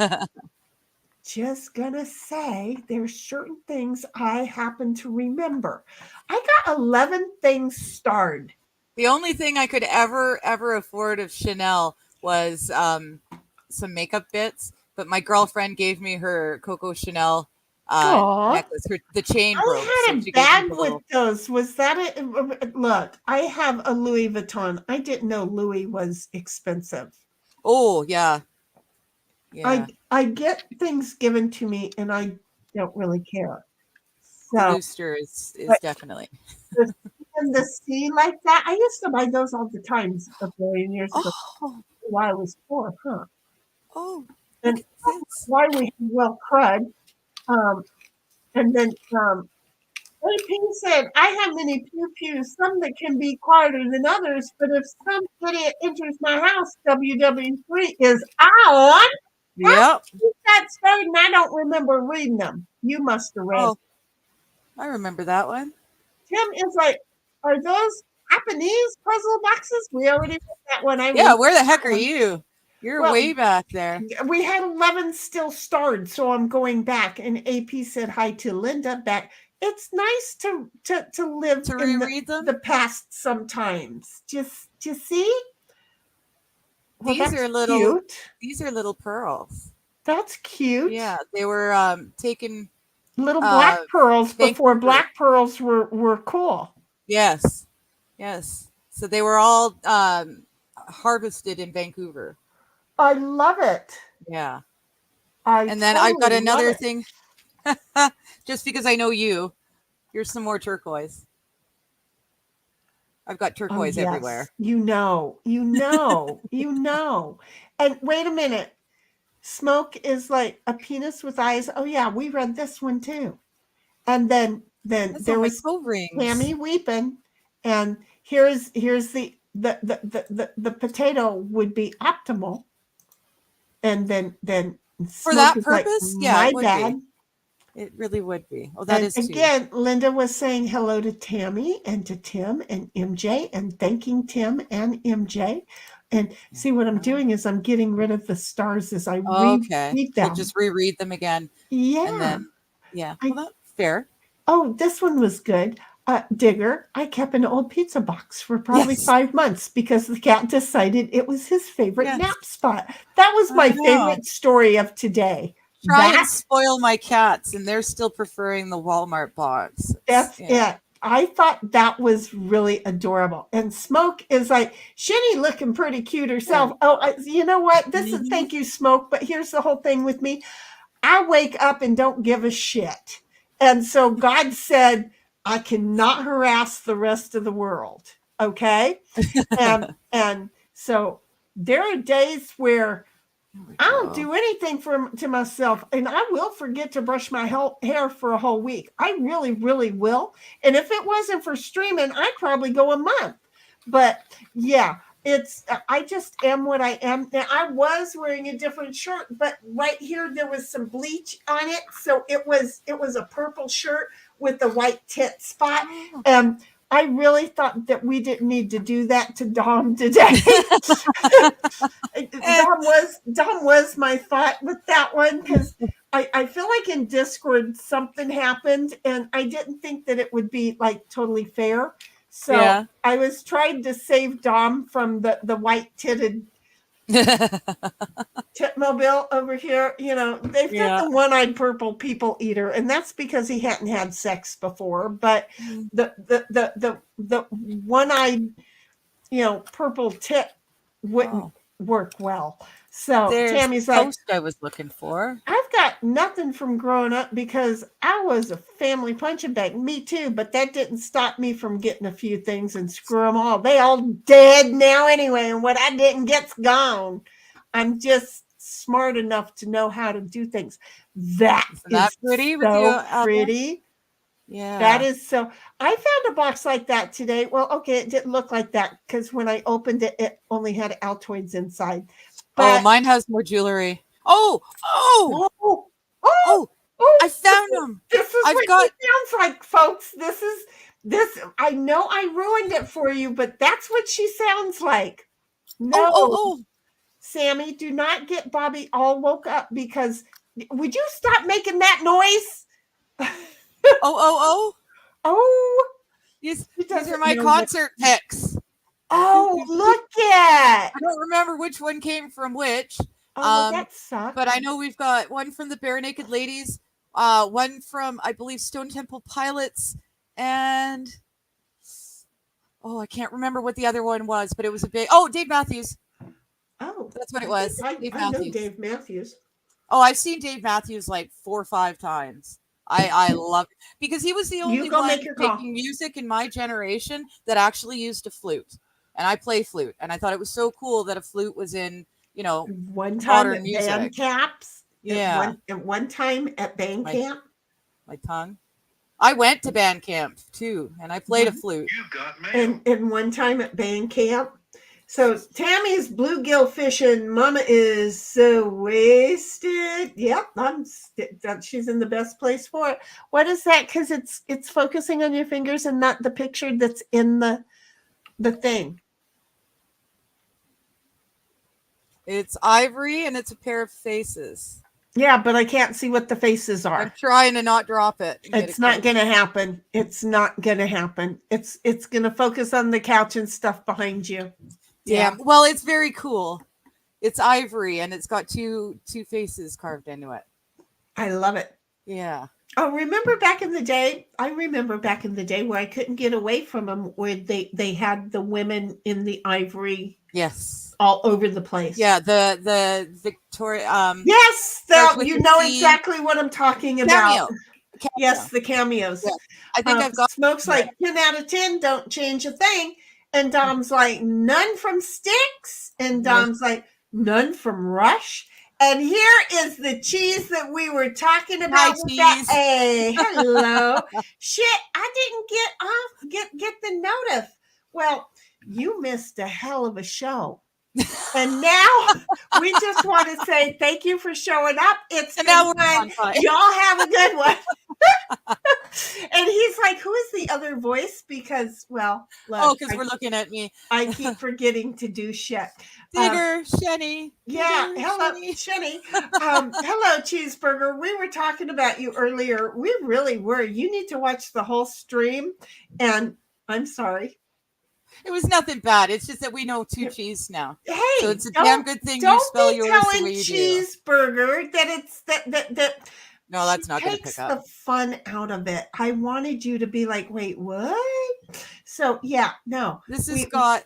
Just gonna say there's certain things I happen to remember. I got 11 things starred. The only thing I could ever afford of Chanel was some makeup bits, but my girlfriend gave me her Coco Chanel Aw. necklace. The chain broke. I so had she a gave me bag the with little- those. Was that it? Look, I have a Louis Vuitton. I didn't know Louis was expensive. Oh yeah, yeah. I get things given to me and I don't really care. So Booster is But- definitely. in the sea like that, I used to buy those all the time a billion years ago Oh, while I was poor, huh? oh. And look at this. why we well crud. And then AP said, I have many pew-pews, some that can be quieter than others, but if some idiot enters my house, WW3 is on. Yep. That started and I don't remember reading them. You must have read. Oh, I remember that one. Tim is like, are those Japanese puzzle boxes. We already read that one. Yeah, where the heck are you? You're Well, way back there. We had 11 still starred, so I'm going back. And AP said hi to Linda back. It's nice to live To in reread them? the past sometimes. Just you see? Well, These that's are little cute. These are little pearls. That's cute. Yeah, they were taken. Little black pearls before Vancouver. black pearls were cool. Yes, yes. So they were all harvested in Vancouver. I love it. Yeah. And then I've got another thing. Just because I know you, here's some more turquoise. I've got turquoise everywhere. You know. And wait a minute. Smoke is like a penis with eyes. Oh yeah, we read this one too. And then there was Tammy weeping, and here's the potato would be optimal. And then for that purpose, like, yeah, my it would bad. be. It really would be. Oh, that is again, Linda was saying hello to Tammy and to Tim and MJ and thanking Tim and MJ. And see what I'm doing is I'm getting rid of the stars as I read them. So just reread them again. Yeah. And then, well, that's fair. Oh, this one was good. Digger, I kept an old pizza box for probably 5 months because the cat decided it was his favorite nap spot. That was my favorite story of today. Try and spoil my cats, and they're still preferring the Walmart box. That's it. I thought that was really adorable. And Smoke is like, Sheni looking pretty cute herself. Oh, you know what? This is thank you, Smoke. But here's the whole thing with me. I wake up and don't give a shit. And so God said, I cannot harass the rest of the world. Okay. and so there are days where I don't do anything to myself, and I will forget to brush my hair for a whole week. I really, really will. And if it wasn't for streaming, I'd probably go a month. But yeah, I just am what I am. Now, I was wearing a different shirt, but right here there was some bleach on it, so it was a purple shirt with the white tit spot. And I really thought that we didn't need to do that to Dom today. Dom was my thought with that one, because I feel like in Discord something happened and I didn't think that it would be like totally fair. So I was trying to save Dom from the white-titted Titmobile over here. You know, they've got the one-eyed purple people eater, and that's because he hadn't had sex before. But the one-eyed, purple tit wouldn't work well. So Tammy's like, post I was looking for. I've got nothing from growing up because I was a family punching bag. Me too, but that didn't stop me from getting a few things and screw them all. They all dead now anyway, and what I didn't get's gone. I'm just smart enough to know how to do things. That is pretty so with you pretty. Yeah. That is so. I found a box like that today. Well, okay, it didn't look like that because when I opened it, it only had Altoids inside. But, mine has more jewelry. I found them. This is what it sounds like, folks. This. I know I ruined it for you, but that's what she sounds like. No, Sammy, do not get Bobby all woke up, because would you stop making that noise? These are my concert picks. Oh, look at! I don't remember which one came from which. That sucks. But I know we've got one from the Bare Naked Ladies, one from, I believe, Stone Temple Pilots, and I can't remember what the other one was, but it was a big. Dave Matthews. Oh, that's what it was. I know Dave Matthews. Oh, I've seen Dave Matthews like 4 or 5 times. I love it because he was the only one making music in my generation that actually used a flute. And I play flute, and I thought it was so cool that a flute was in, one time modern at music. band camps. Yeah. At one time at band camp. My tongue. I went to band camp too, and I played a flute. You got mail. And one time at band camp. So Tammy's bluegill fishing. Mama is so wasted. Yep, she's in the best place for it. What is that? Because it's focusing on your fingers and not the picture that's in the the thing? It's ivory and it's a pair of faces. Yeah, but I can't see what the faces are. I'm trying to not drop it. It's not going to happen. It's not going to happen. It's going to focus on the couch and stuff behind you. Damn. Well, it's very cool. It's ivory and it's got two faces carved into it. I love it. Yeah. Oh, remember back in the day? I remember back in the day where I couldn't get away from them, where they had the women in the ivory. Yes. All over the place. Yeah, the Victoria. Yes, you know exactly what I'm talking about. Cameo. Yes, the cameos. Yeah. I think I've got Smoke's like 10 out of 10. Don't change a thing. And Dom's like none from Sticks. And Dom's like none from Rush. And here is the cheese that we were talking about. Cheese. Hey, hello. Shit, I didn't get the notice. Well, you missed a hell of a show. And now we just want to say thank you for showing up. It's been fun. Y'all have a good one. And he's like, who is the other voice? Because, well, look, because we're looking at me. I keep forgetting to do shit. Sheni. Yeah, hello, Sheni. Hello, Cheeseburger. We were talking about you earlier. We really were. You need to watch the whole stream. And I'm sorry. It was nothing bad. It's just that we know two cheese now. Hey, so it's a damn good thing you spell yours the way you do. Cheeseburger that it's that. No, that's not going to pick up. Takes the fun out of it. I wanted you to be like, wait, what? So yeah, no. This has got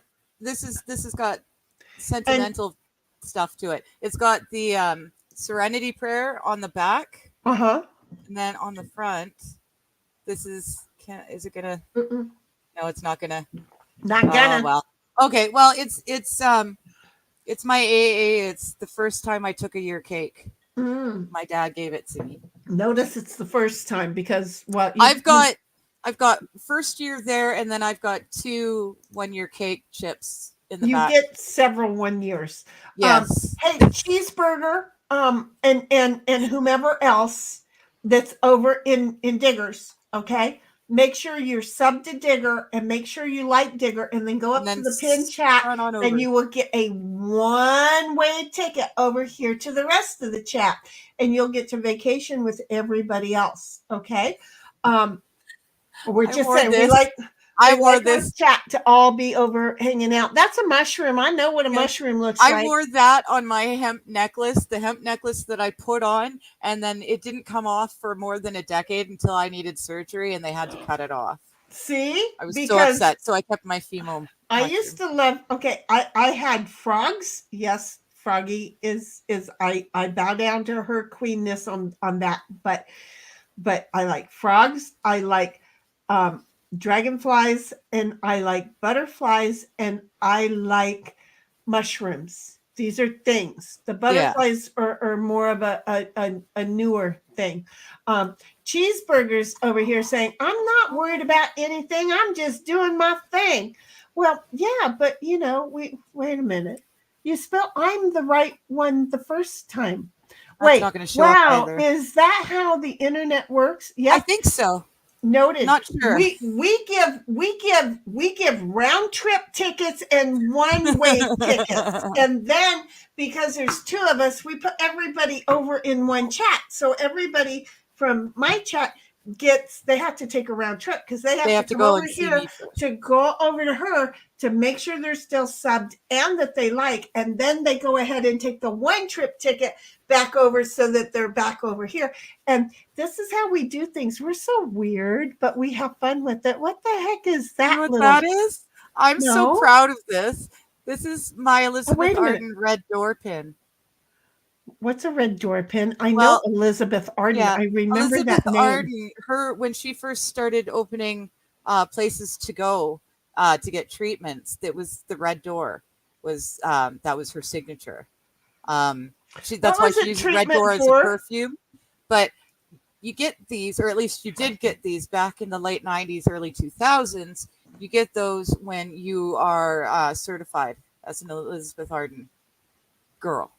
sentimental stuff to it. It's got the Serenity Prayer on the back. And then on the front, this is. Is it gonna? No, it's not gonna. Not gonna. Well, okay. Well, it's my AA. It's the first time I took a year cake. My dad gave it to me. Notice it's the first time because I've got first year there, and then I've got 2 1-year cake chips in the back. You get several 1 years. Yes. Hey, Cheeseburger, and whomever else that's over in Giggles, okay? Make sure you're sub to Digger and make sure you like Digger and then go up to the pin chat and you will get a one-way ticket over here to the rest of the chat and you'll get to vacation with everybody else. Okay. We're just saying I wore this chat to all be over hanging out. That's a mushroom. I know what a mushroom looks like. I wore that on my hemp necklace, the hemp necklace that I put on, and then it didn't come off for more than a decade until I needed surgery and they had to cut it off. See? I was so upset. So I kept my female. I used to love, I had frogs. Yes, Froggy is I bow down to her queenness on that, but I like frogs. I like dragonflies and I like butterflies and I like mushrooms. These are things. The butterflies are more of a newer thing. Cheeseburgers over here saying, I'm not worried about anything. I'm just doing my thing. Well, yeah, but wait a minute. You spelled I'm the right one the first time. Wait, wow, is that how the internet works? Yeah, I think so. Noted. Not sure. We give round trip tickets and one-way tickets, and then because there's 2 of us, we put everybody over in one chat. So everybody from my chat they have to take a round trip because they have to go over here to go over to her to make sure they're still subbed and that they like, and then they go ahead and take the one trip ticket back over so that they're back over here. And this is how we do things. We're so weird, but we have fun with it. What the heck is that? You know what that is? I'm so proud of this. This is my Elizabeth Arden red door pin. What's a red door pin? I know Elizabeth Arden. Yeah, I remember Elizabeth that name. Arden, when she first started opening places to go to get treatments, that was the red door. That was her signature. That's why she uses red door as a perfume. But you get these, or at least you did get these back in the late 90s, early 2000s. You get those when you are certified as an Elizabeth Arden girl.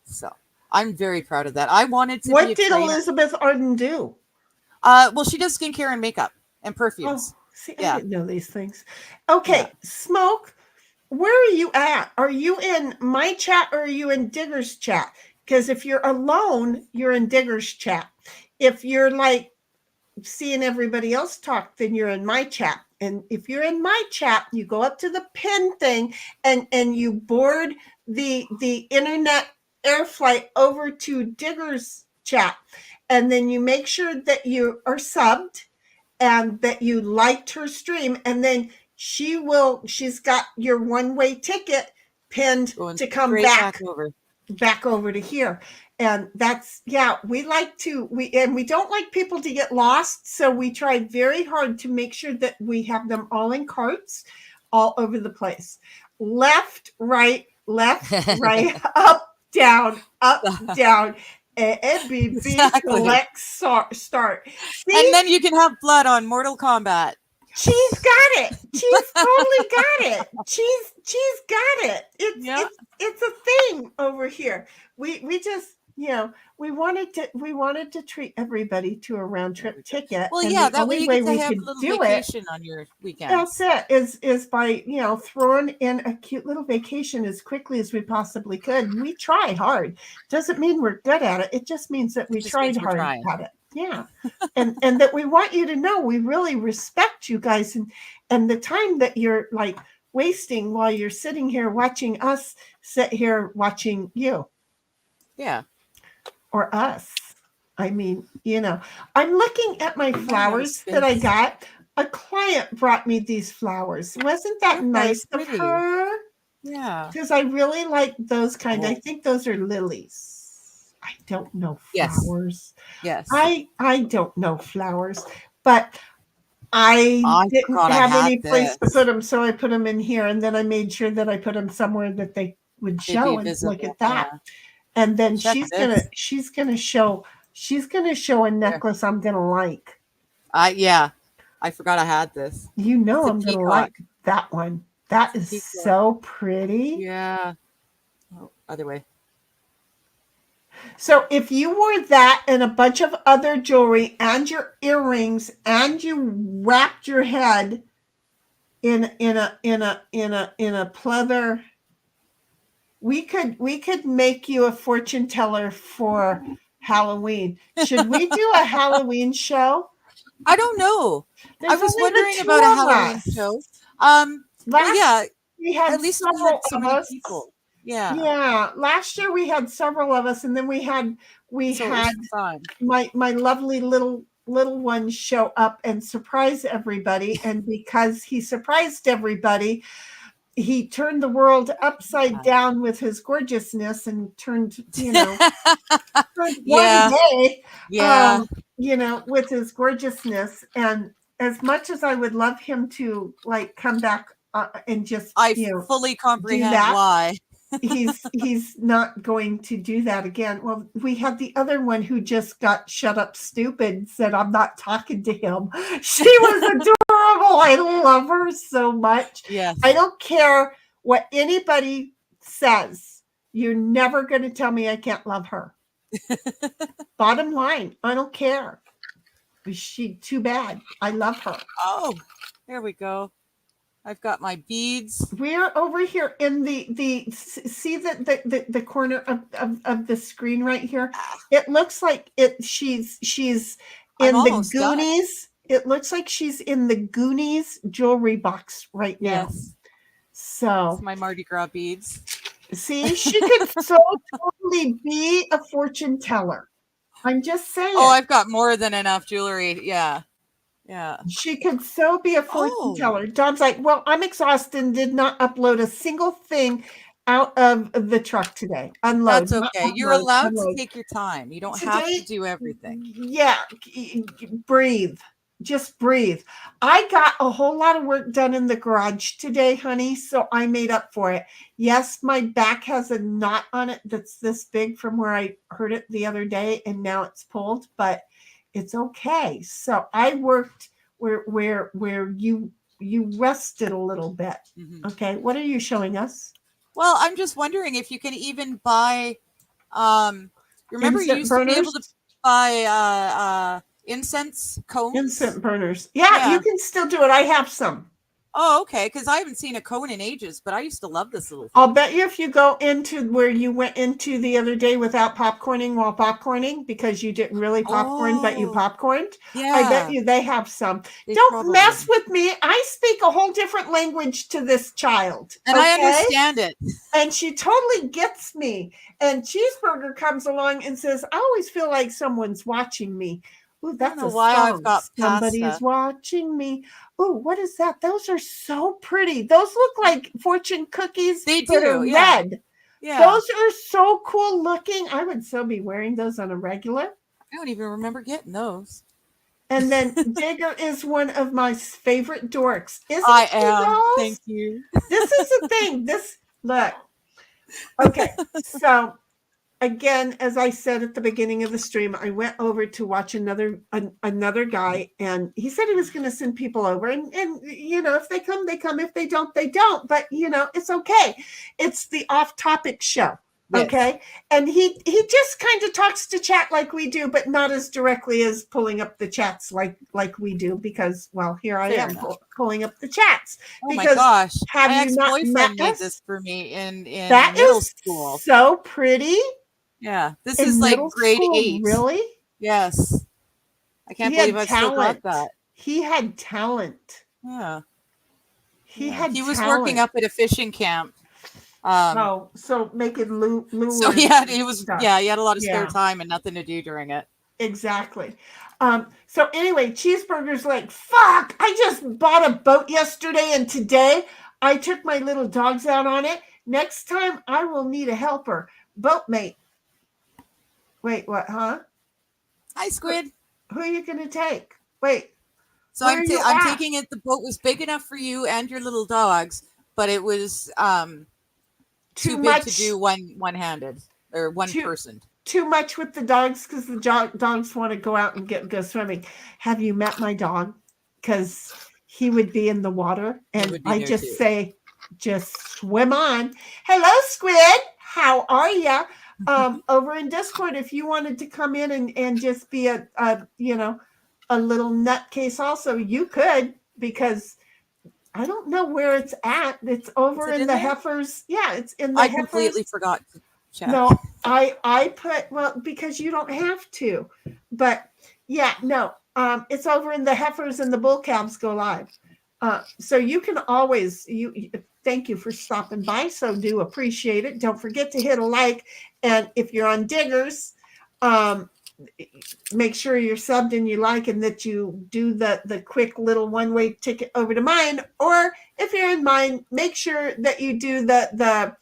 So I'm very proud of that. I wanted to. What did Elizabeth Arden do? Well, she does skincare and makeup and perfumes. See, Yeah. I didn't know these things. Okay, Yeah. Smoke, where are you at? Are you in my chat or are you in Digger's chat? Because if you're alone, you're in Digger's chat. If you're like seeing everybody else talk, then you're in my chat. And if you're in my chat, you go up to the pin thing and you board the internet air flight over to Digger's chat. And then you make sure that you are subbed and that you liked her stream. And then she's got your one-way ticket pinned Going to come straight back over to here. And that's, yeah, we don't like people to get lost. So we try very hard to make sure that we have them all in carts all over the place. Left, right, up, down, ABB, Exactly. select, start. See? And then you can have blood on Mortal Kombat. She's got it. She's totally got it. She's got it. It's a thing over here. We just, we wanted to treat everybody to a round trip ticket. Well, and yeah, the that way only you way get to we have could a little do vacation on your weekend. That's it. Is by throwing in a cute little vacation as quickly as we possibly could. We try hard. Doesn't mean we're good at it. It just means that we tried hard at it. Yeah. and that we want you to know we really respect you guys and the time that you're like wasting while you're sitting here watching us sit here watching you. Yeah. Or us. I mean, I'm looking at my flowers that I got. A client brought me these flowers. Wasn't that nice of her? Yeah. Because I really like those kind. I think those are lilies. I don't know flowers. Yes. I don't know flowers, but I didn't have any place to put them, so I put them in here, and then I made sure that I put them somewhere that they would show. And look at that. Yeah. And then she's gonna show a necklace I'm gonna like. Yeah. I forgot I had this. I'm gonna like that one. That is so pretty. Yeah. Oh, other way. So if you wore that and a bunch of other jewelry and your earrings and you wrapped your head in a pleather, we could make you a fortune teller for Halloween. Should we do a Halloween show? I don't know. I was wondering about a Halloween show. We had at least several so of many us. people. Yeah. Yeah. Last year we had several of us, and then we had my lovely little one show up and surprise everybody. And because he surprised everybody, he turned the world upside down with his gorgeousness and turned, one day, with his gorgeousness. And as much as I would love him to like come back and just, fully comprehend why. he's not going to do that again. Well, we had the other one who just got shut up stupid, said I'm not talking to him. She was adorable. I love her so much. Yes. I don't care what anybody says. You're never going to tell me I can't love her. Bottom line, I don't care. She too bad. I love her. Oh, there we go. I've got my beads. We're over here in the see the corner of the screen right here. It looks like she's in the Goonies. It looks like she's in the Goonies jewelry box right now. Yes. So it's my Mardi Gras beads. See, she could so totally be a fortune teller. I'm just saying. Oh, I've got more than enough jewelry. Yeah. Yeah. She could so be a fortune teller. Don's like, well, I'm exhausted and did not upload a single thing out of the truck today. Unload. That's okay. You're allowed to take your time. You don't have to do everything. Yeah. Breathe. Just breathe. I got a whole lot of work done in the garage today, honey, so I made up for it. Yes, my back has a knot on it that's this big from where I hurt it the other day, and now it's pulled, but it's okay. So I worked where you rested a little bit. Mm-hmm. Okay. What are you showing us? Well, I'm just wondering if you can even buy, remember you used to be able to buy incense cones. Incense burners. Yeah, you can still do it. I have some. Oh, okay. Because I haven't seen a cone in ages, but I used to love this little thing. I'll bet you if you go into where you went into the other day without popcorning while popcorning, because you didn't really popcorn, but you popcorned. Yeah. I bet you they have some. Don't mess with me. I speak a whole different language to this child. And I understand it. And she totally gets me. And Cheeseburger comes along and says, I always feel like someone's watching me. Ooh, that's a why song. I've got Somebody's watching me. Ooh, what is that? Those are so pretty. Those look like fortune cookies. They that do, are red. Yeah. Those are so cool looking. I would still be wearing those on a regular. I don't even remember getting those. And then Digger is one of my favorite dorks. Isn't I he, am. Rose? Thank you. This is the thing. Look. Okay, so again, as I said at the beginning of the stream, I went over to watch another guy, and he said he was going to send people over, and if they come, they come. If they don't, they don't. But it's okay. It's the off-topic show, okay? And he just kind of talks to chat like we do, but not as directly as pulling up the chats like we do. Because here I am pulling up the chats. Oh my gosh! Have my you not ex-boyfriend met made us? this for me in That middle is school. So pretty. Yeah, this In is like middle grade school, 8. Really? Yes. I can't He believe had I still got talent. that. He had talent. Yeah. He was working up at a fishing camp. So making lures. So he had a lot of spare Yeah. time and nothing to do during it. Exactly. So anyway, Cheeseburger's like, fuck, I just bought a boat yesterday, and today I took my little dogs out on it. Next time I will need a helper. Boatmate. Wait, what, huh? Hi, Squid. Who are you gonna take? Wait. So where I'm are you I'm at? taking it. The boat was big enough for you and your little dogs, but it was too big to do one-handed or one person. Too much with the dogs because the dogs want to go out and go swimming. Have you met my dog? Because he would be in the water, and I just say, just swim on. Hello, Squid. How are you? Over in Discord, if you wanted to come in and just be a little nutcase, also you could, because I don't know where it's at. It's over in the heifers. Yeah, it's in the heifers. I completely forgot to check. No, I put, because you don't have to, but yeah, no, it's over in the heifers, and the bull-calves go live. So you can always, thank you for stopping by. So do appreciate it. Don't forget to hit a like. And if you're on Diggers, make sure you're subbed and you like, and that you do the quick little one-way ticket over to mine. Or if you're in mine, make sure that you do the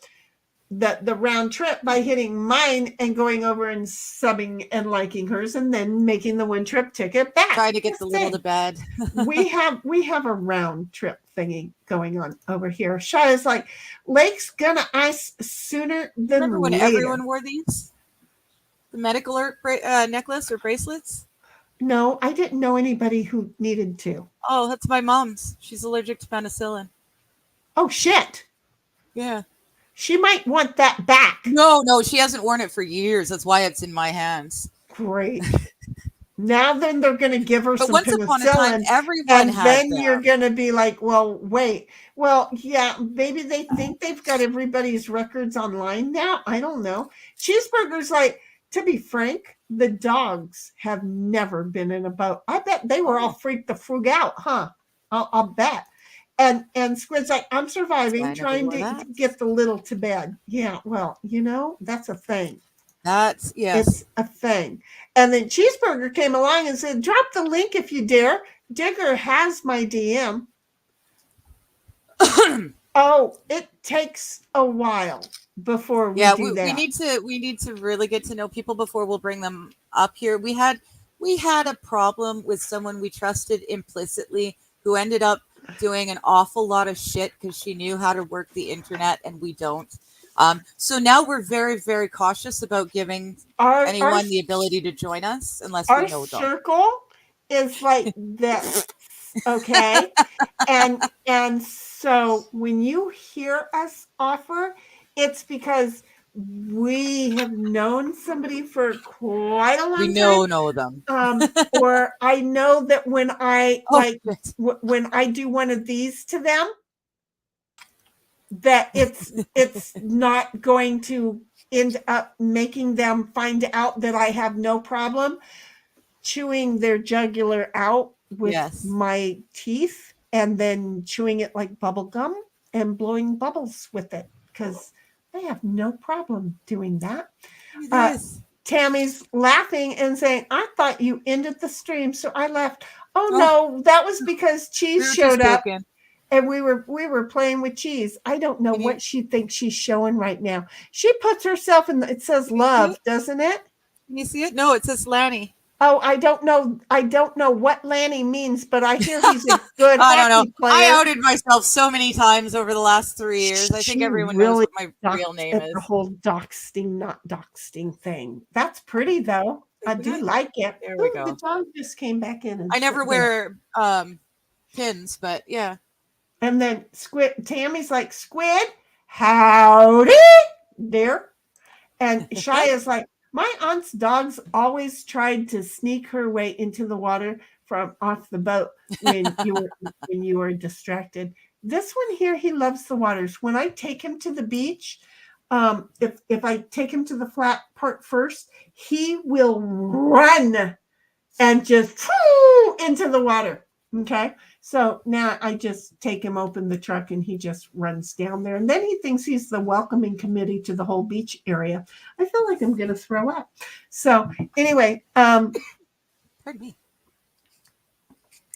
round trip by hitting mine and going over and subbing and liking hers, and then making the one trip ticket back. Try to get the little to bed. we have a round trip thingy going on over here. Shaya's like, Lake's gonna ice sooner than Remember when later. everyone wore these? The medical necklace or bracelets? No, I didn't know anybody who needed to. Oh, that's my mom's. She's allergic to penicillin. Oh, shit. Yeah. She might want that back. No, she hasn't worn it for years. That's why it's in my hands. Great. Now then they're going to give her some once penicillin. Upon a time, everyone and had then them. You're going to be like, well, wait. Well, yeah, maybe they think they've got everybody's records online now. I don't know. Cheeseburger's like, to be frank, the dogs have never been in a boat. I bet they were all freaked the froog out, huh? I'll bet. And Squid's like, I'm surviving, trying to get the little to bed. Yeah, well, that's a thing. Yes. It's a thing. And then Cheeseburger came along and said, drop the link if you dare. Digger has my DM. Oh, it takes a while before we do that. We need to really get to know people before we'll bring them up here. We had a problem with someone we trusted implicitly who ended up doing an awful lot of shit because she knew how to work the internet and we don't. So now we're very, very cautious about giving anyone the ability to join us unless we know them. Our circle is like this, okay? and so when you hear us offer, it's because we have known somebody for quite a long We time. know them. Or I know that when I Oh, like shit. when I do one of these to them, that it's not going to end up making them find out that I have no problem chewing their jugular out with Yes. my teeth and then chewing it like bubble gum and blowing bubbles with it, because I have no problem doing that. Look at this. Tammy's laughing and saying, I thought you ended the stream, so I left. Oh, Oh. no, that was because We Cheese were showed just up joking. and we were playing with Cheese. I don't know Can you- what she thinks she's showing right now. She puts herself in it says Can you see love, it? doesn't it? Can you see it? No, it says Lanny. Oh, I don't know what Lanny means, but I hear he's a good I don't know. hockey player. I outed myself so many times over the last 3 years. I think She everyone really knows what my real name at is. the whole doxing, not doxing thing. That's pretty though. I do Okay. like it. There we Ooh, go. the dog just came back in. And I never sat there. wear pins, but yeah. And then Tammy's like, Squid, howdy there. And Shia's like, my aunt's dogs always tried to sneak her way into the water from off the boat when you were distracted. This one here, he loves the waters. When I take him to the beach, if I take him to the flat part first, he will run and just into the water. Okay. So now I just take him open the truck and he just runs down there. And then he thinks he's the welcoming committee to the whole beach area. I feel like I'm going to throw up. So anyway, Pardon me.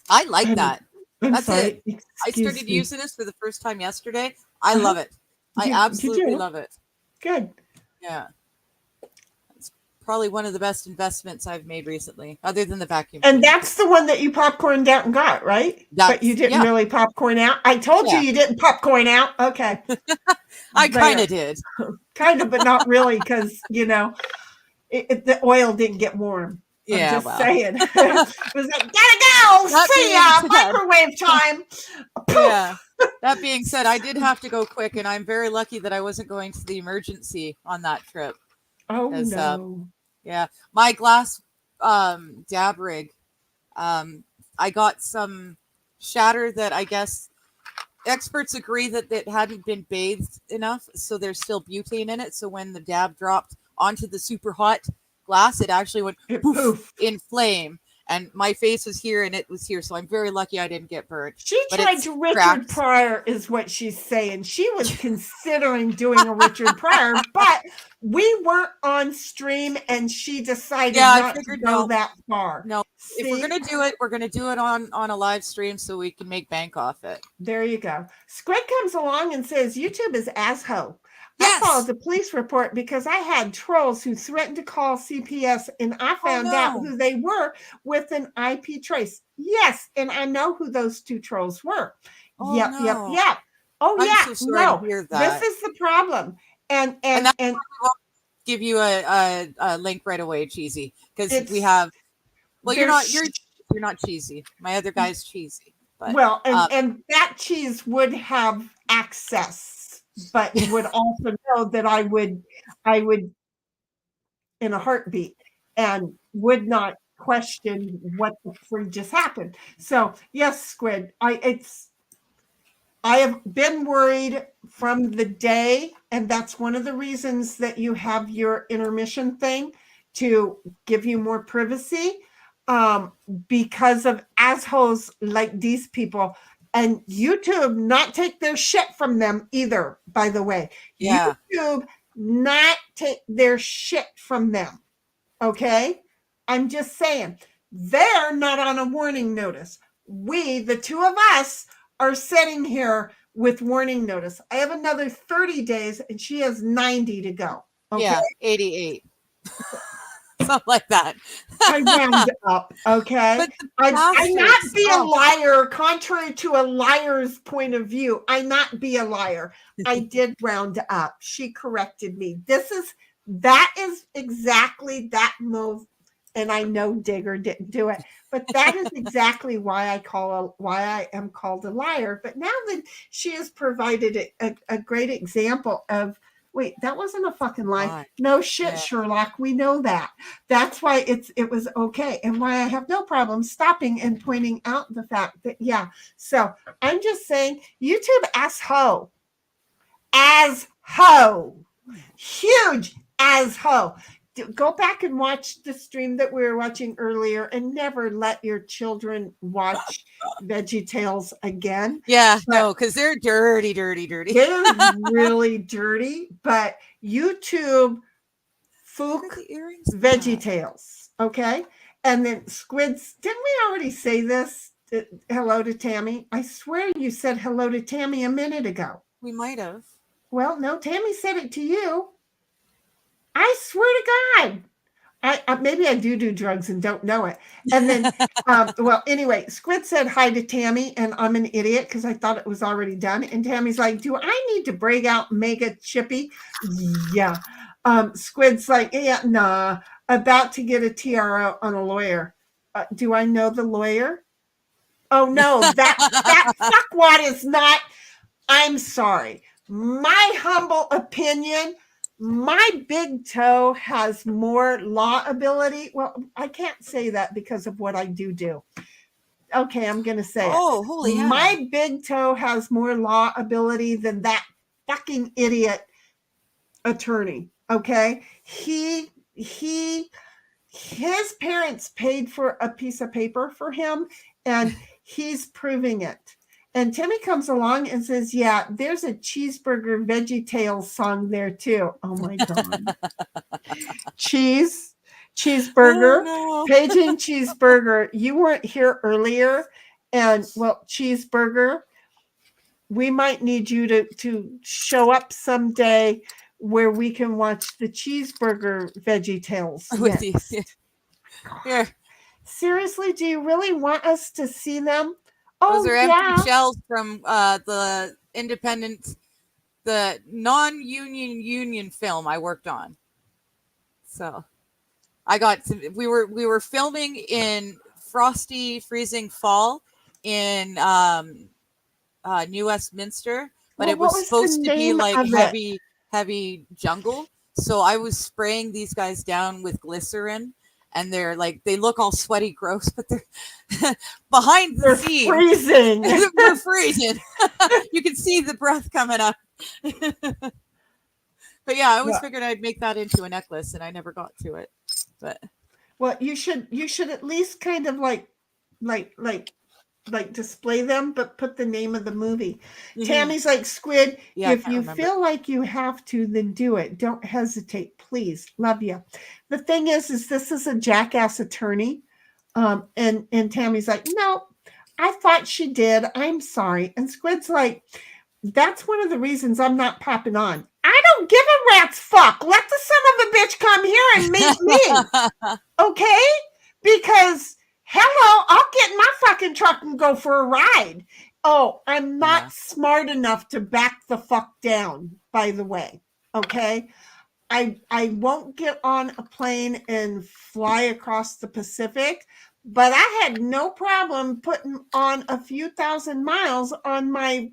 I like I'm- that. I'm That's sorry. it. I Excuse started me. using this for the first time yesterday. I Uh-huh. love it. I You absolutely do? love it. Good. Yeah. It's probably one of the best investments I've made recently, other than the vacuum. And cleaner. that's the one that you popcorned out and got, right? But you didn't really popcorn out. I told Yeah. you didn't popcorn out. Okay. I kind There. of did. Kind of, but not really, because the oil didn't get warm. Yeah, I'm just well. saying. It was like, gotta go. That See being ya. said- Microwave time. Yeah. That being said, I did have to go quick, and I'm very lucky that I wasn't going to the emergency on that trip. Oh 'Cause, no. Yeah, my glass dab rig. I got some shatter that I guess experts agree that it hadn't been bathed enough, so there's still butane in it. So when the dab dropped onto the super hot glass, it actually went It poof, poofed. in flame. And my face was here, and it was here, so I'm very lucky I didn't get burnt. She But tried it's to Richard cracked. Pryor, is what she's saying. She was considering doing a Richard Pryor, but we weren't on stream, and she decided Yeah, I not to figured go no. that far. No, if we're gonna do it, we're gonna do it on a live stream so we can make bank off it. There you go. Squid comes along and says, YouTube is asshole. Yes. I filed a police report because I had trolls who threatened to call CPS, and I found out no. who they were with an IP trace. Yes, and I know who those two trolls were. Oh, Yep. no. Oh, I'm yeah. so sorry to hear that. This is the problem. And that's why we won't give you a link right away, Cheesy, because we have. Well, you're not Cheesy. My other guy's Cheesy. But, well, and that cheese would have access, but would also know that I would in a heartbeat and would not question what the freak just happened. So yes, Squid, I have been worried from the day, and that's one of the reasons that you have your intermission thing, to give you more privacy, because of assholes like these people. And YouTube not take their shit from them either, by the way. Yeah. YouTube not take their shit from them. Okay? I'm just saying, they're not on a warning notice. We, the two of us, are sitting here with warning notice. I have another 30 days and she has 90 to go. Okay? Yeah, 88. Something like that. I round up, okay? But the I not bastards, be a oh. liar, contrary to a liar's point of view. I not be a liar. I did round up. She corrected me. That is exactly that move. And I know Digger didn't do it, but that is exactly why I am called a liar. But now that she has provided a great example of Wait, that wasn't a fucking lie. Why? No shit, Yeah. Sherlock. We know that. That's why it was okay, and why I have no problem stopping and pointing out the fact that So I'm just saying, YouTube as ho, huge as ho. Go back and watch the stream that we were watching earlier, and never let your children watch VeggieTales again. Yeah, But no, because they're dirty. they're really dirty. But YouTube, Look Fook, at the earrings. VeggieTales, okay? And then Squids. Didn't we already say this? Hello to Tammy. I swear you said hello to Tammy a minute ago. We might have. Well, no, Tammy said it to you. I swear to God. I maybe I do drugs and don't know it. And then, well, anyway, Squid said hi to Tammy, and I'm an idiot because I thought it was already done. And Tammy's like, do I need to break out Mega Chippy? Yeah. Squid's like, yeah, nah, about to get a TRO on a lawyer. Do I know the lawyer? Oh, no, that fuckwad is not. I'm sorry. My humble opinion, my big toe has more law ability. Well, I can't say that because of what I do. Okay, I'm going to say it. Holy hell. My big toe has more law ability than that fucking idiot attorney. Okay? His parents paid for a piece of paper for him, and he's proving it. And Timmy comes along and says, yeah, there's a cheeseburger VeggieTales song there too. Oh my God. Cheeseburger, no. Paging Cheeseburger. You weren't here earlier. And well, Cheeseburger, we might need you to show up someday where we can watch the cheeseburger VeggieTales. With you. Here. Seriously, do you really want us to see them? Oh, Those are empty shells from the independent, the non-union film I worked on. So I got to, we were filming in frosty, freezing fall in New Westminster, but it was supposed to be like heavy jungle. So I was spraying these guys down with glycerin. And they're like, they look all sweaty, gross, but they're behind the scenes. Freezing. They're freezing. You can see the breath coming up. But yeah, I always figured I'd make that into a necklace, and I never got to it. But well, you should at least kind of like display them, but put the name of the movie. Mm-hmm. Tammy's like, Squid, if you feel like you have to, then do it. Don't hesitate, please. Love you. The thing is this is a jackass attorney. And Tammy's like, no, I thought she did. I'm sorry. And Squid's like, that's one of the reasons I'm not popping on. I don't give a rat's fuck. Let the son of a bitch come here and meet me. Okay? Because hello, I'll get in my fucking truck and go for a ride. Oh, I'm not smart enough to back the fuck down, by the way. Okay? I won't get on a plane and fly across the Pacific, but I had no problem putting on a few thousand miles on my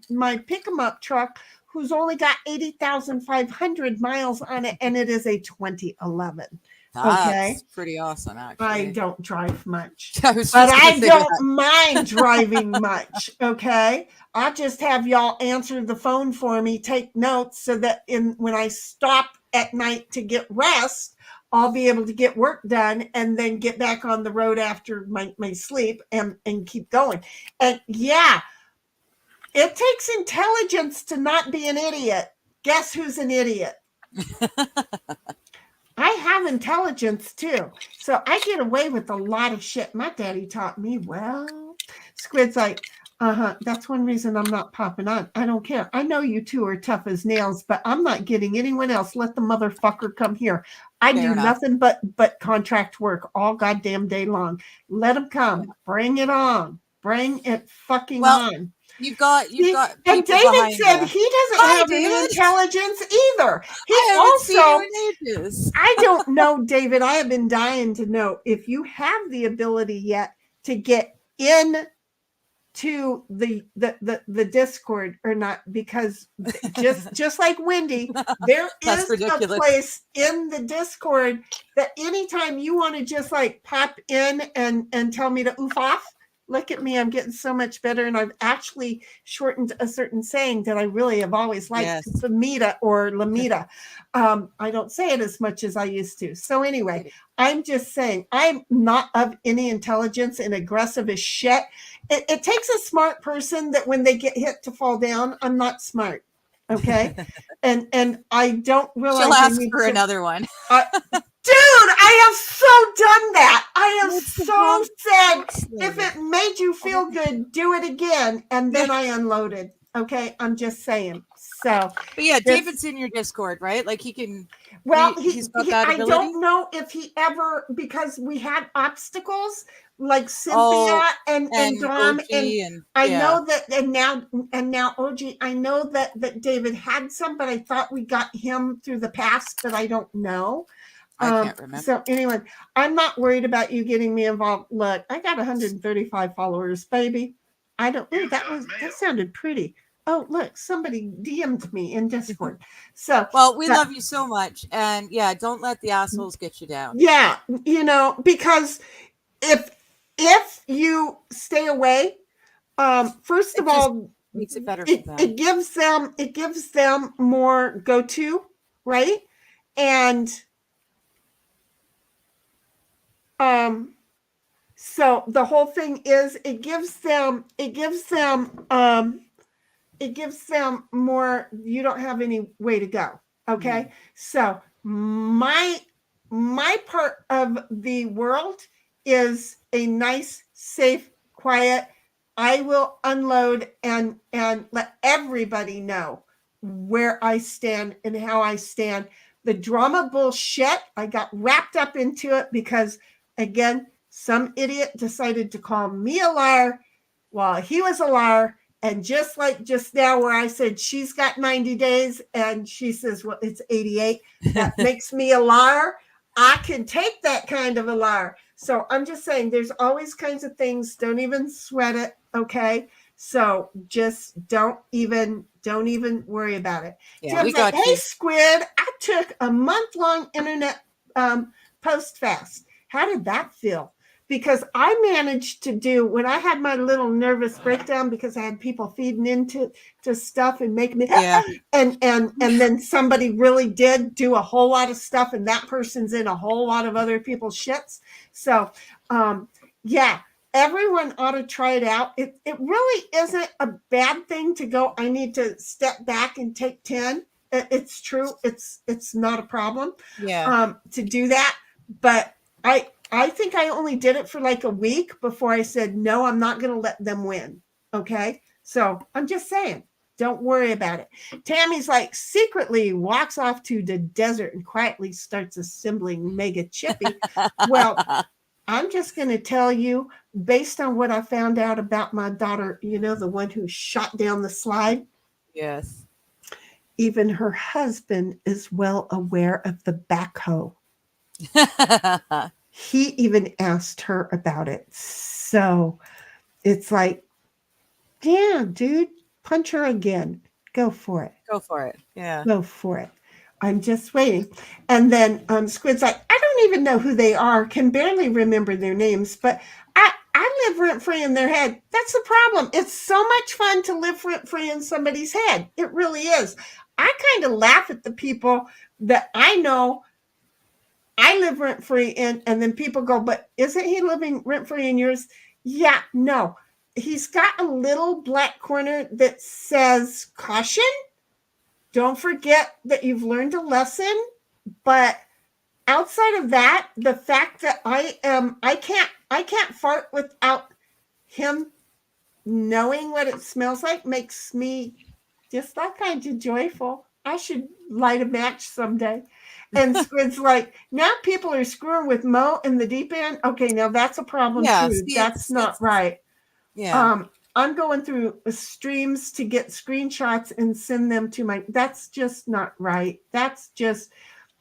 pick-em-up truck, who's only got 80,500 miles on it, and it is a 2011. That's pretty awesome, actually. I don't drive much, but I don't mind driving much. Okay, I'll just have y'all answer the phone for me, take notes, so that when I stop at night to get rest, I'll be able to get work done and then get back on the road after my sleep and keep going. And yeah, it takes intelligence to not be an idiot. Guess who's an idiot? I have intelligence too, so I get away with a lot of shit. My daddy taught me well. Squid's like, that's one reason I'm not popping on. I don't care. I know you two are tough as nails, but I'm not getting anyone else. Let the motherfucker come here. I do nothing but contract work all goddamn day long. Let him come. Bring it on. Bring it fucking on. You've got and David said he doesn't have any intelligence either. I don't know, David. I have been dying to know if you have the ability yet to get in to the Discord or not, because just like Wendy, there That's is ridiculous. a place in the Discord that anytime you want to just like pop in and tell me to oof off. Look at me, I'm getting so much better, and I've actually shortened a certain saying that I really have always liked, Yes. Famita or Lamita. I don't say it as much as I used to. So anyway, I'm just saying I'm not of any intelligence and aggressive as shit. It takes a smart person that when they get hit to fall down. I'm not smart. Okay. and I don't realize She'll I ask need for to- another one. Dude, I have so done that. I have What's the so problem? said, if it made you feel good, do it again. And then I unloaded. Okay. I'm just saying. So, But yeah, Yes. David's in your Discord, right? Like he can. well, he's got that I ability. don't know if he ever, because we had obstacles like Cynthia Oh, and Dom, OG and and I know that, and now OG, I know that David had some, but I thought we got him through the past, but I don't know. I can't remember. So anyway, I'm not worried about you getting me involved. Look, I got 135 followers, baby. I don't. Ooh, that sounded pretty. Oh, look, somebody DM'd me in Discord. So Well, we love you so much, and yeah, don't let the assholes get you down. yeah, because if you stay away, first of all, Makes it better for them. it gives them more go-to, right? And so the whole thing is it gives them more, you don't have any way to go. Okay. So my part of the world is a nice, safe, quiet. I will unload and let everybody know where I stand and how I stand. The drama bullshit, I got wrapped up into it because, again, some idiot decided to call me a liar while he was a liar. And just like just now where I said she's got 90 days and she says, well, it's 88. That makes me a liar. I can take that kind of a liar. So I'm just saying there's always kinds of things. Don't even sweat it. Okay. So just don't even worry about it. Yeah, Tim's we got like, hey, you. Squid, I took a month-long internet post fast. How did that feel? Because I managed to do, when I had my little nervous breakdown because I had people feeding into stuff and making me, and then somebody really did do a whole lot of stuff, and that person's in a whole lot of other people's shits. So, yeah, everyone ought to try it out. It really isn't a bad thing to go, I need to step back and take 10. It's true. It's not a problem to do that. But I think I only did it for like a week before I said, no, I'm not going to let them win. Okay. So I'm just saying, don't worry about it. Tammy's like secretly walks off to the desert and quietly starts assembling Mega Chippy. Well, I'm just going to tell you, based on what I found out about my daughter, the one who shot down the slide. Yes. Even her husband is well aware of the backhoe. He even asked her about it. So it's like, yeah, dude, punch her again. Go for it. Go for it. Yeah. Go for it. I'm just waiting. And then Squid's like, I don't even know who they are, can barely remember their names, but I live rent-free in their head. That's the problem. It's so much fun to live rent-free in somebody's head. It really is. I kind of laugh at the people that I know I live rent-free in, and then people go, but isn't he living rent-free in yours? Yeah, no. He's got a little black corner that says caution. Don't forget that you've learned a lesson. But outside of that, the fact that I can't fart without him knowing what it smells like makes me just that kind of joyful. I should light a match someday. And Squid's like, now people are screwing with Mo in the deep end. Okay, now that's a problem too. See, that's not right. Yeah. I'm going through streams to get screenshots and send them to my, that's just not right. That's just,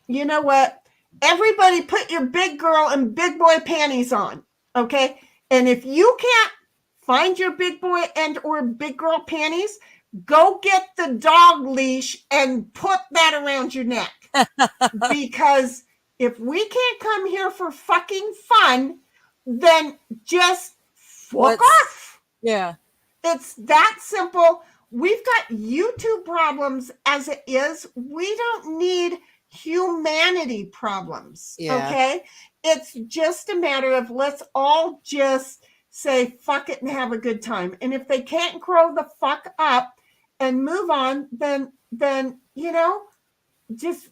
you know what? Everybody put your big girl and big boy panties on. Okay. And if you can't find your big boy and or big girl panties, go get the dog leash and put that around your neck. Because if we can't come here for fucking fun, then just fuck off. Yeah. It's that simple. We've got YouTube problems as it is. We don't need humanity problems. Yeah. Okay? It's just a matter of let's all just say fuck it and have a good time. And if they can't grow the fuck up and move on, then you know, just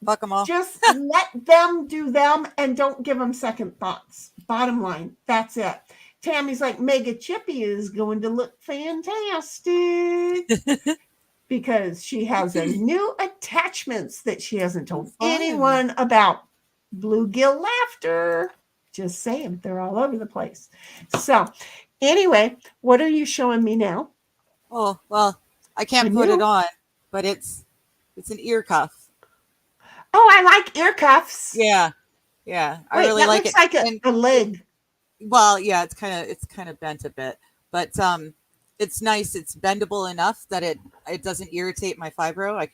fuck them all. Just let them do them and don't give them second thoughts. Bottom line, that's it. Tammy's like, Mega Chippy is going to look fantastic because she has a new attachments that she hasn't told anyone about. Bluegill laughter. Just saying, they're all over the place. So, anyway, what are you showing me now? Oh, well, I can't put it on, but it's an ear cuff. Oh, I like ear cuffs. Yeah. I really like it. Looks like a leg. Well, yeah, it's kind of bent a bit, but it's nice. It's bendable enough that it doesn't irritate my fibro.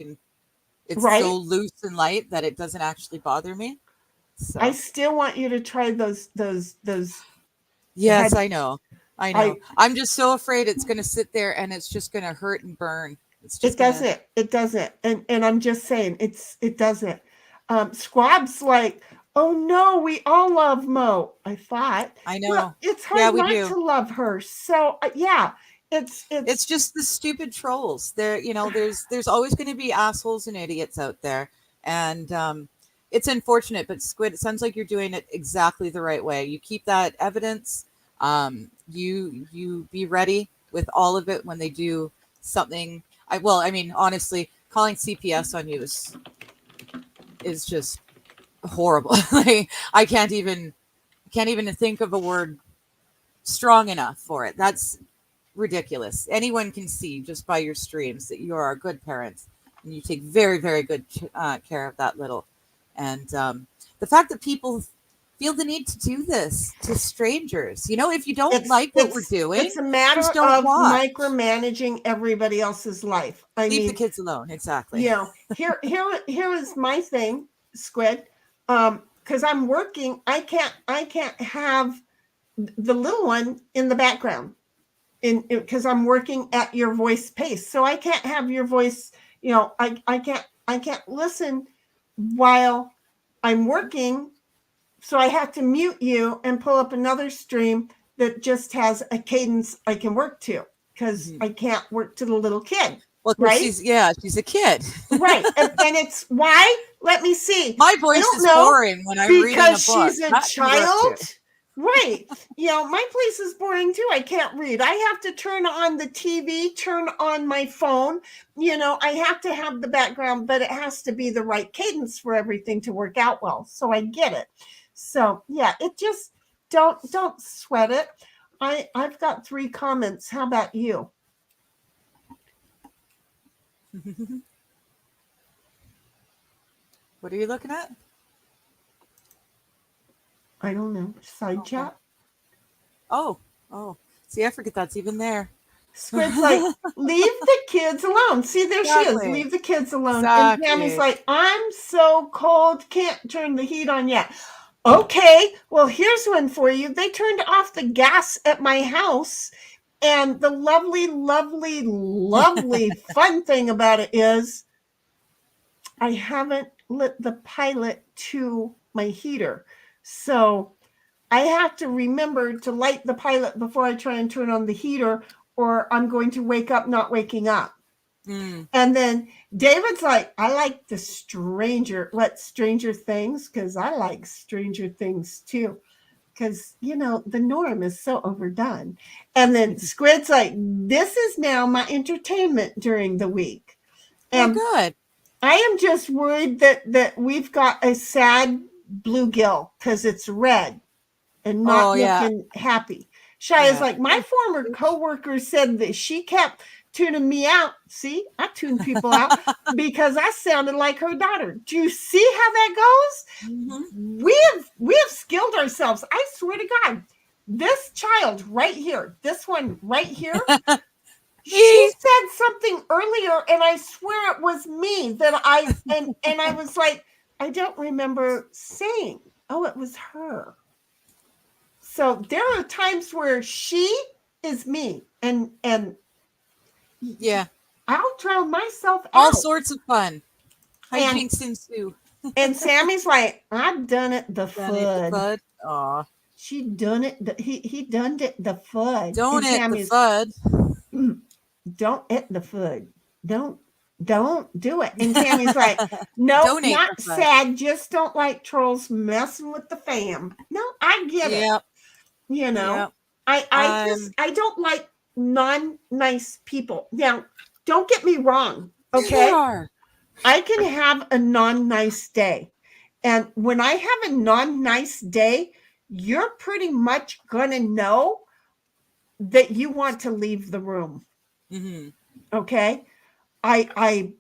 It's so loose and light that it doesn't actually bother me. So. I still want you to try those. Yes, I know. I'm just so afraid it's going to sit there and it's just going to hurt and burn. It doesn't. And I'm just saying it doesn't. Squab's like, oh no, we all love Mo. I thought. I know. Well, it's hard not to love her. So yeah, it's just the stupid trolls. There, there's always going to be assholes and idiots out there, and it's unfortunate. But Squid, it sounds like you're doing it exactly the right way. You keep that evidence. You be ready with all of it when they do something. Honestly, calling CPS on you is just horrible. Like, I can't even think of a word strong enough for it. That's ridiculous. Anyone can see just by your streams that you are a good parent and you take very, very good care of that little. And the fact that people feel the need to do this to strangers, if you don't like what we're doing, it's a matter of micromanaging everybody else's life. Leave the kids alone. Exactly. Here is my thing, Squid. Because I'm working, I can't have the little one in the background because I'm working at your voice pace. So I can't have your voice, I can't listen while I'm working. So I have to mute you and pull up another stream that just has a cadence I can work to because I can't work to the little kid. Well, right? She's a kid. Right. And it's why? Let me see. My voice is boring when I'm reading a book. Because she's a child. Right. My place is boring too. I can't read. I have to turn on the TV, turn on my phone. I have to have the background, but it has to be the right cadence for everything to work out well. So I get it. So yeah, it just don't sweat it. I've got 3 comments. How about you? What are you looking at? I don't know. Side chat. Oh. See, I forget that's even there. Squid's like, leave the kids alone. See, there she is. Leave the kids alone. Exactly. And Tammy's like, I'm so cold, can't turn the heat on yet. Okay, well, here's one for you. They turned off the gas at my house. And the lovely, lovely, lovely fun thing about it is I haven't lit the pilot to my heater. So I have to remember to light the pilot before I try and turn on the heater, or I'm going to wake up not waking up. And then David's like, I like the Stranger Things because I like Stranger Things too. Because, the norm is so overdone. And then Squid's like, this is now my entertainment during the week. And good. I am just worried that we've got a sad bluegill because it's red and not looking happy. Shia's like, my former coworker said that she kept tuning me out. See, I tune people out because I sounded like her daughter. Do you see how that goes? We have skilled ourselves. I swear to God, this child right here, this one right here, she said something earlier, and I swear it was me that and I was like, I don't remember saying, oh, it was her. So there are times where she is me, and Yeah. I'll drown myself All out. sorts of fun. Hijinks ensue. And Sammy's like, I've done it the Done it, the fud. fud. Aw. She done it. He done it the fud. Don't And it, the Sammy's, fud. don't eat the food. Don't do it. And Tammy's like, no, Donate not the food. sad. Just don't like trolls messing with the fam. No, I get it. Yep. You know, Yep. I don't like non-nice people. Now, don't get me wrong. They Okay. are. I can have a non-nice day. And when I have a non-nice day, you're pretty much going to know that you want to leave the room. Mm-hmm. Okay. I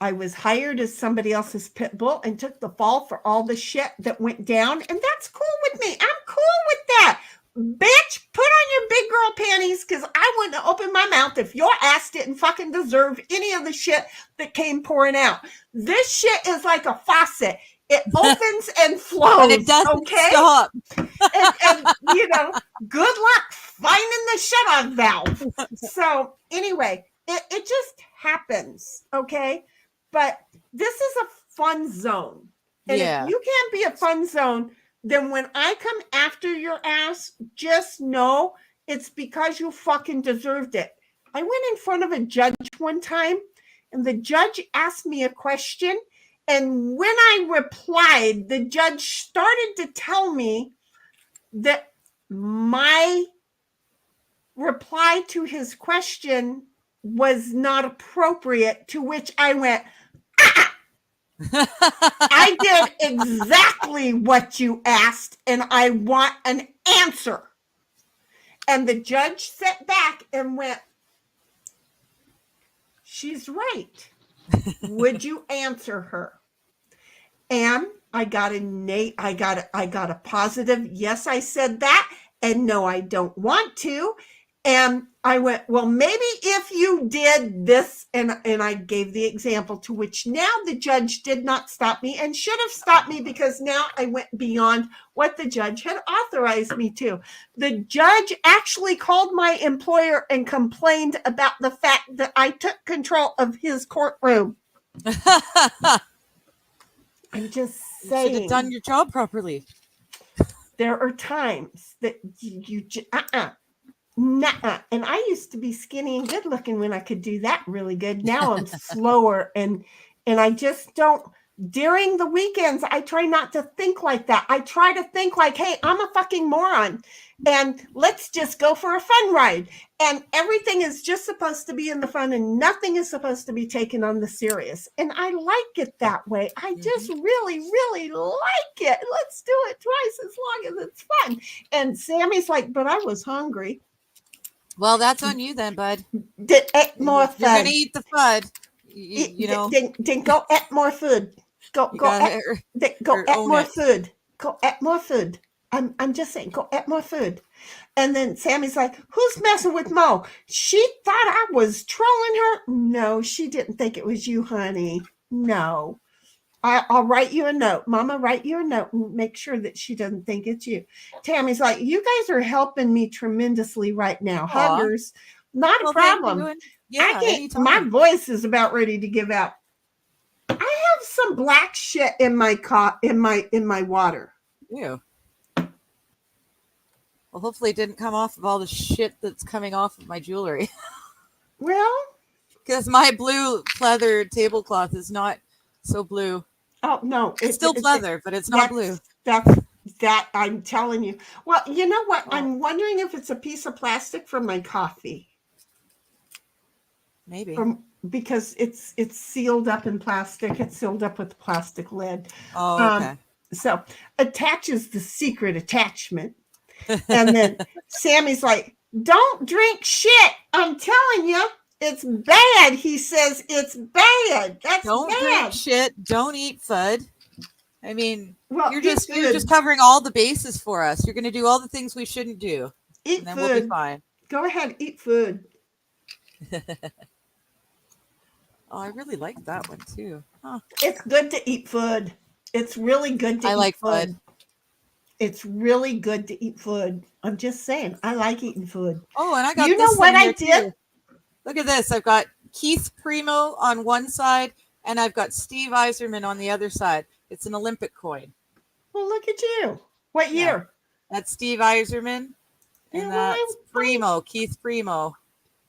was hired as somebody else's pit bull and took the fall for all the shit that went down. And that's cool with me. I'm cool with that. Bitch, put on your big girl panties, because I wouldn't have opened my mouth if your ass didn't fucking deserve any of the shit that came pouring out. This shit is like a faucet. It opens and flows. And it doesn't okay? stop. And you know, good luck finding the shut-off valve. So anyway, it just happens, okay? But this is a fun zone. And Yeah. if you can't be a fun zone, then when I come after your ass, just know it's because you fucking deserved it. I went in front of a judge one time, and the judge asked me a question. And when I replied, the judge started to tell me that my reply to his question was not appropriate, to which I went, I did exactly what you asked, and I want an answer. And the judge sat back and went, she's right. Would you answer her? And I got a positive yes, I said that, and no, I don't want to. And I went, well, maybe if you did this, and I gave the example, to which now the judge did not stop me, and should have stopped me, because now I went beyond what the judge had authorized me to. The judge actually called my employer and complained about the fact that I took control of his courtroom. I'm just saying. You should have done your job properly. There are times that you nuh-uh. And I used to be skinny and good looking when I could do that really good. Now I'm slower, and I just don't. During the weekends, I try not to think like that. I try to think like, hey, I'm a fucking moron, and let's just go for a fun ride. And everything is just supposed to be in the fun, and nothing is supposed to be taken on the serious. And I like it that way. I just really, really like it. Let's do it twice as long as it's fun. And Sammy's like, but I was hungry. Well, that's on you then, bud. Did eat more You're going food. to eat the fud. You know. Then go eat more food. Go eat more food. Go eat more food. I'm just saying, go eat more food. And then Sammy's like, who's messing with Mo? She thought I was trolling her. No, she didn't think it was you, honey. No. I'll write you a note. Mama, write you a note and make sure that she doesn't think it's you. Tammy's like, you guys are helping me tremendously right now. Aw. Huggers, not a problem. Yeah, My voice is about ready to give out. I have some black shit in my water. Ew. Well, hopefully it didn't come off of all the shit that's coming off of my jewelry. Well, because my blue pleather tablecloth is not so blue. oh no, It's still pleather, but it's not blue. That I'm telling you. Well, you know what? I'm wondering if it's a piece of plastic from my coffee. Maybe. Because it's sealed up in plastic. It's sealed up with a plastic lid. Oh, okay. So attaches the secret attachment. And then Sammy's like, don't drink shit. I'm telling you, it's bad. He says it's bad. That's Don't bad. drink shit. Don't eat fud. I mean, Well, you're eat just food. covering all the bases for us. You're going to do all the things we shouldn't do, Eat and then we'll be food. fine. Go ahead, eat food. Oh, I really like that one too. Huh. It's good to eat food. It's really good to I eat like food. food. It's really good to eat food. I'm just saying, I like eating food. Oh, and I got You know this what thing I here, did? too. Look at this. I've got Keith Primo on one side, and I've got Steve Eiserman on the other side. It's an Olympic coin. Well, look at you. What Yeah. year? That's Steve Eiserman, Yeah, and well, that's Primo, Keith Primo.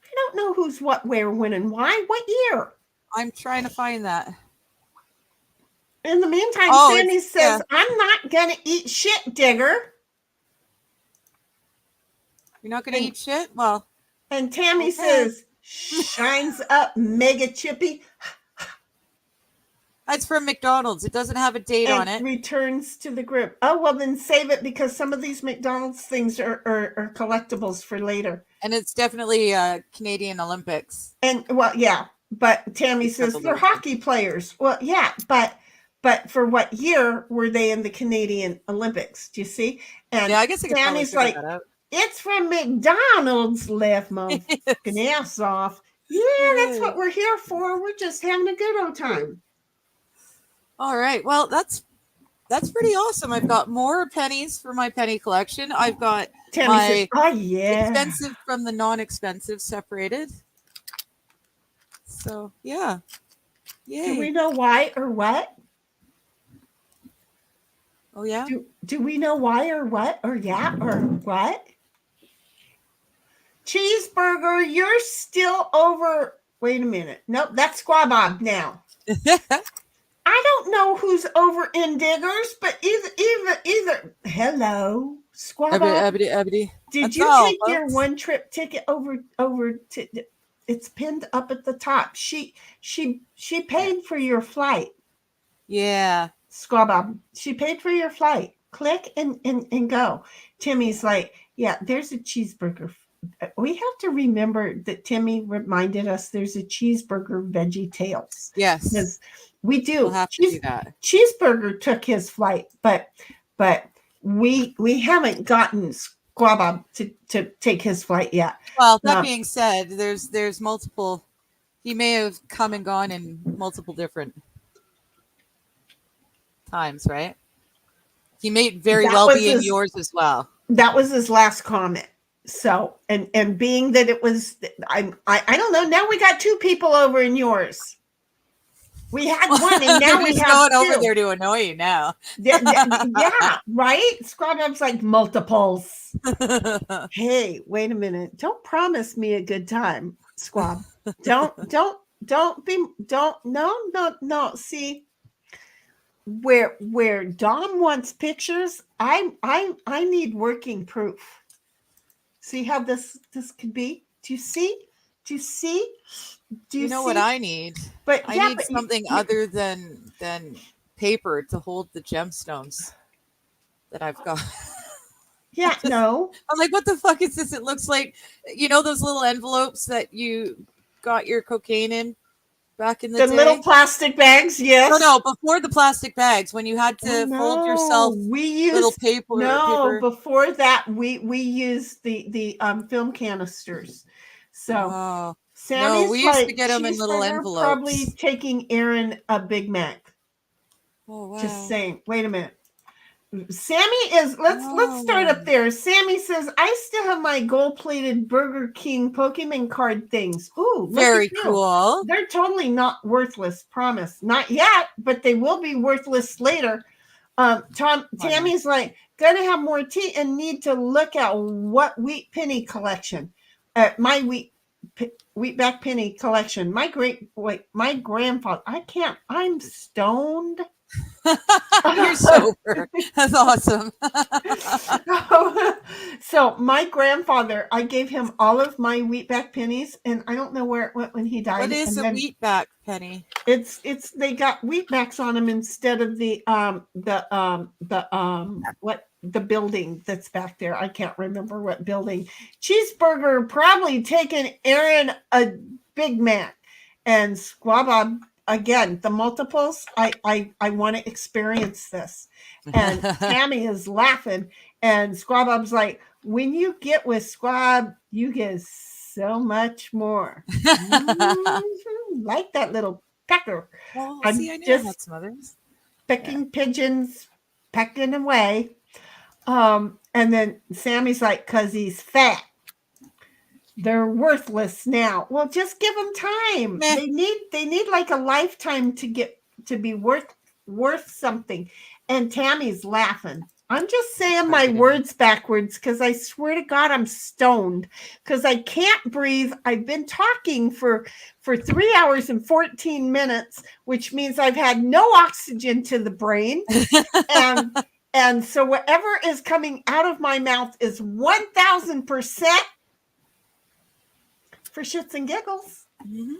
I don't know who's what, where, when, and why. What year? I'm trying to find that. In the meantime, Oh, Sandy it's- says, yeah. I'm not going to eat shit, Digger. You're not going to And- eat shit? Well, And Tammy Okay. says, shines up, mega chippy, that's from McDonald's. It doesn't have a date on and it. returns to the group. Oh, well, then save it because some of these McDonald's things are collectibles for later. And it's definitely Canadian Olympics. And, well, yeah. But Tammy It's got says the they're logo. hockey players. Well, yeah, but for what year were they in the Canadian Olympics? Do you see? And Yeah, I guess I could probably Tammy's figure like, that out. it's from McDonald's, left my fucking ass off. Yeah, that's what we're here for. We're just having a good old time. All right. Well, that's pretty awesome. I've got more pennies for my penny collection. I've got Tammy says, my oh, yeah. expensive from the non-expensive separated. So, yeah. Do we Yay. know why or what? Oh, yeah? Do we know why or what or yeah or what? Cheeseburger, you're still over. Wait a minute. Nope, that's Squabob now. I don't know who's over in Diggers, but either. Hello, Squabob. Ebony. Did That's you all, take your folks. one trip ticket over to? It's pinned up at the top. She paid for your flight. Yeah. Squabob, she paid for your flight. Click and go. Timmy's like, yeah, there's a cheeseburger. We have to remember that Timmy reminded us there's a cheeseburger veggie tales. Yes. Because we do. We'll have to do that. Cheeseburger took his flight, but we haven't gotten Squabob to take his flight yet. Well, that being said, there's multiple. He may have come and gone in multiple different times, right? He may very well be in yours as well. That was his last comment. So, and being that it was, I don't know. Now we got two people over in yours. We had one, and now we There's have no one two. over there to annoy you now. Yeah, right? Squab's like multiples. Hey, wait a minute. Don't promise me a good time, Squab. No. See, where Dom wants pictures, I need working proof. See how this could be? Do you see? Do you know see? what I need? But I yeah, need but something other than paper to hold the gemstones that I've got. Yeah, no. I'm like, what the fuck is this? It looks like, those little envelopes that you got your cocaine in back in the day? Little plastic bags, yes. No, before the plastic bags, when you had to fold yourself little paper. No, before that, we used the film canisters. So Sammy's we used to get them in little envelopes. Probably taking Aaron a Big Mac. Oh wow. Just saying. Wait a minute. Sammy is let's start up there. Sammy says, I still have my gold-plated Burger King Pokemon card things. Ooh, very cool. They're totally not worthless, promise. Not yet, but they will be worthless later. Tammy's like, gonna have more tea and need to look at what wheat penny collection. My wheatback penny collection. My grandfather. I'm stoned. You're sober. That's awesome. So my grandfather, I gave him all of my wheatback pennies, and I don't know where it went when he died. What is a wheatback penny? It's they got wheatbacks on them instead of the building that's back there. I can't remember what building. Cheeseburger probably taking Aaron a Big Mac, and Squabob again, the multiples, I want to experience this. And Tammy is laughing, and Squab Bob's like, when you get with Squab, you get so much more. Like that little pecker. Well, I'm see, I knew I just had some others. picking pigeons, pecking away. And then Sammy's like, because he's fat. They're worthless now. Well, just give them time. Meh. They need like a lifetime to get to be worth something. And Tammy's laughing. I'm just saying my words backwards because I swear to God I'm stoned because I can't breathe. I've been talking for 3 hours and 14 minutes, which means I've had no oxygen to the brain. And so whatever is coming out of my mouth is 1,000% for shits and giggles. Mm-hmm.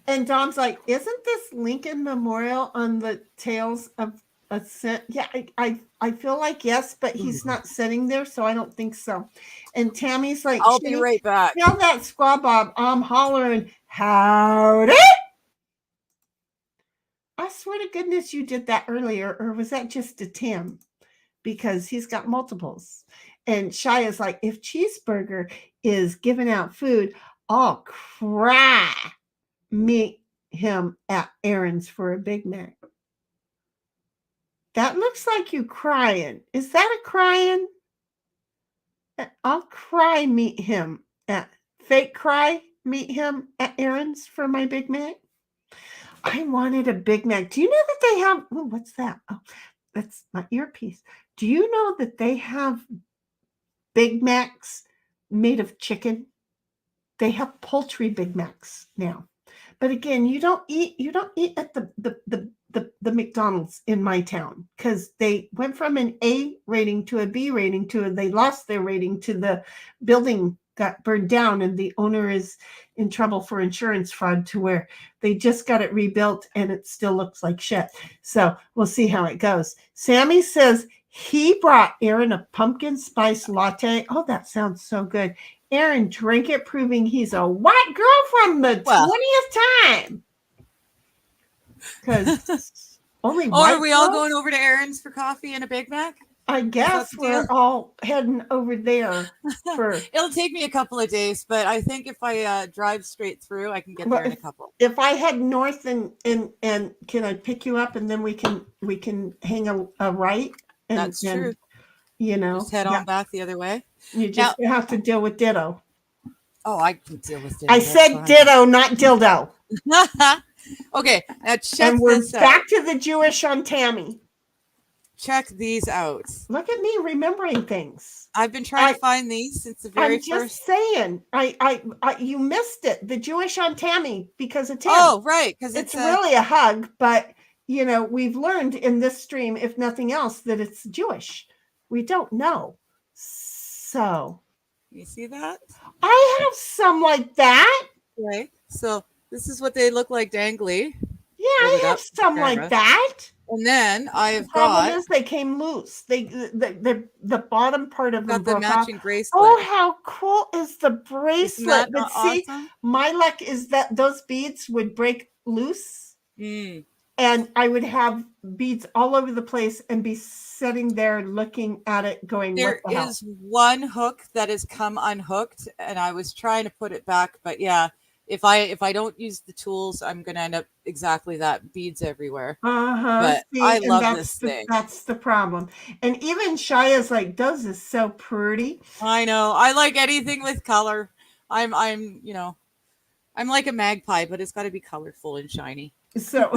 And Dom's like, isn't this Lincoln Memorial on the tails of a cent? Yeah, I feel like yes, but he's not sitting there, so I don't think so. And Tammy's like, I'll be right back. Tell that Squab Bob I'm hollering, howdy. I swear to goodness you did that earlier, or was that just a Tim? Because he's got multiples. And Shia's like, if Cheeseburger is giving out food, I'll cry. Meet him at Aaron's for a Big Mac. That looks like you crying. Is that a crying? I'll cry. Meet him at fake cry. Meet him at Aaron's for my Big Mac. I wanted a Big Mac. Do you know that they have? Oh, what's that? Oh, that's my earpiece. Do you know that they have Big Macs made of chicken? They have poultry Big Macs now. But again, you don't eat at the McDonald's in my town because they went from an A rating to a B rating to they lost their rating to the building got burned down and the owner is in trouble for insurance fraud to where they just got it rebuilt and it still looks like shit. So we'll see how it goes. Sammy says he brought Aaron a pumpkin spice latte. Oh, that sounds so good. Aaron drank it, proving he's a white girl from the 20th time. Because only white are we all going over to Aaron's for coffee and a Big Mac? I guess we're all heading over there for. It'll take me a couple of days, but I think if I drive straight through, I can get there in a couple. If I head north and can I pick you up and then we can hang a right? And, That's true. You know, just head on back the other way. You just have to deal with ditto. Oh, I can deal with ditto. I said ditto, not dildo. Okay, now check and we're this out. Back to the Jewish on Tammy. Check these out. Look at me remembering things. I've been trying to find these since the very first. I'm just saying. I you missed it. The Jewish on Tammy because of Tim. Oh, right, because it's really a hug, but you know we've learned in this stream, if nothing else, that it's Jewish. We don't know. So you see that? I have some like that. Right. So this is what they look like dangly. Yeah, I have some like that. And then I've the problem is they came loose. The bottom part of them the matching off. bracelet. Oh, how cool is the bracelet? But see, awesome? My luck is that those beads would break loose. Mm. And I would have beads all over the place and be sitting there looking at it going, there what the hell? Is one hook that has come unhooked and I was trying to put it back, but yeah, if I don't use the tools, I'm going to end up exactly that, beads everywhere. But see, I love this thing. That's the problem. And even Shia's like, those is so pretty. I know. I like anything with color. I'm like a magpie, but it's got to be colorful and shiny. So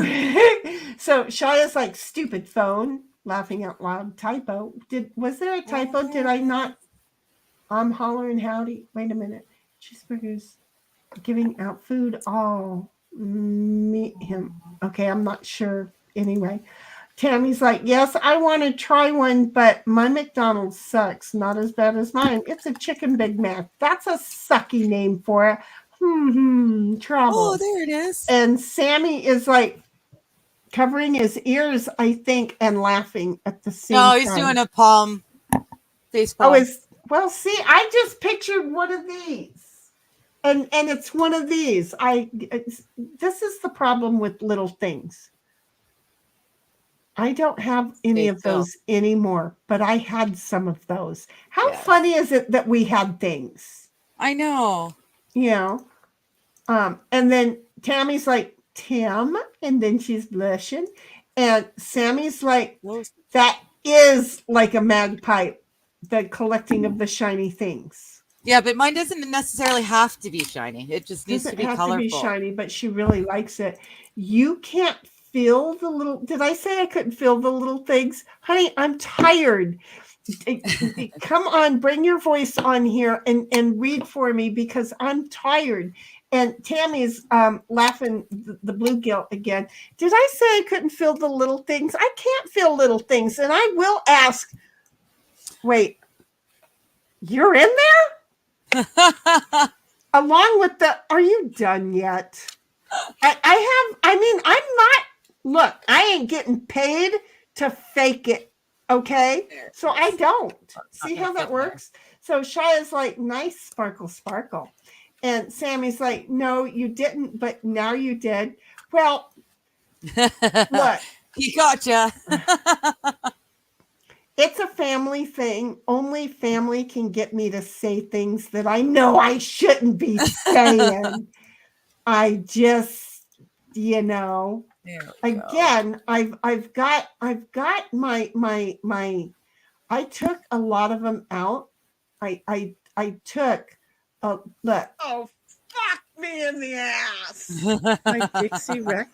Shia's like, stupid phone, laughing out loud. Typo. Was there a typo? Did I not? I'm hollering howdy. Wait a minute. Cheeseburgers giving out food. Oh, meet him. Okay, I'm not sure. Anyway, Tammy's like, yes, I want to try one, but my McDonald's sucks. Not as bad as mine. It's a chicken Big Mac. That's a sucky name for it. Trouble. Oh, there it is. And Sammy is like covering his ears, I think, and laughing at the same time. No, he's doing a face palm. See, I just pictured one of these. And it's one of these. This is the problem with little things. I don't have any of those anymore, but I had some of those. How funny is it that we had things? I know. You know. And then Tammy's like, Tim, and then she's blushing. And Sammy's like, that is like a magpie, the collecting of the shiny things. Yeah, but mine doesn't necessarily have to be shiny. It just needs to be colorful. Doesn't have to be shiny, but she really likes it. You can't feel the little. Did I say I couldn't feel the little things? Honey, I'm tired. Come on, bring your voice on here and read for me because I'm tired. And Tammy's laughing the bluegill again. Did I say I couldn't feel the little things? I can't feel little things. And I will ask, wait, you're in there? Along with are you done yet? I'm not, look, I ain't getting paid to fake it. Okay. So I don't. See how that works? So Shia's like, nice sparkle, sparkle. And Sammy's like, no, you didn't, but now you did. Well, look. He gotcha. It's a family thing. Only family can get me to say things that I know I shouldn't be saying. I just, again, I've got my I took a lot of them out. I took look. Oh, fuck me in the ass. My Dixie wrecked.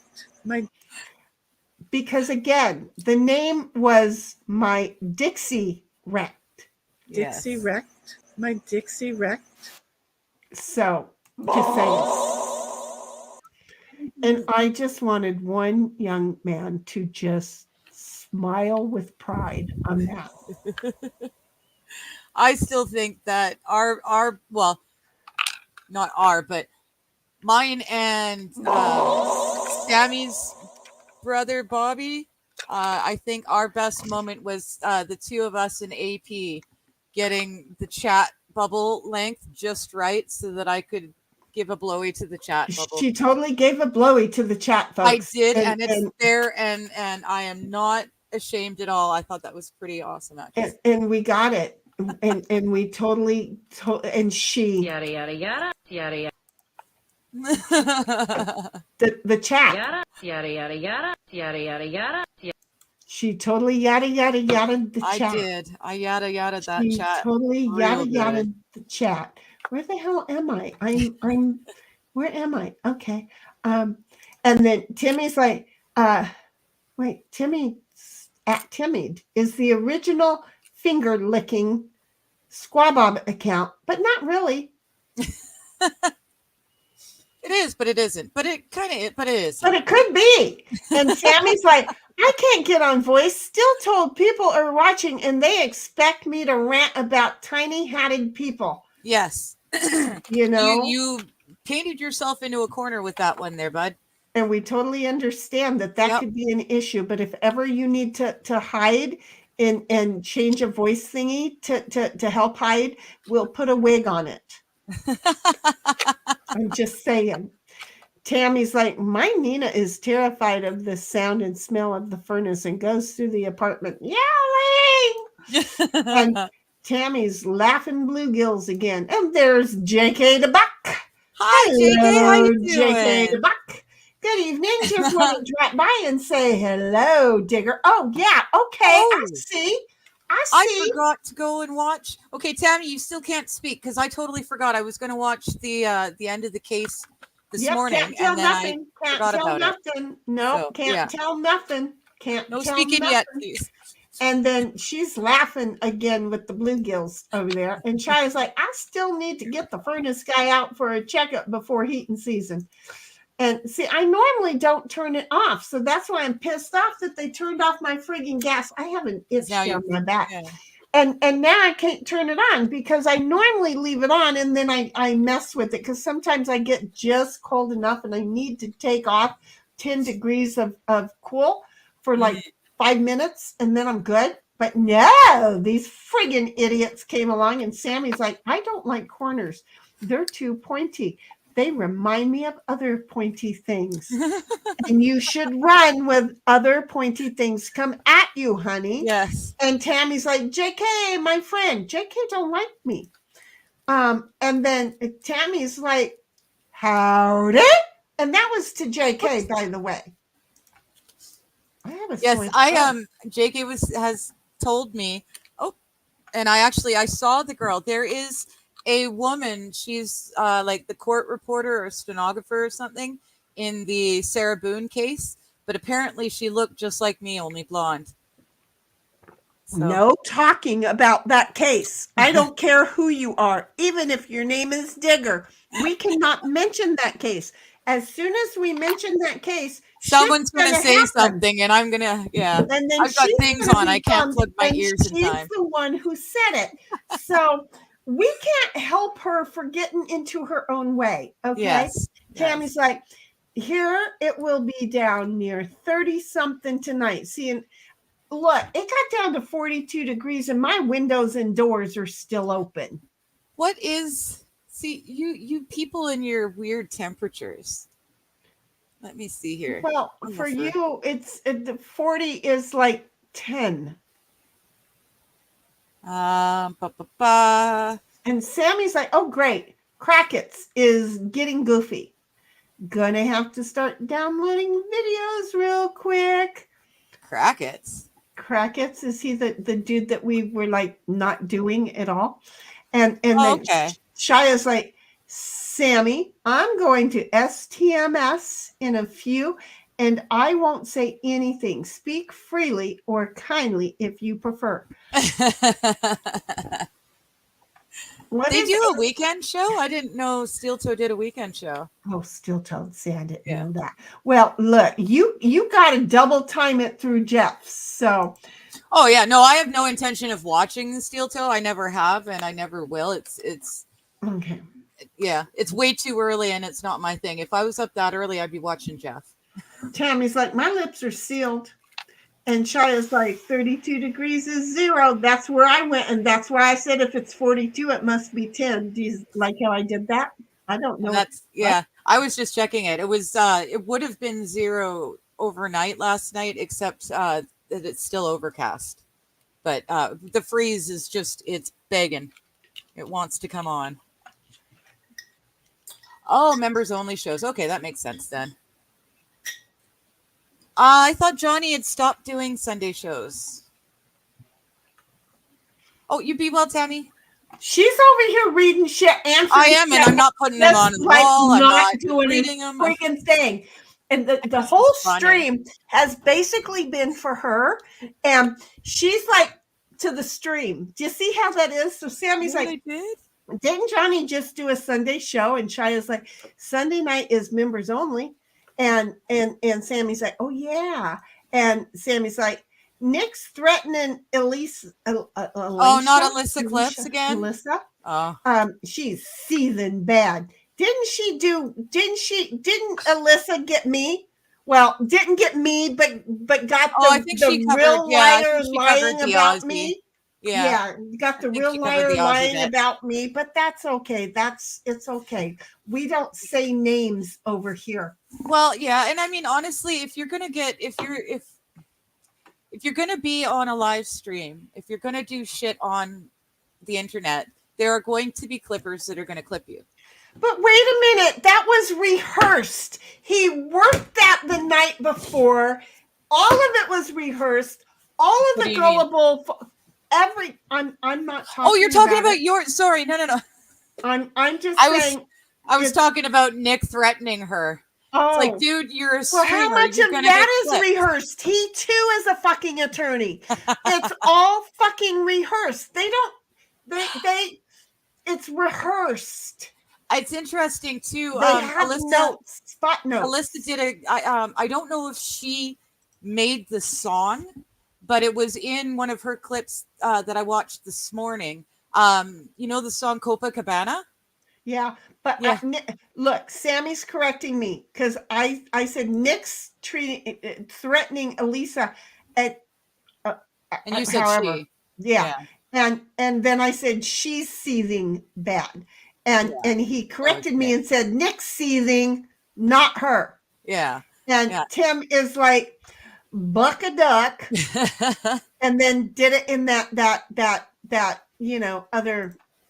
Because again, the name was my Dixie wrecked. Dixie wrecked. My Dixie wrecked. So, just saying. And I just wanted one young man to just smile with pride on that. I still think that well, not but mine and Sammy's brother Bobby, I think our best moment was the two of us in AP getting the chat bubble length just right so that I could give a blowy to the chat bubble. She totally gave a blowy to the chat, folks. I did, and it's there, and I am not ashamed at all. I thought that was pretty awesome, actually. And we got it, and we totally and she yada yada yada yada yada. The chat yada yada yada yada yada yada yada. She totally yada yada yada the chat. I did. I yada yada that she chat. Totally yada yada the chat. Where the hell am I? I'm where am I? Okay. And then Timmy's like, wait, Timmy at Timid is the original finger licking Squabob account, but not really. It is, but it isn't. But it is. But it could be. And Sammy's like, I can't get on voice. Still told people are watching and they expect me to rant about tiny hatted people. Yes. You painted yourself into a corner with that one there, bud. And we totally understand that could be an issue. But if ever you need to hide and change a voice thingy to help hide, we'll put a wig on it. I'm just saying. Tammy's like, my Nina is terrified of the sound and smell of the furnace and goes through the apartment yelling. And Tammy's laughing bluegills again. And there's JK the Buck. Hi, JK. How you doing? JK the Buck. Good evening. Just want to drop by and say hello, Digger. Oh, yeah. Okay. I see. I forgot to go and watch. Okay, Tammy, you still can't speak because I totally forgot. I was going to watch the end of the case this morning. Can't tell nothing. Can't tell nothing. No, can't tell nothing. Can't no tell speaking nothing. yet, please. And then she's laughing again with the bluegills over there. And Shia's like, I still need to get the furnace guy out for a checkup before heating season. And see, I normally don't turn it off. So that's why I'm pissed off that they turned off my frigging gas. I have an itch down my back. Yeah. And now I can't turn it on because I normally leave it on and then I mess with it because sometimes I get just cold enough and I need to take off 10 degrees of cool for like 5 minutes and then I'm good. But no, these friggin' idiots came along and Sammy's like, I don't like corners. they're too pointy. They remind me of other pointy things. And you should run with other pointy things come at you, honey. Yes. And Tammy's like, JK, my friend. JK don't like me. And then Tammy's like, howdy. And that was to JK, by the way. I have a Yes, sore I throat. JK has told me. Oh, and I saw the girl. There is a woman. She's like the court reporter or stenographer or something in the Sarah Boone case, but apparently she looked just like me, only blonde. So. No talking about that case. I don't care who you are, even if your name is Digger. We cannot mention that case. As soon as we mention that case, someone's going to say happen. something, and I'm going to, yeah. And then I've got things on. I can't plug my ears in time. She's the one who said it. So we can't help her for getting into her own way. Okay. Yes. Tammy's like, here it will be down near 30 something tonight. See, and look, it got down to 42 degrees and my windows and doors are still open. What is, see, you people in your weird temperatures. Let me see here. Well, for you, the 40 is like 10. And Sammy's like, oh, great. Crackett's is getting goofy. Gonna have to start downloading videos real quick. Crackett's? Crackett's, is he the dude that we were like not doing at all? And then okay. Shia's like, Sammy, I'm going to STMS in a few, and I won't say anything. Speak freely or kindly if you prefer. They do a weekend show? I didn't know Steel Toe did a weekend show. Oh, Steel Toe, see, I didn't know that. Well, look, you got to double time it through Jeff. So, oh yeah, no, I have no intention of watching the Steel Toe. I never have, and I never will. It's okay. Yeah, it's way too early, and it's not my thing. If I was up that early, I'd be watching Jeff. Tammy's like, my lips are sealed. And Shia's like, 32 degrees is 0. That's where I went. And that's why I said if it's 42, it must be 10. Do you like how I did that? I don't know. Yeah, I was just checking it. It was, it would have been 0 overnight last night, except that it's still overcast. But the freeze is just, it's begging. It wants to come on. Oh, members only shows. Okay, that makes sense then. I thought Johnny had stopped doing Sunday shows. Oh, you be well, Tammy? She's over here reading shit. I am, and I'm not putting them on the wall. I'm not doing reading them. Freaking thing. And the whole stream has basically been for her. And she's like to the stream. Do you see how that is? So Sammy's like, didn't Johnny just do a Sunday show? And Shia's like, Sunday night is members only. And Sammy's like, oh yeah. And Sammy's like, Nick's threatening Elisa. Oh, not Alyssa Clips again? Alyssa. Oh. She's seething bad. Didn't Alyssa get me? Well, didn't get me, but got the real liar lying about me. Yeah, got the real liar lying about me, but that's okay. It's okay. We don't say names over here. Well, yeah, and I mean honestly, if you're gonna be on a live stream, if you're gonna do shit on the internet, there are going to be clippers that are gonna clip you. But wait a minute, that was rehearsed. He worked that the night before. All of it was rehearsed. All of the gullible. I'm not talking. Oh, you're talking about your. Sorry, no. I'm just saying. I was talking about Nick threatening her. Oh, it's like, dude, you're a well, streamer. how much of that is rehearsed? He too is a fucking attorney. It's all fucking rehearsed. They it's rehearsed. It's interesting too. They have notes, spot notes. Alyssa did I don't know if she made the song, but it was in one of her clips that I watched this morning. You know the song Copacabana? Yeah, but look, Sammy's correcting me because I said Nick's threatening Elisa at and you said however, she. Yeah. And then I said she's seething bad. and he corrected me and said, Nick's seething, not her. Yeah. And Tim is like, buck a duck, and then did it in that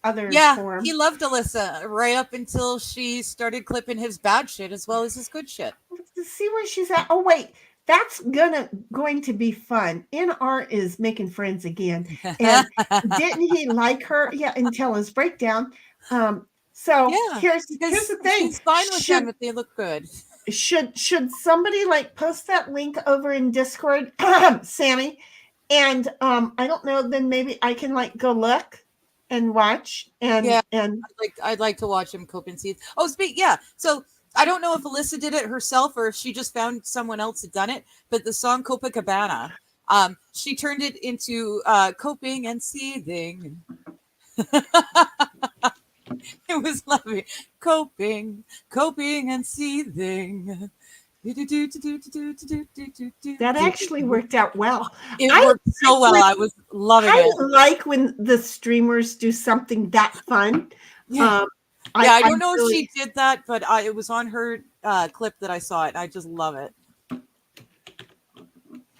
other form. He loved Alyssa right up until she started clipping his bad shit as well as his good shit. To see where she's at. Oh wait, that's going to be fun. NR is making friends again, and didn't he like her? Yeah, until his breakdown. So here's the thing. She's fine with them if they look good. Should somebody like post that link over in Discord, Sammy? And I don't know, then maybe I can like go look and watch and I'd like to watch him cope and seeds. Oh, so I don't know if Alyssa did it herself or if she just found someone else had done it, but the song Copacabana, she turned it into coping and seething. It was lovely. Coping and seething. That actually worked out well. It worked so well. I was loving it. I like when the streamers do something that fun. I don't know if she did that, but it was on her clip that I saw it. I just love it.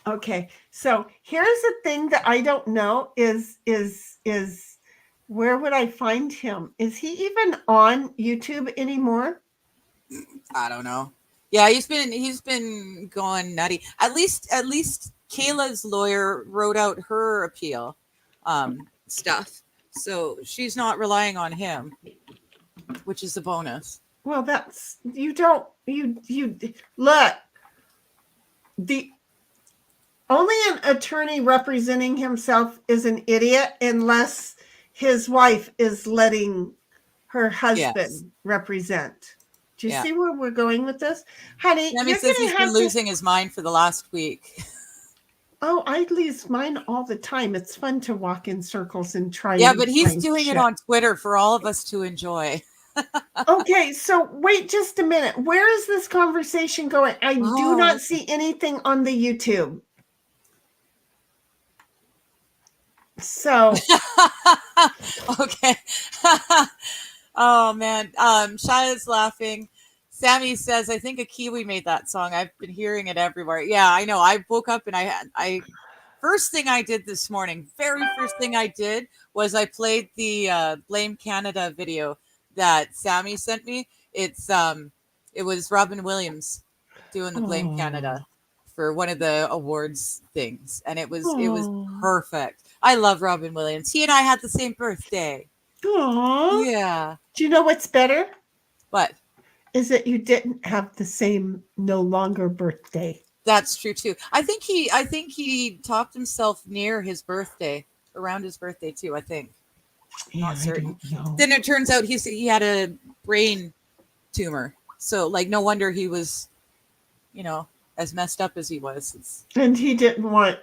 Okay, so here's the thing that I don't know is where would I find him? Is he even on YouTube anymore? I don't know. Yeah, he's been going nutty. At least Kayla's lawyer wrote out her appeal stuff, so she's not relying on him, which is a bonus. Well, that's you look. The only an attorney representing himself is an idiot unless his wife is letting her husband represent. Do you see where we're going with this? Honey, Sammy says he's been losing his mind for the last week. Oh, I lose mine all the time. It's fun to walk in circles and try. Yeah, but he's doing it on Twitter for all of us to enjoy. Okay, so wait just a minute. Where is this conversation going? I do not see anything on the YouTube. So okay. Oh man. Shia's laughing. Sammy says, I think a Kiwi made that song. I've been hearing it everywhere. Yeah, I know. I woke up and I first thing I did this morning, very first thing I did was I played the Blame Canada video that Sammy sent me. It was Robin Williams doing the Blame Canada for one of the awards things, and it was perfect. I love Robin Williams. He and I had the same birthday. Aww. Yeah. Do you know what's better? What? Is that you didn't have the same no longer birthday. That's true too. I think he topped himself near his birthday, around his birthday too, I think. Yeah, Not certain. I don't know. Then it turns out he had a brain tumor. So like no wonder he was, as messed up as he was. And he didn't want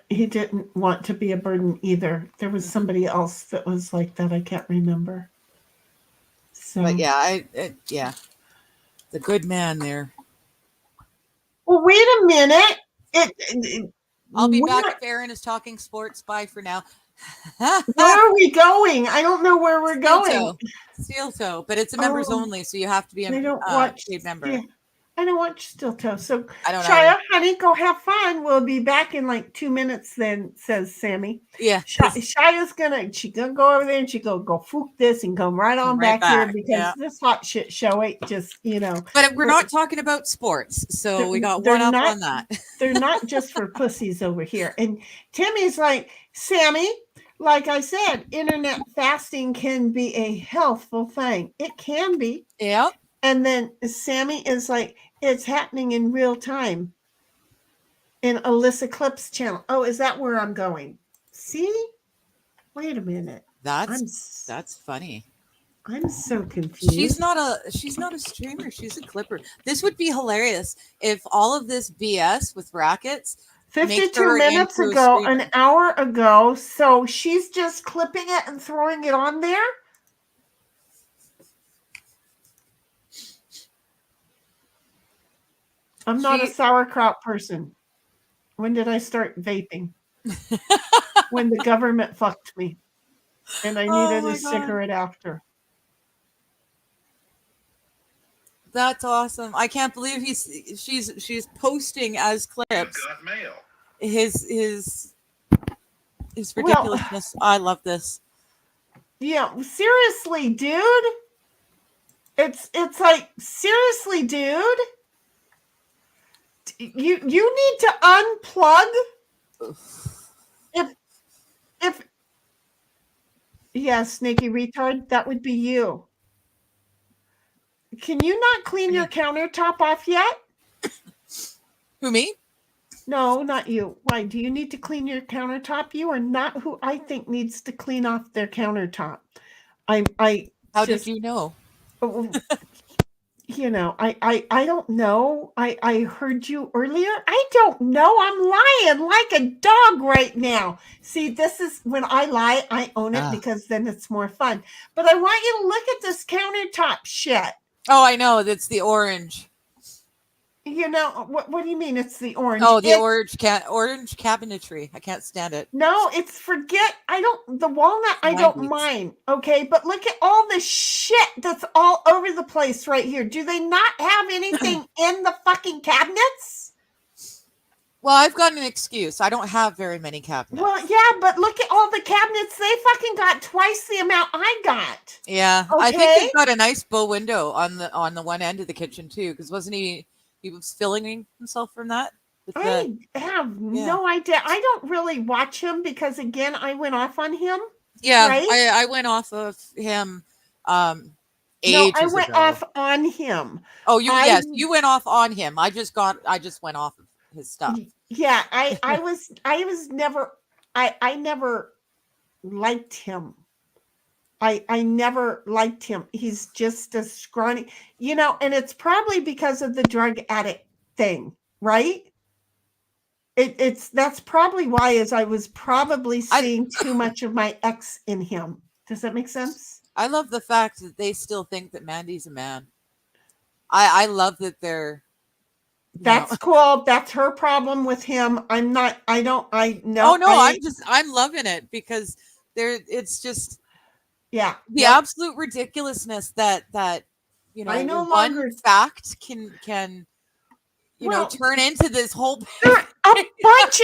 to be a burden either. There was somebody else that was like that. I can't remember. So but yeah, the good man there. Well, wait a minute. I'll be back if Aaron is talking sports. Bye for now. Where are we going? I don't know where we're going. Steel toe, but it's a members only, so you have to be a paid member. Yeah. I don't watch Steel Toe. So, I don't Shia, honey, go have fun. We'll be back in like 2 minutes then, says Sammy. Yeah. Shia's gonna go over there and she go fook this and come right on back here because this hot shit show ain't just, But we're not talking about sports, so we got one up on that. They're not just for pussies over here. And Timmy's like, Sammy, like I said, internet fasting can be a healthful thing. It can be. Yeah. And then Sammy is like, it's happening in real time in Alyssa Clip's channel. Oh, is that where I'm going? See? Wait a minute. That's funny. I'm so confused. She's not a streamer. She's a clipper. This would be hilarious if all of this BS with rackets 52 minutes ago, an hour ago. So she's just clipping it and throwing it on there? I'm not a sauerkraut person. When did I start vaping? When the government fucked me. And I needed a cigarette after. That's awesome. I can't believe she's posting as clips Got mail. his Well, ridiculousness. I love this. yeah, seriously, dude. It's like, seriously, dude. You need to unplug. If yeah, snaky retard, that would be you. Can you not clean your countertop off yet? Who, me? No, not you. Why? Do you need to clean your countertop? You are not who I think needs to clean off their countertop. How did you know? You know, I don't know. I heard you earlier. I don't know. I'm lying like a dog right now. See, this is when I lie, I own it because then it's more fun. But I want you to look at this countertop shit. Oh, I know. That's the orange. You know, what do you mean it's the orange? Oh, the orange cabinetry. I can't stand it. No, it's the walnut I don't mind. Okay, but look at all the shit that's all over the place right here. Do they not have anything in the fucking cabinets? Well, I've got an excuse. I don't have very many cabinets. Well, yeah, but look at all the cabinets. They fucking got twice the amount I got. Yeah, okay? I think they've got a nice bow window on the one end of the kitchen too. Because wasn't he was filming himself from that? I have no idea. I don't really watch him because, again, I went off on him. Yeah, right? I went off of him. No, I went off on him. Oh, yes, you went off on him. I just went off of his stuff. Yeah, I never liked him. I never liked him. He's just a scrawny, and it's probably because of the drug addict thing, right? That's probably why, as I was probably seeing too much of my ex in him. Does that make sense? I love the fact that they still think that Mandy's a man. I love that they're. That's cool. That's her problem with him. I'm not. I know. Oh no, I'm loving it because it's just. Yeah. The absolute ridiculousness that I no one longer fact can turn into this whole a bunch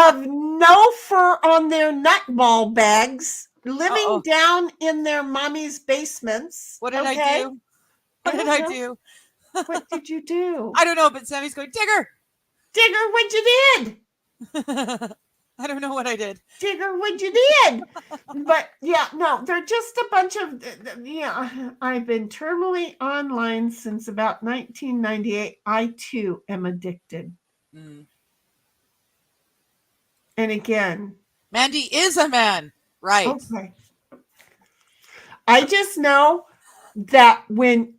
of no fur on their nutball bags living down in their mommy's basements. What did I do? What did I do? What did you do? I don't know, but Sammy's going, Digger, what you did? I don't know what I did. Digger, what you did? But yeah, no, they're just a bunch of, I've been terminally online since about 1998. I too am addicted. And again, Mandy is a man, right? Okay. I just know that when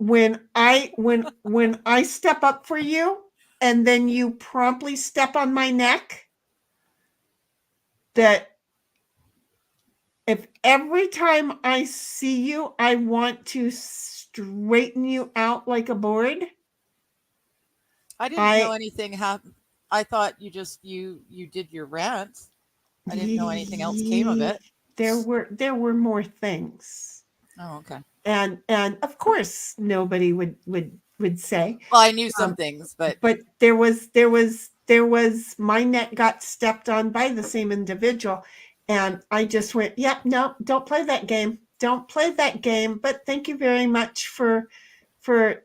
I step up for you and then you promptly step on my neck, that if every time I see you, I want to straighten you out like a board. I didn't know anything happened. I thought you did your rant. I didn't know anything else came of it. There were more things. Oh, okay. And of course nobody would say. Well, I knew some things, but there was my neck got stepped on by the same individual, and I just went, no, don't play that game. Don't play that game. But thank you very much for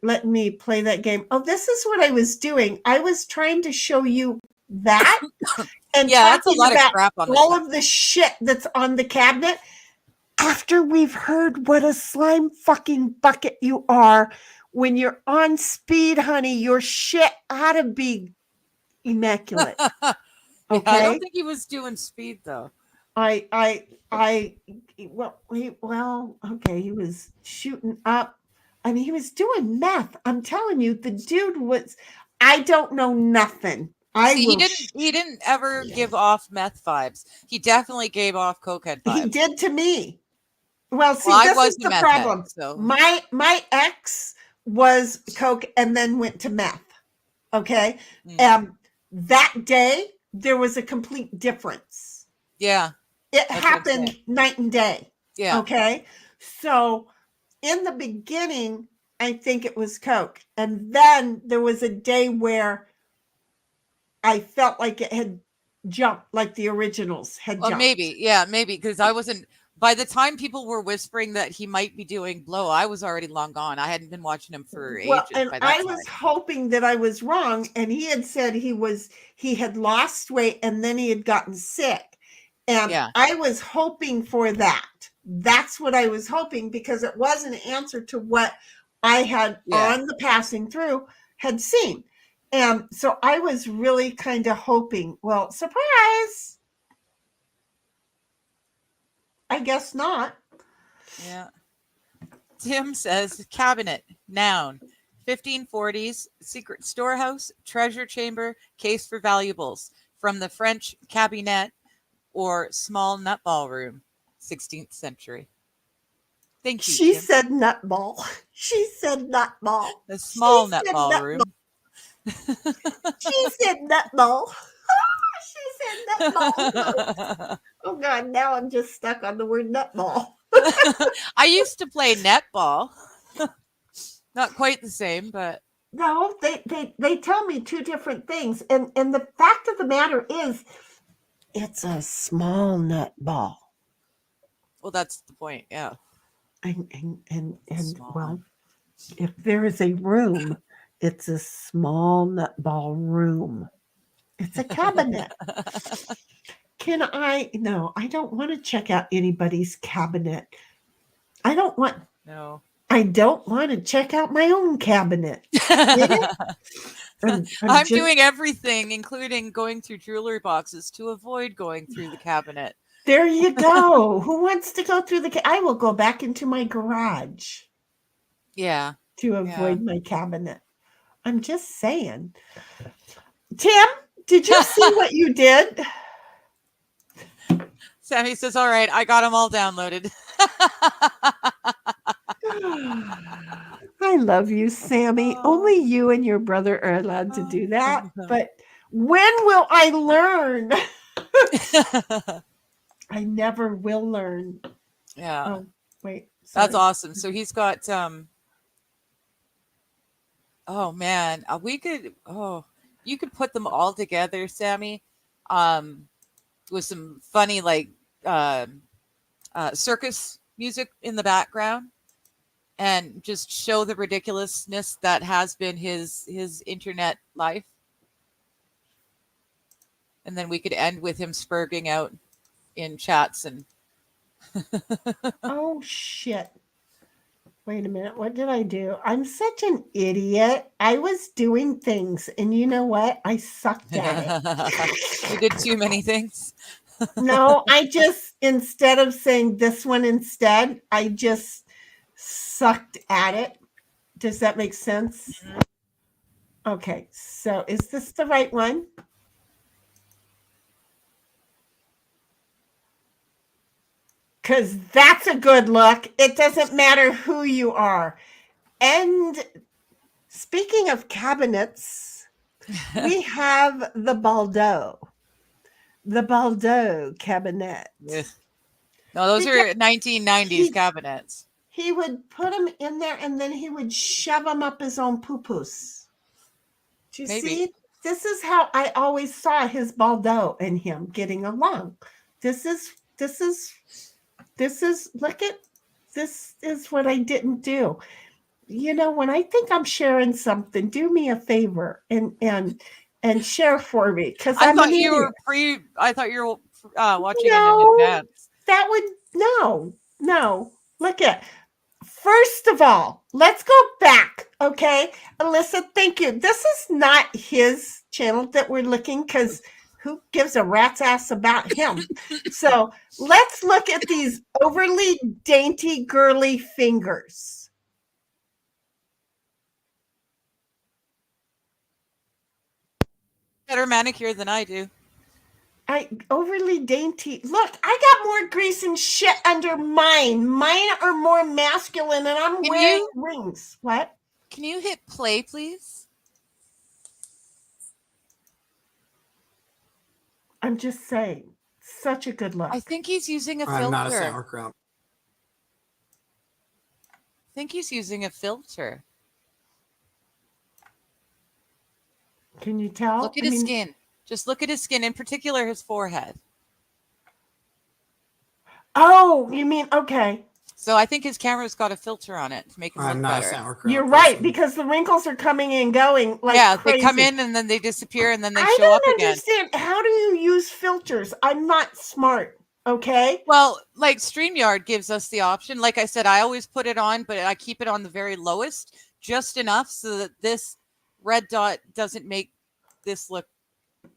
letting me play that game. Oh, this is what I was doing. I was trying to show you that and that's a lot about of crap on all of the shit that's on the cabinet. After we've heard what a slime fucking bucket you are, when you're on speed, honey, your shit ought to be immaculate. Okay. I don't think he was doing speed though. Okay, he was shooting up. I mean, he was doing meth. I'm telling you, the dude was, I don't know nothing. He didn't ever give off meth vibes. He definitely gave off cokehead vibes. He did to me. Well, see, I this is the problem. Head, so. My ex was coke and then went to meth. Okay. That day there was a complete difference. Yeah. It happened night and day. Yeah. Okay. So in the beginning, I think it was Coke. And then there was a day where I felt like it had jumped, like the originals had Well, jumped. maybe because I wasn't. By the time people were whispering that he might be doing blow, I was already long gone. I hadn't been watching him for Well, ages and by that I time. was hoping that I was wrong, and he had said he had lost weight and then he had gotten sick. And Yeah. I was hoping for that. That's what I was hoping, because it was an answer to what I had on the passing through had seen. And so I was really kind of hoping, well, surprise. I guess not. Yeah. Tim says cabinet, noun, 1540s, secret storehouse, treasure chamber, case for valuables, from the French cabinet or small nutball room, 16th century. Thank you. She Tim. said nutball. She said nutball. The small She said nutball room. She said nutball. She said nutball. Oh God, now I'm just stuck on the word nutball. I used to play netball. Not quite the same, but No, they tell me two different things. And the fact of the matter is, it's a small nutball. well, that's the point. Yeah. And Small. well, if there is a room, it's a small nutball room. It's a cabinet. No, I don't want to check out anybody's cabinet. I don't want to check out my own cabinet. I'm doing everything, including going through jewelry boxes, to avoid going through the cabinet. There you go. Who wants to go through I will go back into my garage. Yeah. To avoid my cabinet. I'm just saying. Tim, did you see what you did? Sammy says, all right, I got them all downloaded. I love you, Sammy. Only you and your brother are allowed to do that. But when will I learn? I never will learn. Yeah. Oh, wait. That's sorry. awesome. So he's got oh man, you could put them all together, Sammy, with some funny like circus music in the background, and just show the ridiculousness that has been his internet life. And then we could end with him spurging out in chats and Oh shit. Wait a minute. What did I do? I'm such an idiot. I was doing things, and you know what? I sucked at it. You did too many things. No, I just, instead of saying this one instead, I just sucked at it. Does that make sense? Okay, so is this the right one? Because that's a good look. It doesn't matter who you are. And speaking of cabinets, we have the Baldo cabinet. Yeah. No, those are 1990s cabinets. He would put them in there, and then he would shove them up his own poo-poos. Do you see? This is how I always saw his Baldo and him getting along. This is what I didn't do. You know, when I think I'm sharing something, do me a favor and share for me, because I thought you were watching it in advance. That would no. Look at. First of all, let's go back, okay? Alyssa, thank you. This is not his channel that we're looking, because who gives a rat's ass about him? So let's look at these overly dainty, girly fingers. Better manicure than I do. Overly dainty. Look, I got more grease and shit under mine. Mine are more masculine, and I'm wearing rings. What? Can you hit play, please? I'm just saying. Such a good look. I think he's using a filter. I'm not a sauerkraut. I think he's using a filter. Can you tell? Look at his skin. Just look at his skin, in particular his forehead. Oh, you mean, okay. So I think his camera's got a filter on it to make him look better. You're right, because the wrinkles are coming and going like yeah, crazy. they come in and then they disappear and then they I show up don't again. understand. How do you use filters? I'm not smart. Okay. Well, like StreamYard gives us the option. Like I said, I always put it on, but I keep it on the very lowest, just enough so that this red dot doesn't make this look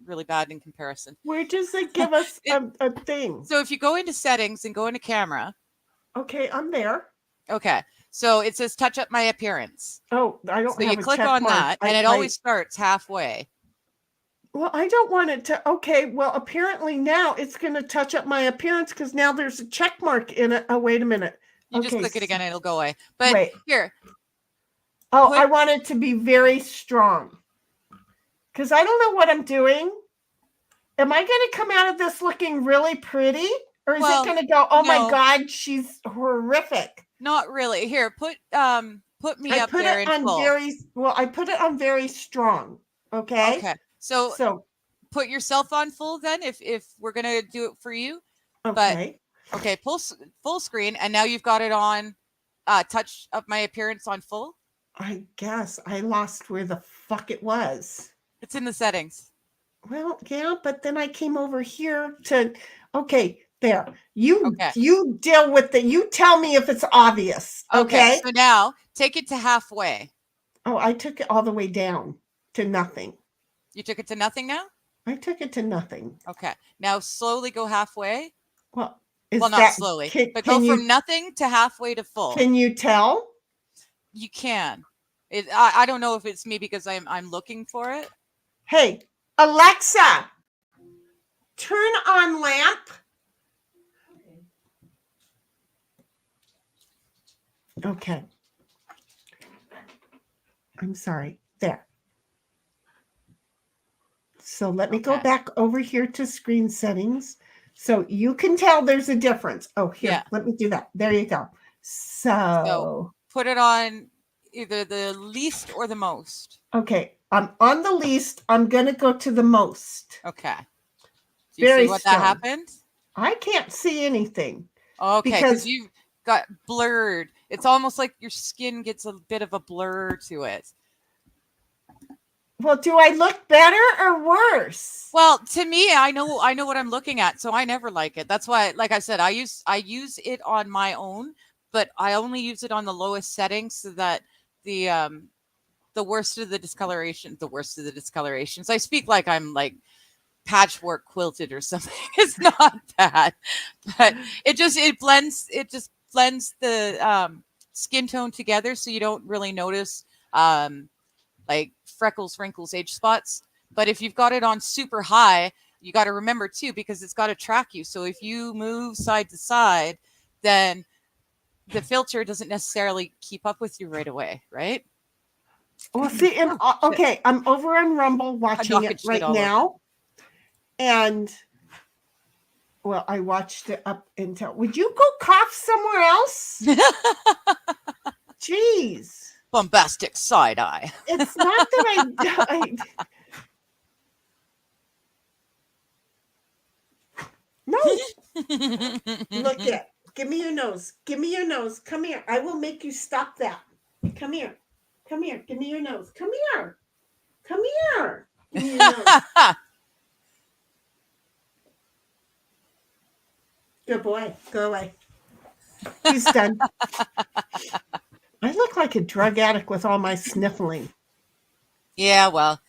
really bad in comparison. Where does it give us a thing? So if you go into settings and go into camera. Okay, I'm there. Okay. So it says touch up my appearance. Oh, I don't So have you a click check on mark. that and it always starts halfway. Well, I don't want it to. Okay, well, apparently now it's going to touch up my appearance because now there's a check mark in it. Oh, wait a minute. You okay, just click it again and it'll go away. But wait. here. Oh, I want it to be very strong because I don't know what I'm doing. Am I going to come out of this looking really pretty? Or is it going to go, oh my God, she's horrific? Not really. Here, put me up there in full. I put it on very strong. Okay. Okay. So put yourself on full then if we're going to do it for you. Okay. But okay, full screen and now you've got it on touch up my appearance on full. I guess I lost where the fuck it was. It's in the settings. Well, yeah, but then I came over here to there. You deal with you tell me if it's obvious. Okay. So now take it to halfway. Oh, I took it all the way down to nothing. You took it to nothing now? I took it to nothing. Okay. Now slowly go halfway. Well, not slowly, but go from nothing to halfway to full. Can you tell? You can. I don't know if it's me because I'm looking for it. Hey, Alexa, turn on lamp. Okay. I'm sorry. There. So let me go back over here to screen settings. So you can tell there's a difference. Oh, here, let me do that. There you go. So put it on either the least or the most. Okay. I'm on the least. I'm going to go to the most. Okay. Do you see what that happened? I can't see anything. Okay, because you got blurred. It's almost like your skin gets a bit of a blur to it. Well, do I look better or worse? Well, to me, I know what I'm looking at, so I never like it. That's why, like I said, I use it on my own, but I only use it on the lowest settings so that the worst of the discolorations. I speak like I'm like patchwork quilted or something. It's not bad, but it just blends the skin tone together, so you don't really notice like freckles, wrinkles, age spots. But if you've got it on super high, you got to remember too, because it's got to track you. So if you move side to side, then the filter doesn't necessarily keep up with you right away, right? Well, see, okay, I'm over on Rumble watching it right now. And, well, I watched it up until, would you go cough somewhere else? Jeez. Bombastic side eye. It's not that I died. No. Look at, give me your nose. Give me your nose. Come here. I will make you stop that. Come here. Come here. Give me your nose. Come here. Come here. Give me your nose. Good boy. Go away. He's done. I look like a drug addict with all my sniffling. Yeah, well,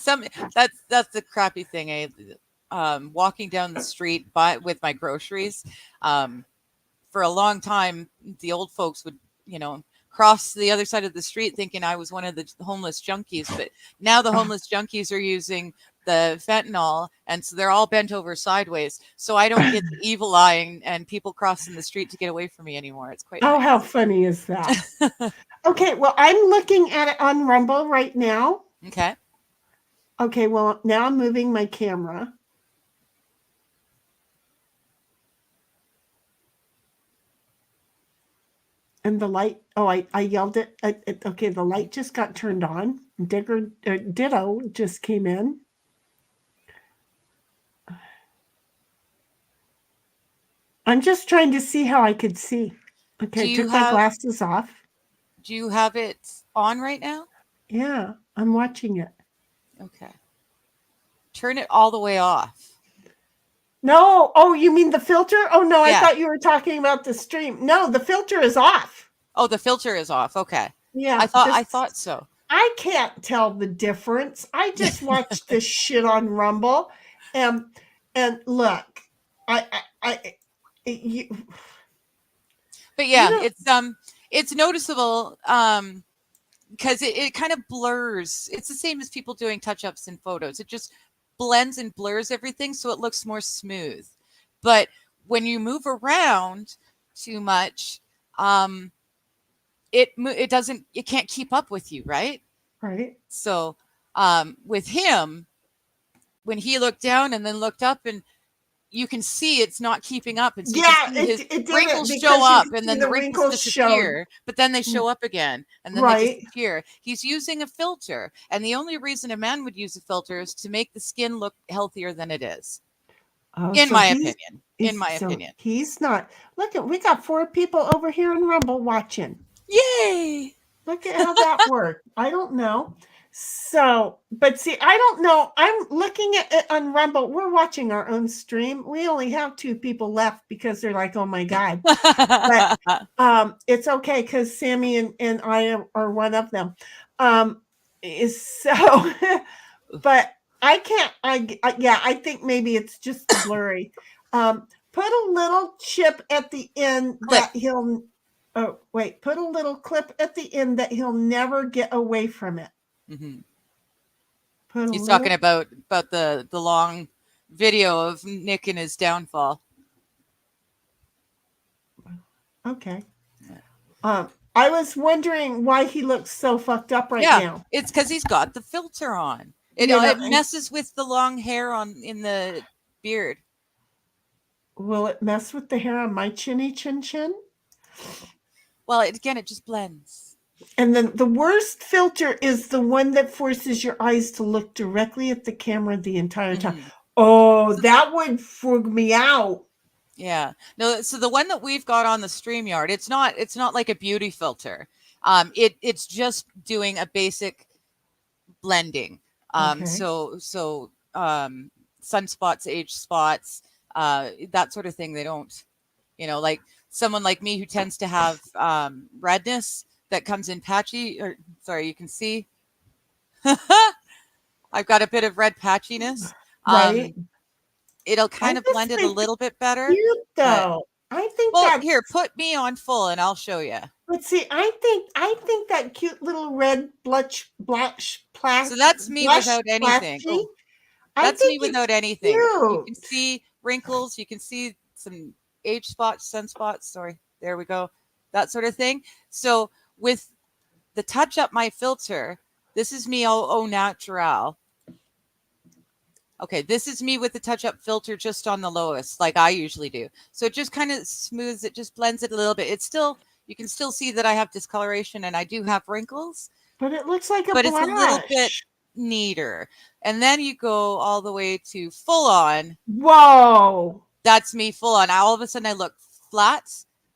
that's the crappy thing. Walking down the street with my groceries. For a long time, the old folks would, cross the other side of the street thinking I was one of the homeless junkies. But now the homeless junkies are using the fentanyl, and so they're all bent over sideways. So I don't get the evil eye and people crossing the street to get away from me anymore. It's quite nice. How funny is that? Okay, well, I'm looking at it on Rumble right now. Okay. Okay, well, now I'm moving my camera. And the light, oh, I yelled it. Okay, the light just got turned on. Ditto just came in. I'm just trying to see how I could see. Okay, took my glasses off. Do you have it on right now? Yeah, I'm watching it. Okay. Turn it all the way off. No. Oh, you mean the filter? Oh, no, Yeah. I thought you were talking about the stream. No, the filter is off. Oh, the filter is off. Okay. Yeah. I thought so. I can't tell the difference. I just watched this shit on Rumble. And look, But yeah, it's noticeable because it kind of blurs. It's the same as people doing touch-ups in photos. It just blends and blurs everything so it looks more smooth. But when you move around too much, it can't keep up with you, right? Right. So with him, when he looked down and then looked up, and you can see it's not keeping up. And so his wrinkles show up, and then the wrinkles disappear, but then they show up again, and then they disappear. He's using a filter, and the only reason a man would use a filter is to make the skin look healthier than it is. In my opinion. He's not. Look, we got 4 people over here in Rumble watching. Yay! Look at how that worked. I don't know. So, but see, I don't know. I'm looking at it on Rumble. We're watching our own stream. We only have 2 people left because they're like, oh my God. But it's okay because Sammy and I are one of them. So, but I can't, I think maybe it's just blurry. Put a little chip at the end that he'll, put a little clip at the end that he'll never get away from it. Mm-hmm. He's talking about the long video of Nick and his downfall. Okay. I was wondering why he looks so fucked up right now. It's because he's got the filter on. It messes with the long hair in the beard. Will it mess with the hair on my chinny chin chin? Well, it just blends. And then the worst filter is the one that forces your eyes to look directly at the camera the entire time. Mm-hmm. Oh, that would freak me out. Yeah. No, so the one that we've got on the StreamYard, it's not like a beauty filter. It's just doing a basic blending. So sunspots, age spots, that sort of thing. They don't, like someone like me who tends to have redness that comes in patchy, you can see I've got a bit of red patchiness. Right. It'll kind of blend it a little bit better. Cute, though. I think here, put me on full and I'll show you. Let's see. I think that cute little red blush plastic. So that's me without anything. Oh, that's me without anything. You can see wrinkles. You can see some age spots, sunspots. Sorry, there we go. That sort of thing. So with the Touch Up My filter, this is me au natural. Okay, this is me with the Touch Up filter just on the lowest, like I usually do. So it just kind of smooths it, just blends it a little bit. It's still, you can still see that I have discoloration and I do have wrinkles. But it looks like it's a little bit neater. And then you go all the way to full on. Whoa. That's me full on. All of a sudden I look flat.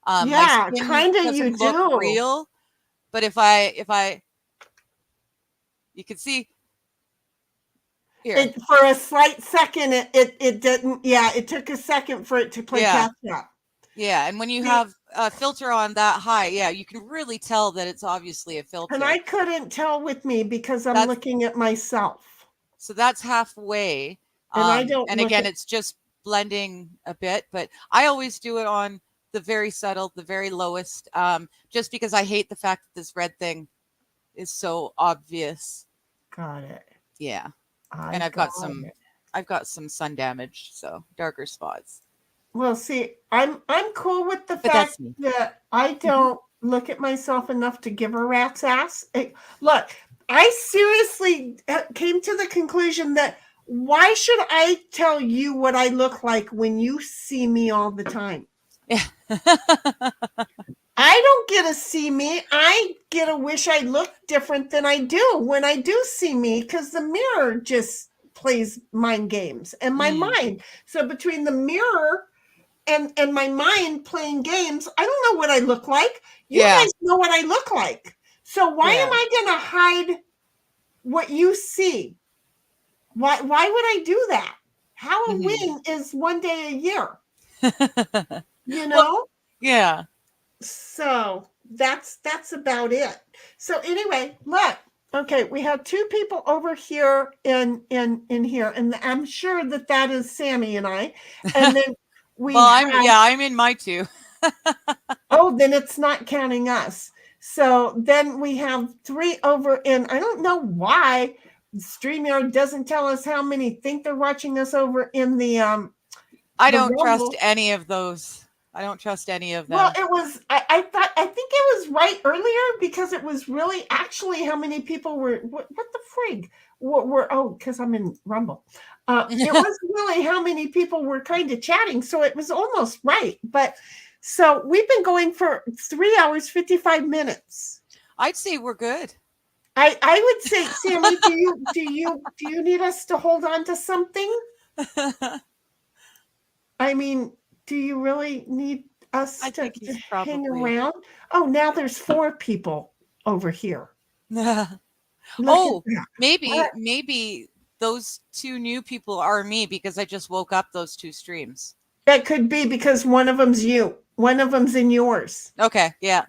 Yeah, kind of you do. Real. But if I, you can see here. For a slight second, it didn't. Yeah, it took a second for it to play catch up. Yeah, and when you have a filter on that high, you can really tell that it's obviously a filter. And I couldn't tell with me because I'm looking at myself. So that's halfway. And I don't. And again, it's just blending a bit, but I always do it on the very subtle, the very lowest, just because I hate the fact that this red thing is so obvious. Got it. Yeah. And I've got some sun damage, so darker spots. Well, see, I'm cool with the fact that I don't look at myself enough to give a rat's ass. Look, I seriously came to the conclusion that why should I tell you what I look like when you see me all the time? Yeah. I don't get to see me. I get to wish I looked different than I do when I do see me, because the mirror just plays mind games and my mind. So between the mirror and my mind playing games, I don't know what I look like. You guys know what I look like. So why am I going to hide what you see? Why would I do that? Halloween is one day a year. You know? Well, yeah. So that's about it. So anyway, look. Okay, we have two people over here in here, and I'm sure that is Sammy and I. And then I'm in my two. Oh, then it's not counting us. So then we have three over in, I don't know why StreamYard doesn't tell us how many think they're watching us over in the I don't trust any of those. I don't trust any of them. Well, it was, I think it was right earlier, because it was really actually how many people were, what the frig were, because I'm in Rumble. It was really how many people were kind of chatting. So it was almost right. But so we've been going for 3 hours, 55 minutes. I'd say we're good. I would say, Sammy, do you need us to hold on to something? I mean, do you really need us to hang around? Oh, now there's 4 people over here. Maybe those 2 new people are me, because I just woke up those 2 streams. That could be, because one of them's you. One of them's in yours. Okay, yeah.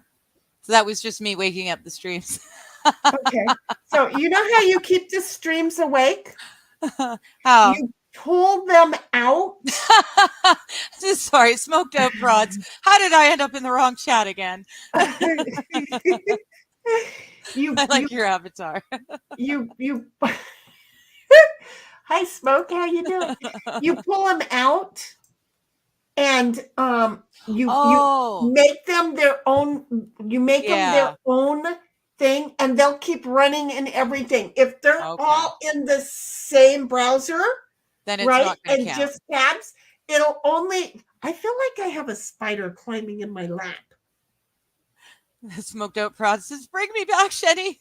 So that was just me waking up the streams. Okay. So you know how you keep the streams awake? How? You pull them out. Sorry, smoked out prods. How did I end up in the wrong chat again? I like your avatar. You Hi Smoke, how you doing? You pull them out, and you make them their own. You make them their own thing, and they'll keep running and everything. If they're all in the same browser, then it's right, not going to count. Just tabs, it'll only. I feel like I have a spider climbing in my lap. Smoked out prod says, "Bring me back, Sheni."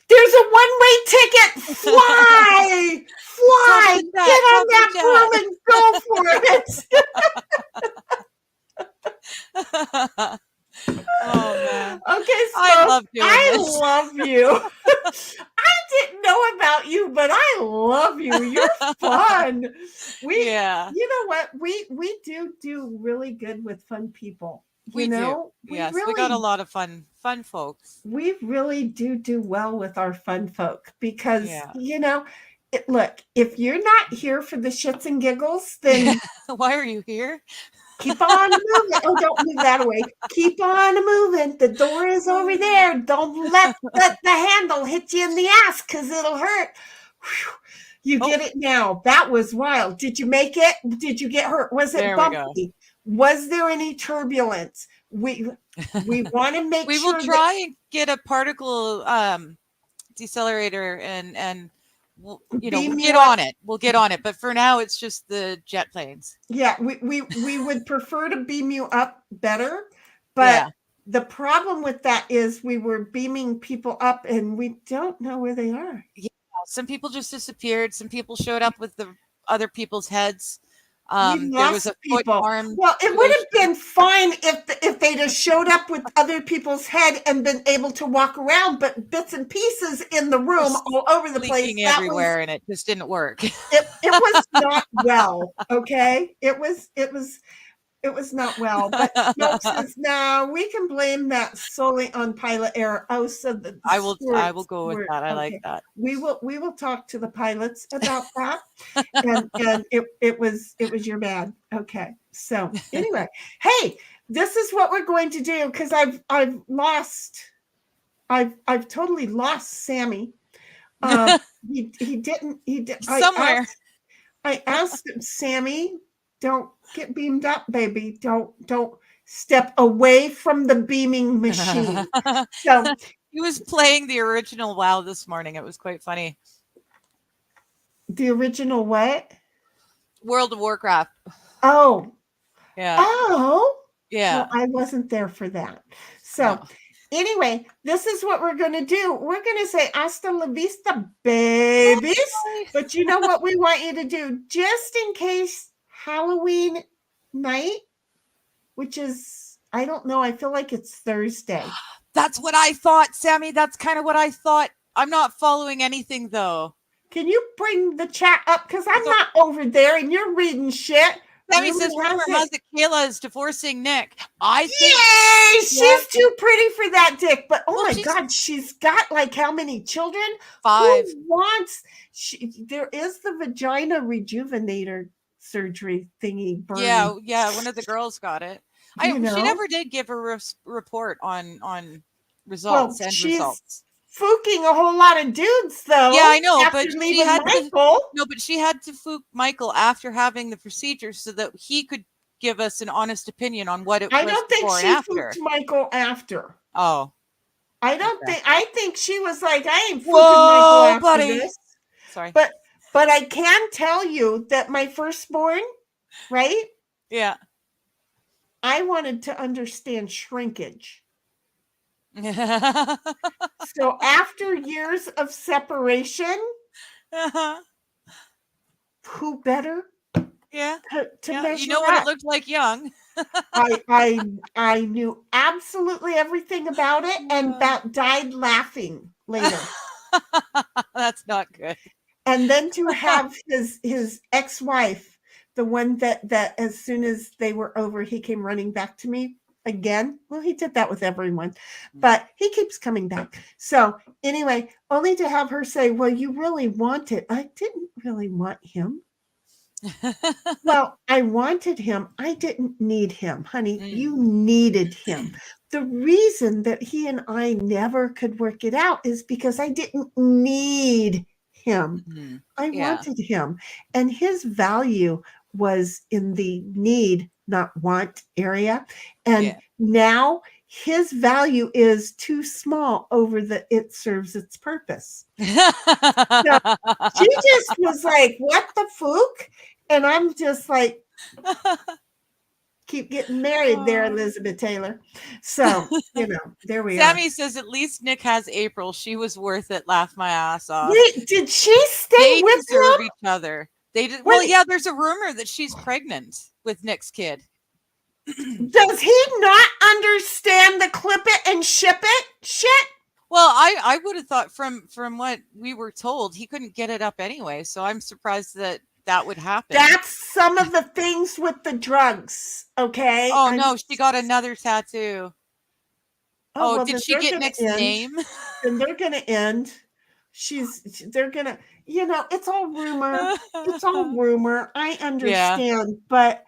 There's a one-way ticket. Fly, fly, get on that broom and go for it. Oh man. Okay, so I love doing this. Love you. I didn't know about you, but I love you. You're fun. You know what? We do really good with fun people. We do. Yes, we got a lot of fun folks. We really do well with our fun folk, because look, if you're not here for the shits and giggles, then why are you here? Keep on moving. Oh, don't move that away. Keep on moving. The door is over there. Don't let the handle hit you in the ass, because it'll hurt. Whew. You get it now. That was wild. Did you make it? Did you get hurt? Was it bumpy? Was there any turbulence? We want to make we sure will try and get a particle decelerator and we'll get on it. We'll get on it. But for now, it's just the jet planes. Yeah, we would prefer to beam you up better. But the problem with that is we were beaming people up and we don't know where they are. Yeah, some people just disappeared. Some people showed up with the other people's heads. There was a foot arm. Well, it would have been fine if they just showed up with other people's head and been able to walk around, but bits and pieces in the room all over the place. Everywhere, and it just didn't work. It was not well. Okay, it was not well. But Smoke says, no, we can blame that solely on pilot error. Oh, so I will go with that. I like that. We will talk to the pilots about that. and it was your bad. Okay. So anyway, hey, this is what we're going to do, because I've totally lost Sammy. He didn't somewhere. I asked him, Sammy, don't get beamed up, baby. Don't step away from the beaming machine. So he was playing the original WoW this morning. It was quite funny. The original what? World of Warcraft. Oh. Yeah. Oh. Yeah. Well, I wasn't there for that. So No. anyway, this is what we're going to do. We're going to say hasta la vista, babies. But you know what we want you to do? Just in case Halloween night, which is, I don't know, I feel like it's Thursday. That's what I thought, Sammy. That's kind of what I thought. I'm not following anything, though. Can you bring the chat up? Because I'm not over there and you're reading shit. Sammy Rumor says, rumor has it- has it Kayla is divorcing Nick. I think Yay! She's too pretty for that dick. But oh Well, my she's- God, she's got like how many children? 5. Who wants? There is the vagina rejuvenator surgery thingy. Bernie. Yeah. One of the girls got it. She never did give a report on results and she's results. Fooking a whole lot of dudes, though. Yeah, I know, after but she leaving had Michael. but she had to fook Michael after having the procedure so that he could give us an honest opinion on what it was. I don't think before she and after. fooked Michael after. Oh, I don't think. I think she was like, I ain't fucking whoa, Michael after buddy. this. Sorry, but I can tell you that my firstborn, right? Yeah, I wanted to understand shrinkage. So after years of separation, who better? Yeah, to measure you know what up? it looked like young. I knew absolutely everything about it and about died laughing later. That's not good. And then to have his ex-wife, the one that as soon as they were over, he came running back to me again. Well, he did that with everyone, but he keeps coming back. So anyway, only to have her say, well, you really want it. I didn't really want him. Well, I wanted him. I didn't need him, honey. You needed him. The reason that he and I never could work it out is because I didn't need him. I wanted him. And his value was in the need, not want area. And now his value is too small over it serves its purpose. So she just was like, what the fuck? And I'm just like, keep getting married there, Elizabeth Taylor. So, there we are. Sammy says at least Nick has April. She was worth it. Laugh my ass off. Wait, did she stay They with deserve him? each other. They did. Wait. Well, yeah, there's a rumor that she's pregnant with Nick's kid. Does he not understand the clip it and ship it shit? Well, I would have thought from what we were told, he couldn't get it up anyway. So I'm surprised that would happen. That's some of the things with the drugs, okay? Oh, no, she got another tattoo. Oh, well, did then she they're get gonna Nick's end. name? Then they're going to end. They're going to, it's all rumor. It's all rumor. I understand, but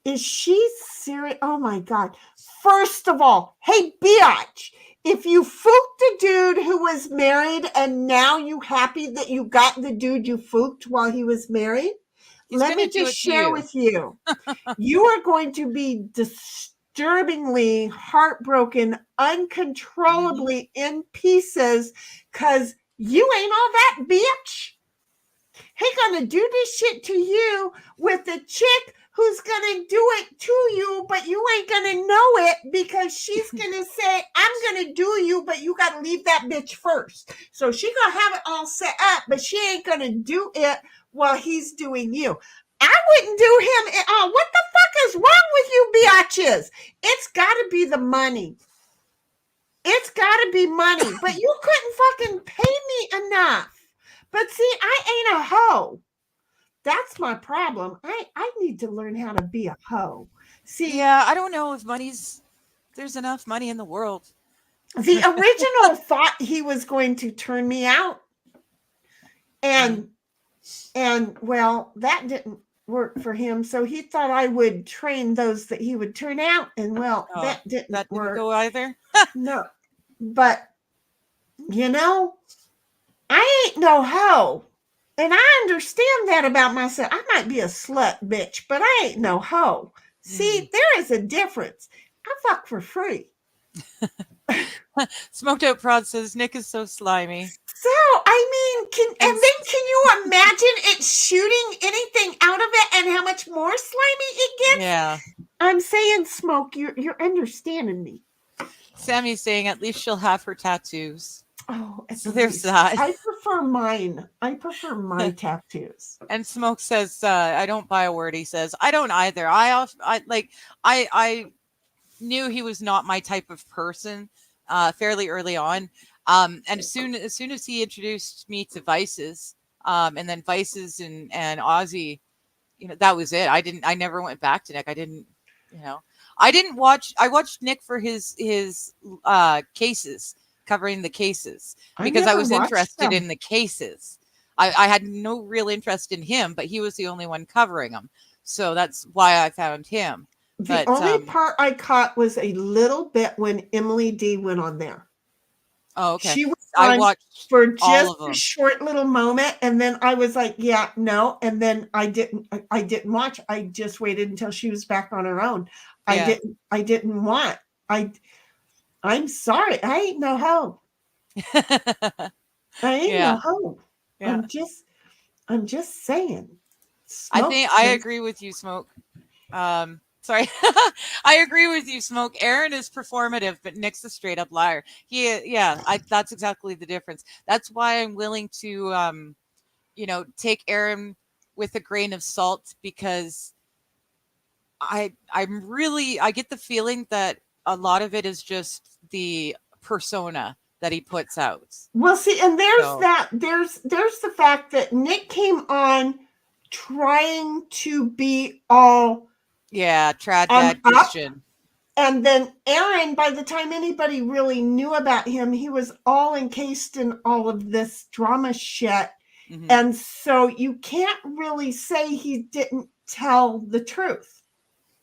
is she serious? Oh my God. First of all, hey, biatch, if you fooked a dude who was married and now you happy that you got the dude you fooked while he was married, let me just share with you. You are going to be disturbingly heartbroken, uncontrollably in pieces because you ain't all that bitch. He gonna do this shit to you with a chick who's gonna do it to you, but you ain't gonna know it because she's gonna say, I'm gonna do you, but you gotta leave that bitch first. So she gonna have it all set up, but she ain't gonna do it while he's doing you. I wouldn't do him at all. What the fuck is wrong with you biatches? It's gotta be the money. It's gotta be money, but you couldn't fucking pay me enough. But see, I ain't a hoe. That's my problem. I need to learn how to be a hoe. See, Yeah, I don't know if there's enough money in the world. the original thought he was going to turn me out. And well, that didn't work for him. So he thought I would train those that he would turn out. And well, that didn't work. Go either. No. But I ain't no hoe. And I understand that about myself. I might be a slut bitch, but I ain't no hoe. See, there is a difference. I fuck for free. Smoked Out Prod says Nick is so slimy. So, I mean, can you imagine it shooting anything out of it and how much more slimy it gets? Yeah. I'm saying, Smoke, you're understanding me. Sammy's saying at least she'll have her tattoos. Oh, So there's that. I prefer mine. I prefer my tattoos. And Smoke says, I don't buy a word. He says, I don't either. I knew he was not my type of person fairly early on. And as soon as he introduced me to Vices, and then Vices and Ozzy, that was it. I never went back to Nick. I didn't I watched Nick for his cases, covering the cases, because I was interested in the cases. I had no real interest in him, but he was the only one covering them. So that's why I found him. The only part I caught was a little bit when Emily D went on there. Oh, okay. She was I on watched for all just of them. a short little moment, and then I was like, yeah, no. And then I didn't watch. I just waited until she was back on her own. Yeah. I didn't want. I'm sorry. I ain't no hoe. I ain't no hoe. Yeah. I'm just saying. I think I agree with you, Smoke. Sorry. I agree with you, Smoke. Aaron is performative, but Nick's a straight up liar. That's exactly the difference. That's why I'm willing to take Aaron with a grain of salt, because I get the feeling that a lot of it is just the persona that he puts out. Well, see, and there's the fact that Nick came on trying to be all trad dad Christian. And then Aaron, by the time anybody really knew about him, he was all encased in all of this drama shit. Mm-hmm. And so you can't really say he didn't tell the truth.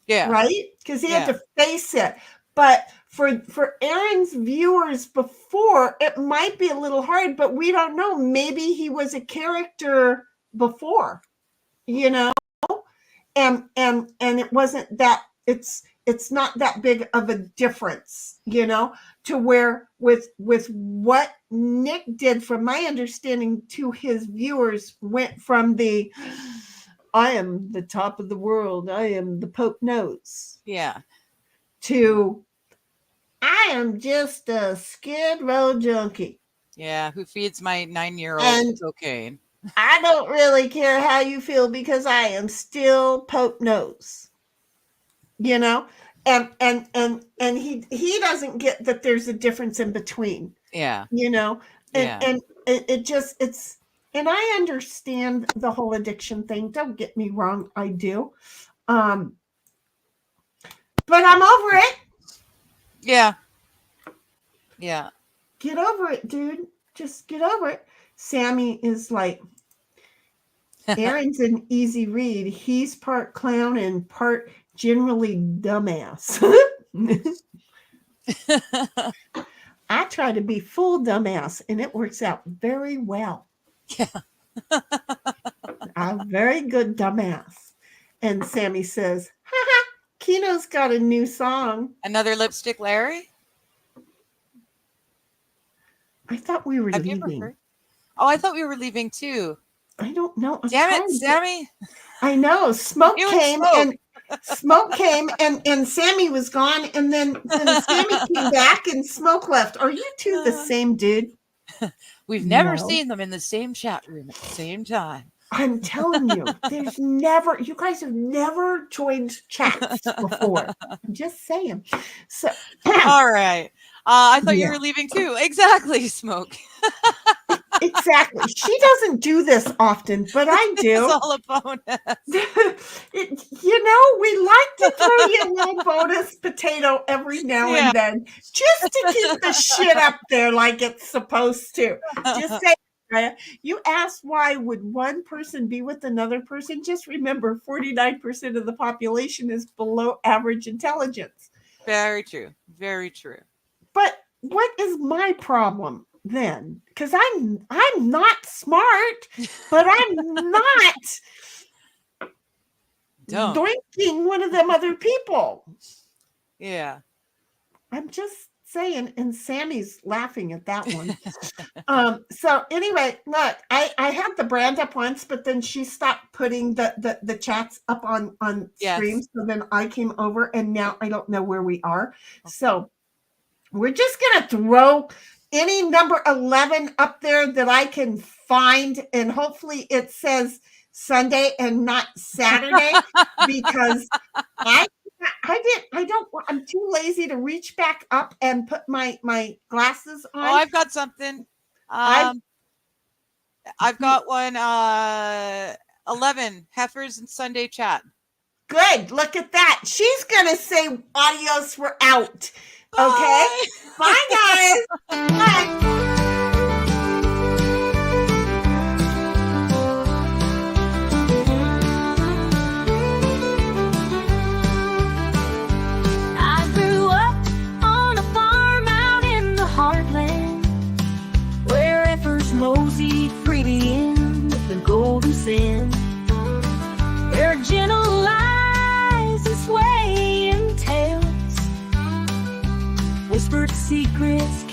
Yeah. Right? Because he had to face it. But for Aaron's viewers before, it might be a little hard, but we don't know. Maybe he was a character before, and it wasn't that it's not that big of a difference, to where with what Nick did, from my understanding, to his viewers went from the I am the top of the world, I am the Pope knows. Yeah. To I am just a Skid Row junkie. Yeah, who feeds my 9-year-old cocaine. I don't really care how you feel, because I am still Pope knows. And he doesn't get that there's a difference in between. Yeah. And and I understand the whole addiction thing. Don't get me wrong, I do. But I'm over it. Yeah. Yeah. Get over it, dude. Just get over it. Sammy is like, Aaron's an easy read. He's part clown and part generally dumbass. I try to be full dumbass, and it works out very well. Yeah. I'm very good dumbass. And Sammy says, haha, Keno's got a new song. Another Lipstick Larry? I thought we were leaving. Oh, I thought we were leaving too. I don't know. Damn it, Sammy. I know. Smoke came and Sammy was gone, and then Sammy came back and Smoke left. Are you two the same dude? We've never seen them in the same chat room at the same time. I'm telling you, you guys have never joined chats before. I'm just saying. So, all right. I thought you were leaving too. Exactly, Smoke. Exactly. She doesn't do this often, but I do. It's all a bonus. We like to throw you a little bonus potato every now and then, just to keep the shit up there like it's supposed to. Just say, you asked why would one person be with another person? Just remember, 49% of the population is below average intelligence. Very true. Very true. But what is my problem then? Because I'm not smart, but I'm not doinking one of them other people. Yeah. I'm just saying, and Sammy's laughing at that one. So anyway, look, I had the brand up once, but then she stopped putting the chats up on stream. So then I came over, and now I don't know where we are. So we're just gonna throw any number 11 up there that I can find, and hopefully it says Sunday and not Saturday, because I'm too lazy to reach back up and put my glasses on. Oh, I've got something. I've got one. 11 heifers and Sunday chat. Good. Look at that. She's gonna say adios. We're out. Okay. Bye, guys. Bye. I grew up on a farm out in the heartland, where heifers mosey freely in the golden sand. Their gentle lies and swaying tails, whispered secrets